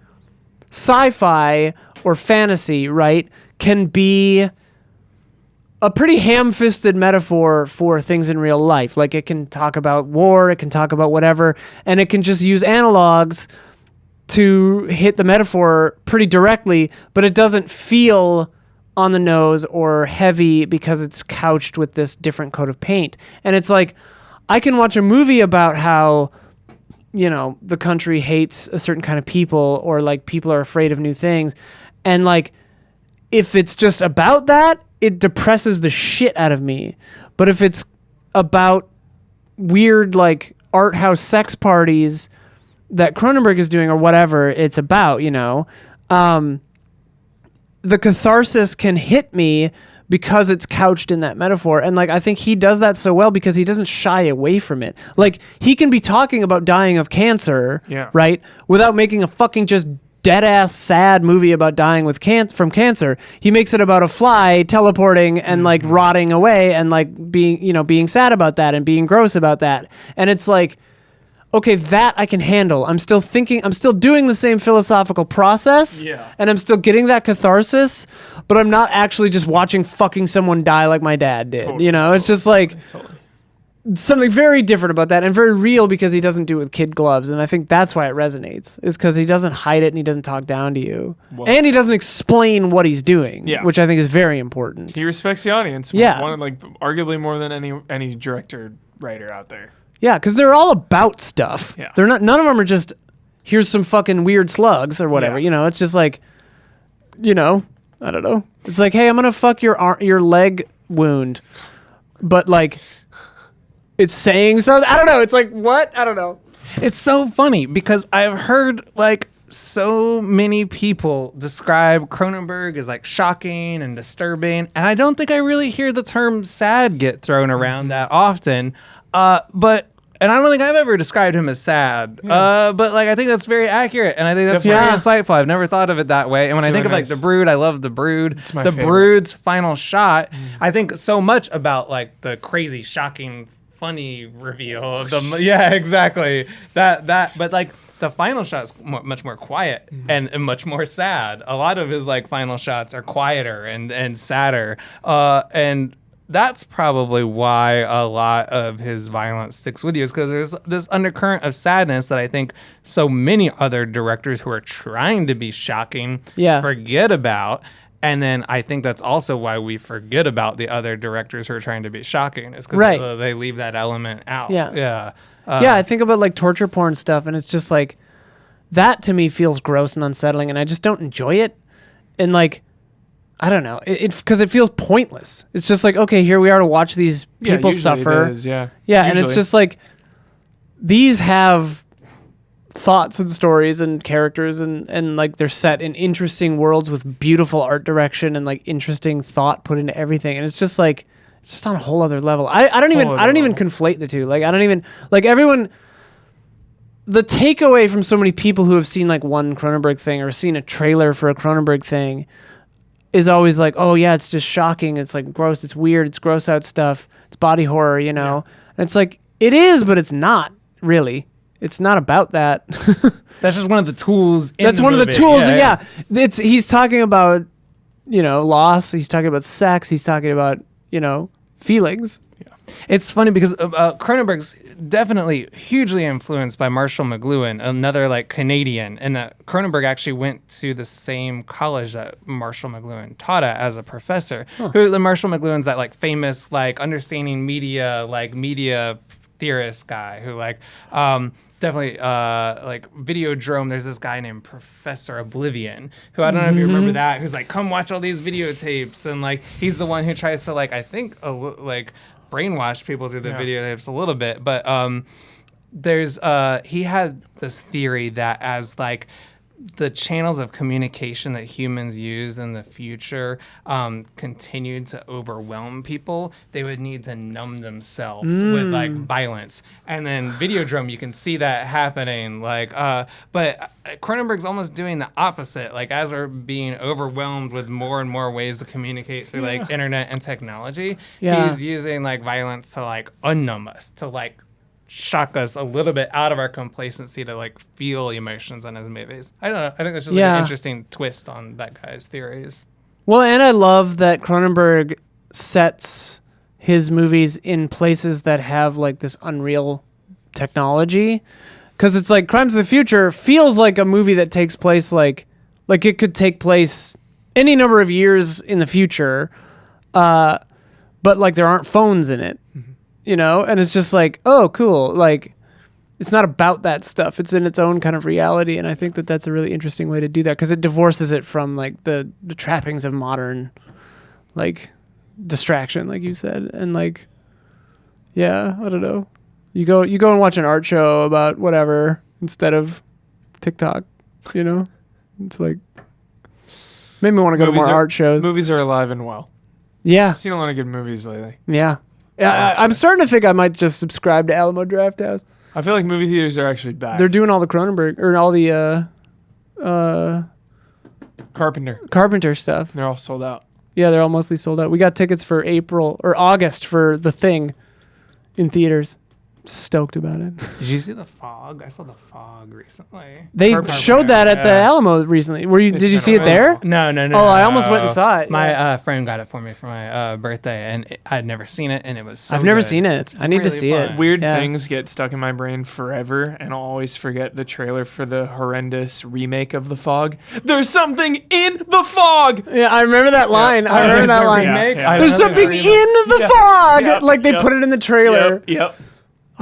sci-fi or fantasy, right, can be a pretty ham-fisted metaphor for things in real life. Like it can talk about war, it can talk about whatever, and it can just use analogs to hit the metaphor pretty directly, but it doesn't feel on the nose or heavy because it's couched with this different coat of paint. And it's like, I can watch a movie about how, you know, the country hates a certain kind of people, or like people are afraid of new things. And like, if it's just about that, it depresses the shit out of me. But if it's about weird, like art house sex parties that Cronenberg is doing or whatever it's about, you know, the catharsis can hit me because it's couched in that metaphor. And like I think he does that so well because he doesn't shy away from it. Like he can be talking about dying of cancer, right, without making a fucking just dead ass sad movie about dying with from cancer. He makes it about a fly teleporting and like rotting away and like being sad about that and being gross about that. And it's like, okay, that I can handle. I'm still doing the same philosophical process, and I'm still getting that catharsis, but I'm not actually just watching fucking someone die like my dad did. It's just like something very different about that and very real because he doesn't do it with kid gloves, and I think that's why it resonates, is because he doesn't hide it and he doesn't talk down to you, and he doesn't explain what he's doing, which I think is very important. He respects the audience, arguably more than any director, writer out there. Yeah, because they're all about stuff. Yeah. They're not. None of them are just, here's some fucking weird slugs or whatever. Yeah. It's just like, I don't know. It's like, hey, I'm gonna fuck your leg wound, but like, it's saying something. I don't know. It's like, what? I don't know. It's so funny because I've heard like so many people describe Cronenberg as like shocking and disturbing, and I don't think I really hear the term sad get thrown around that often. And I don't think I've ever described him as sad. But like I think that's very accurate, and I think that's very insightful. I've never thought of it that way. And when I think of like The Brood, I love The Brood. It's my The favorite. Brood's final shot. I think so much about like the crazy, shocking, funny reveal of the exactly that. But like the final shot is much more quiet and much more sad. A lot of his like final shots are quieter and sadder. And that's probably why a lot of his violence sticks with you, is because there's this undercurrent of sadness that I think so many other directors who are trying to be shocking forget about. And then I think that's also why we forget about the other directors who are trying to be shocking, is because they leave that element out. Yeah. I think about like torture porn stuff, and it's just like, that to me feels gross and unsettling, and I just don't enjoy it. And like, I don't know, because it feels pointless. It's just like, okay, here we are to watch these people suffer. It is, yeah, and it's just like, these have thoughts and stories and characters, and like they're set in interesting worlds with beautiful art direction and like interesting thought put into everything. And it's just like, it's just on a whole other level. I don't even conflate the two. Like I don't even like everyone. The takeaway from so many people who have seen like one Cronenberg thing or seen a trailer for a Cronenberg thing is always like, oh yeah, it's just shocking. It's like gross. It's weird. It's gross out stuff. It's body horror, And it's like, it is, but it's not really. It's not about that. That's just one of the tools. That's one of the tools. Yeah. He's talking about, loss. He's talking about sex. He's talking about, feelings. It's funny because Cronenberg's definitely hugely influenced by Marshall McLuhan, another like Canadian, and that Cronenberg actually went to the same college that Marshall McLuhan taught at as a professor. Who Marshall McLuhan's that like famous like understanding media, like media theorist guy who like definitely like Videodrome. There's this guy named Professor Oblivion who I don't know if you remember that, who's like, come watch all these videotapes, and like he's the one who tries to like I think like brainwash people through the videotapes a little bit, but there's he had this theory that as like the channels of communication that humans use in the future continued to overwhelm people, they would need to numb themselves with like violence. And then Videodrome, you can see that happening. Like, but Cronenberg's almost doing the opposite. Like, as we're being overwhelmed with more and more ways to communicate through like internet and technology, he's using like violence to like unnumb us, to like shock us a little bit out of our complacency to like feel emotions in his movies. I don't know. I think that's just like an interesting twist on that guy's theories. Well, and I love that Cronenberg sets his movies in places that have like this unreal technology. Because it's like Crimes of the Future feels like a movie that takes place like it could take place any number of years in the future, but like there aren't phones in it. And it's just like, oh, cool. Like, it's not about that stuff. It's in its own kind of reality. And I think that that's a really interesting way to do that, because it divorces it from like the trappings of modern, like, distraction, like you said. And like, I don't know. You go and watch an art show about whatever instead of TikTok, It's like, made me want to go to more art shows. Movies are alive and well. Yeah. I've seen a lot of good movies lately. Yeah. I'm starting to think I might just subscribe to Alamo Drafthouse. I feel like movie theaters are actually back. They're doing all the Cronenberg or all the Carpenter stuff. They're all sold out. Yeah, they're all mostly sold out. We got tickets for April or August for The Thing in theaters. Stoked about it. Did you see The Fog? I saw The Fog recently. They showed that at the Alamo recently. Did you see it there? No. Oh, I almost went and saw it. My friend got it for me for my birthday, and I'd never seen it, and it was so I've never good. seen it. It's I need to really see fun. it. Weird Yeah. things get stuck in my brain forever, and I'll always forget the trailer for the horrendous remake of The Fog. There's something in the fog! Yeah, I remember that line. I remember that line. remake? Yeah. I There's don't know something the in remake. the fog. Yep, Like they yep. put it in the trailer. Yep.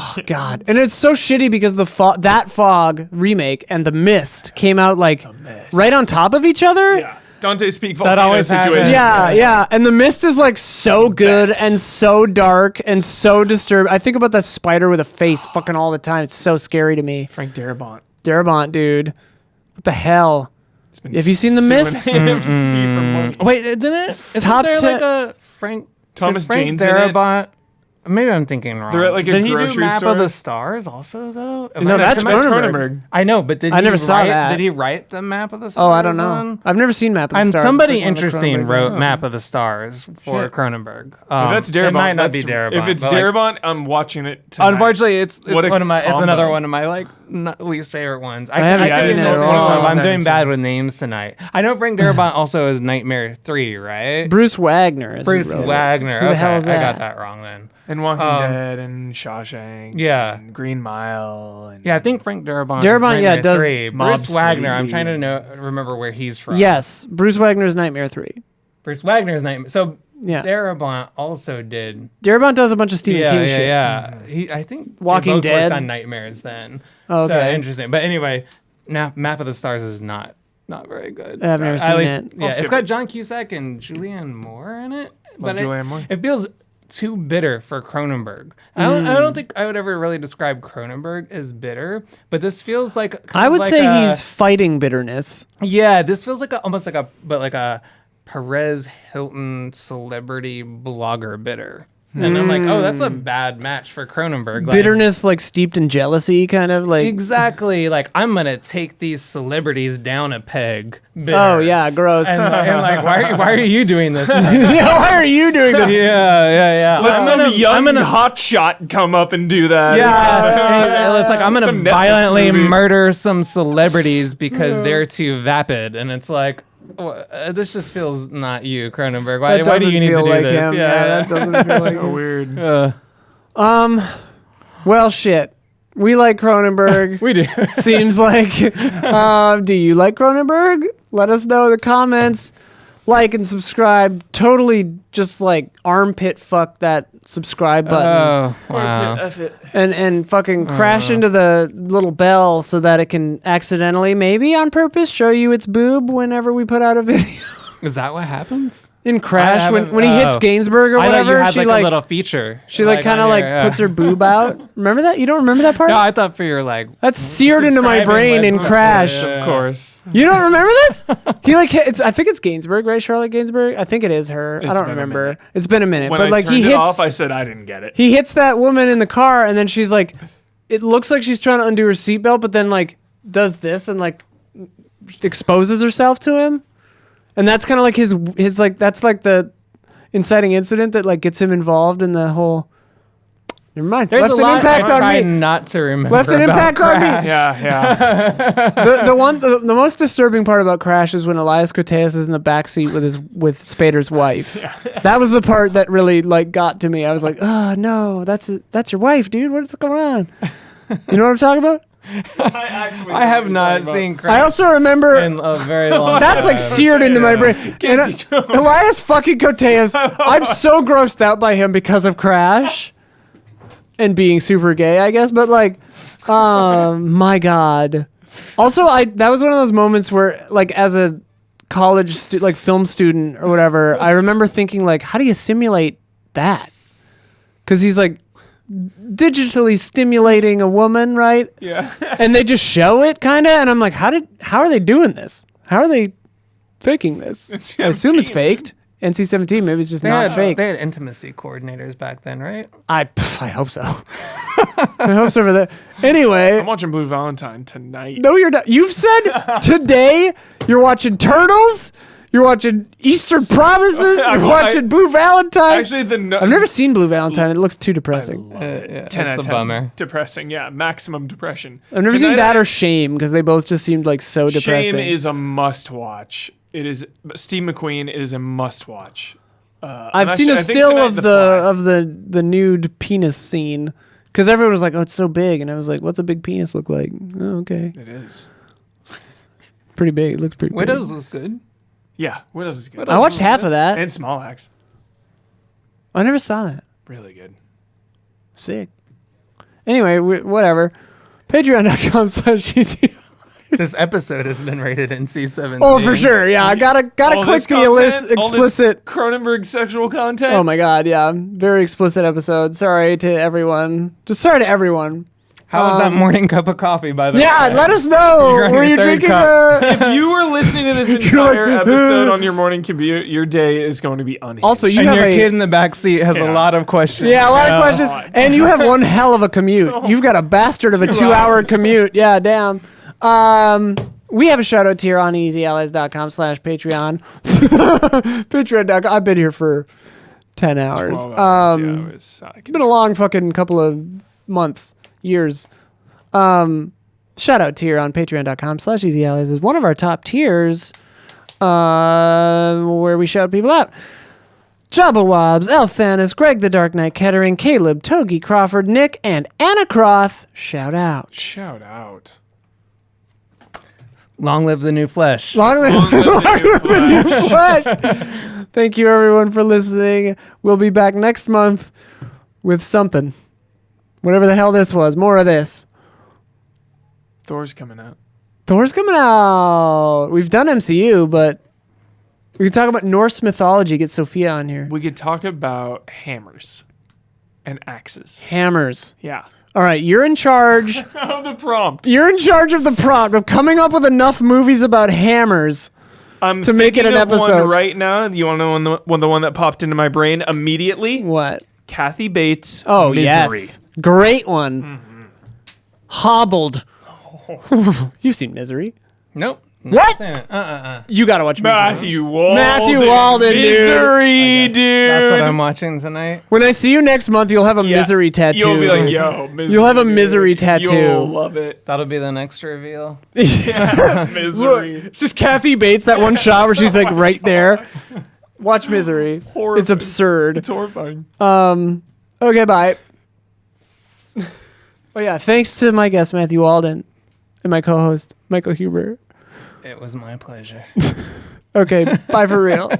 Oh God! And it's so shitty because that Fog remake and The Mist came out like Mist. right on top of each other. Yeah. Dante speak That volcano always situation. happens. Yeah. And The Mist is like so good best. and so dark and so disturbed. I think about that spider with a face fucking all the time. It's so scary to me. Frank Darabont, dude. What the hell? It's been Have you seen The suing Mist? AFC for months. Wait, didn't it? Isn't Top there 10 like a Frank Thomas did Frank Jane's in it? Darabont? Maybe I'm thinking wrong. They're at, like, a did he do grocery Map store? of the Stars also though? No, that's Cronenberg. I know, but did I he never saw write, that. Did he write the Map of the Stars? Oh, I don't know. one? I've never seen Map of the And Stars. somebody It's like one of interesting Cronenberg's wrote movies. Map of the Stars for Shit. Cronenberg. If that's Darabont, it might not be that's- Darabont. If it's but, like, Darabont, I'm watching it tonight. unfortunately, it's What a one of my. It's combo. another one of my like least favorite ones. I haven't think seen it's it also at one of all. them. I'm Haven't doing seen bad with names tonight. I know Frank Darabont also is Nightmare 3, right? Bruce Wagner. Is who Bruce wrote it. Wagner. Who the Okay, hell is I that? got that wrong then. And Walking Um, Dead and Shawshank. Yeah. And Green Mile. And Yeah, I think Frank Darabont. Darabont, is yeah, Nightmare does 3. Mob Bruce Wagner. I'm Sleep. trying to remember where he's from. Yes, Bruce Wagner's Nightmare 3. Bruce Wagner's Nightmare. So Yeah. Darabont also did. Darabont does a bunch of Stephen King shit. Yeah. I think Walking they both Dead. worked on Nightmares then. Oh, So okay. interesting. But anyway, now Map of the Stars is not very good. I've never At seen least, it. Yeah, I'll skip it's got it. John Cusack and Julianne Moore in it. Love But Julianne Moore. it feels too bitter for Cronenberg. I don't think I would ever really describe Cronenberg as bitter, but this feels like kind I of would like say a- he's fighting bitterness. yeah, this feels like almost like a Perez Hilton celebrity blogger bitter. And I'm like, oh, that's a bad match for Cronenberg. Like, Bitterness, like steeped in jealousy, kind of like. exactly. Like, I'm going to take these celebrities down a peg. Bitter. Oh yeah, gross. And like, why are you doing this? Yeah, why are you doing this? yeah. Let some young I'm gonna- hotshot come up and do that. Yeah, it's like I'm Some gonna Netflix violently movie. murder some celebrities because they're too vapid, and it's like this just feels not you, Cronenberg. Why That do doesn't you need to feel do like this? him. Yeah, that doesn't feel like So him. weird. Well, shit. We like Cronenberg. we do. Seems like. Do you like Cronenberg? Let us know in the comments. Like and subscribe. Totally just like armpit fuck that subscribe button. Oh wow. And fucking crash into the little bell so that it can accidentally, maybe on purpose, show you its boob whenever we put out a video. Is that what happens? In Crash, haven't- when he hits Gainsbourg or I thought you whatever, had she like like a little feature. she like kind of on like your- puts her boob out. Remember that? You don't remember that part? No, I thought for your like. That's seared into my subscribing brain in website. Crash. Yeah. Of course. You don't remember this? He like hits. I think it's Gainsbourg, right? Charlotte Gainsbourg. I think it is her. I It's don't been a remember. minute. It's been a minute, When but I like turned he it hits. off, I said I didn't get it. He hits that woman in the car, and then she's like, it looks like she's trying to undo her seatbelt, but then like does this and like exposes herself to him, and that's kind of like his like that's like the inciting incident that like gets him involved in the whole. Never mind. There's Left a an lot impact I on try me. not to remember. Left an about impact on me. Crash. Yeah. The most disturbing part about Crash is when Elias Koteas is in the backseat with Spader's wife. That was the part that really like got to me. I was like, oh no, that's your wife, dude. What's going on? You know what I'm talking about? I have not seen Crash I also remember in a very long that's like time. seared into my brain. And, Elias fucking Koteas, I'm so grossed out by him because of Crash and being super gay, I guess. But like, my God. Also, that was one of those moments where, like, as a college like film student or whatever, I remember thinking like, how do you simulate that? Because he's like digitally stimulating a woman, right? Yeah. And they just show it kind of, and I'm like, how are they doing this? How are they faking this? I assume it's faked. NC-17. Maybe it's just not fake. They had intimacy coordinators back then, right? I hope so. I hope so for that. Anyway. I'm watching Blue Valentine tonight. No, you're not. You've said today you're watching Turtles. You're watching Eastern Promises. You're watching Blue Valentine. Actually, I've never seen Blue Valentine. It looks too depressing. Yeah, 10 out it's of a 10. bummer. Depressing, yeah. Maximum depression. I've never seen that or Shame because they both just seemed like so depressing. Shame is a must-watch. It is Steve McQueen is a must-watch. I've seen a still of the nude penis scene because everyone was like, "Oh, it's so big," and I was like, "What's a big penis look like?" Oh, okay, It is. pretty big. It looks pretty. Widows big. was good. Yeah, Widows is good. I watched half of that. And Small Axe. I never saw that. Really good. Sick. Anyway, whatever. Patreon.com/GC. This episode has been rated NC-17. Oh, for sure. Yeah, I gotta click the explicit. Cronenberg sexual content. Oh my god, yeah, very explicit episode. Sorry to everyone. Just sorry to everyone. How was that morning cup of coffee, by the way? Yeah, let us know. You're on Were your you third drinking? cup. If you were listening to this entire episode on your morning commute, your day is going to be unhinged. Also, you And have your a kid in the back seat has a lot of questions. yeah, a lot of questions, and you have one hell of a commute. You've got a bastard of a 2-hour hours. commute. Yeah, damn. We have a shout out tier on easyallies.com/Patreon. Patreon.com. I've been here for 10 hours. 12 hours, yeah, it was, It's been a long fucking couple of months, years. Shout out tier on patreon.com/easyallies is one of our top tiers, where we shout people out. Jabba Wobbs, Elthanis, Greg the Dark Knight Kettering, Caleb, Togi Crawford, Nick, and Anna Croth. Shout out. Shout out. Long live the new flesh. Long live the new flesh. Thank you everyone for listening. We'll be back next month with something. Whatever the hell this was. More of this. Thor's coming out. Thor's coming out. We've done MCU, but we can talk about Norse mythology. Get Sophia on here. We could talk about hammers and axes. Hammers. Yeah. All right, you're in charge. Oh, the prompt. You're in charge of the prompt of coming up with enough movies about hammers. I'm To make it an thinking of episode. one right now. You want to know the one that popped into my brain immediately? What? Kathy Bates. Oh, Misery. yes. Great one. Hobbled. You've seen Misery. Nope. What? Not You gotta watch Misery. Matthew Walden. Matthew Walden, dude. Misery, dude. That's what I'm watching tonight. When I see you next month, you'll have a Yeah. Misery tattoo. You'll be like, yo, Misery. You'll have a dude. Misery tattoo. You'll love it. That'll be the next reveal. Misery. Look, it's just Kathy Bates, that one shot where she's like right there. Watch Misery. Horrifying. It's absurd. It's horrifying. Okay, bye. Oh yeah, thanks to my guest Matthew Walden and my co-host Michael Huber. It was my pleasure. Okay, bye for real.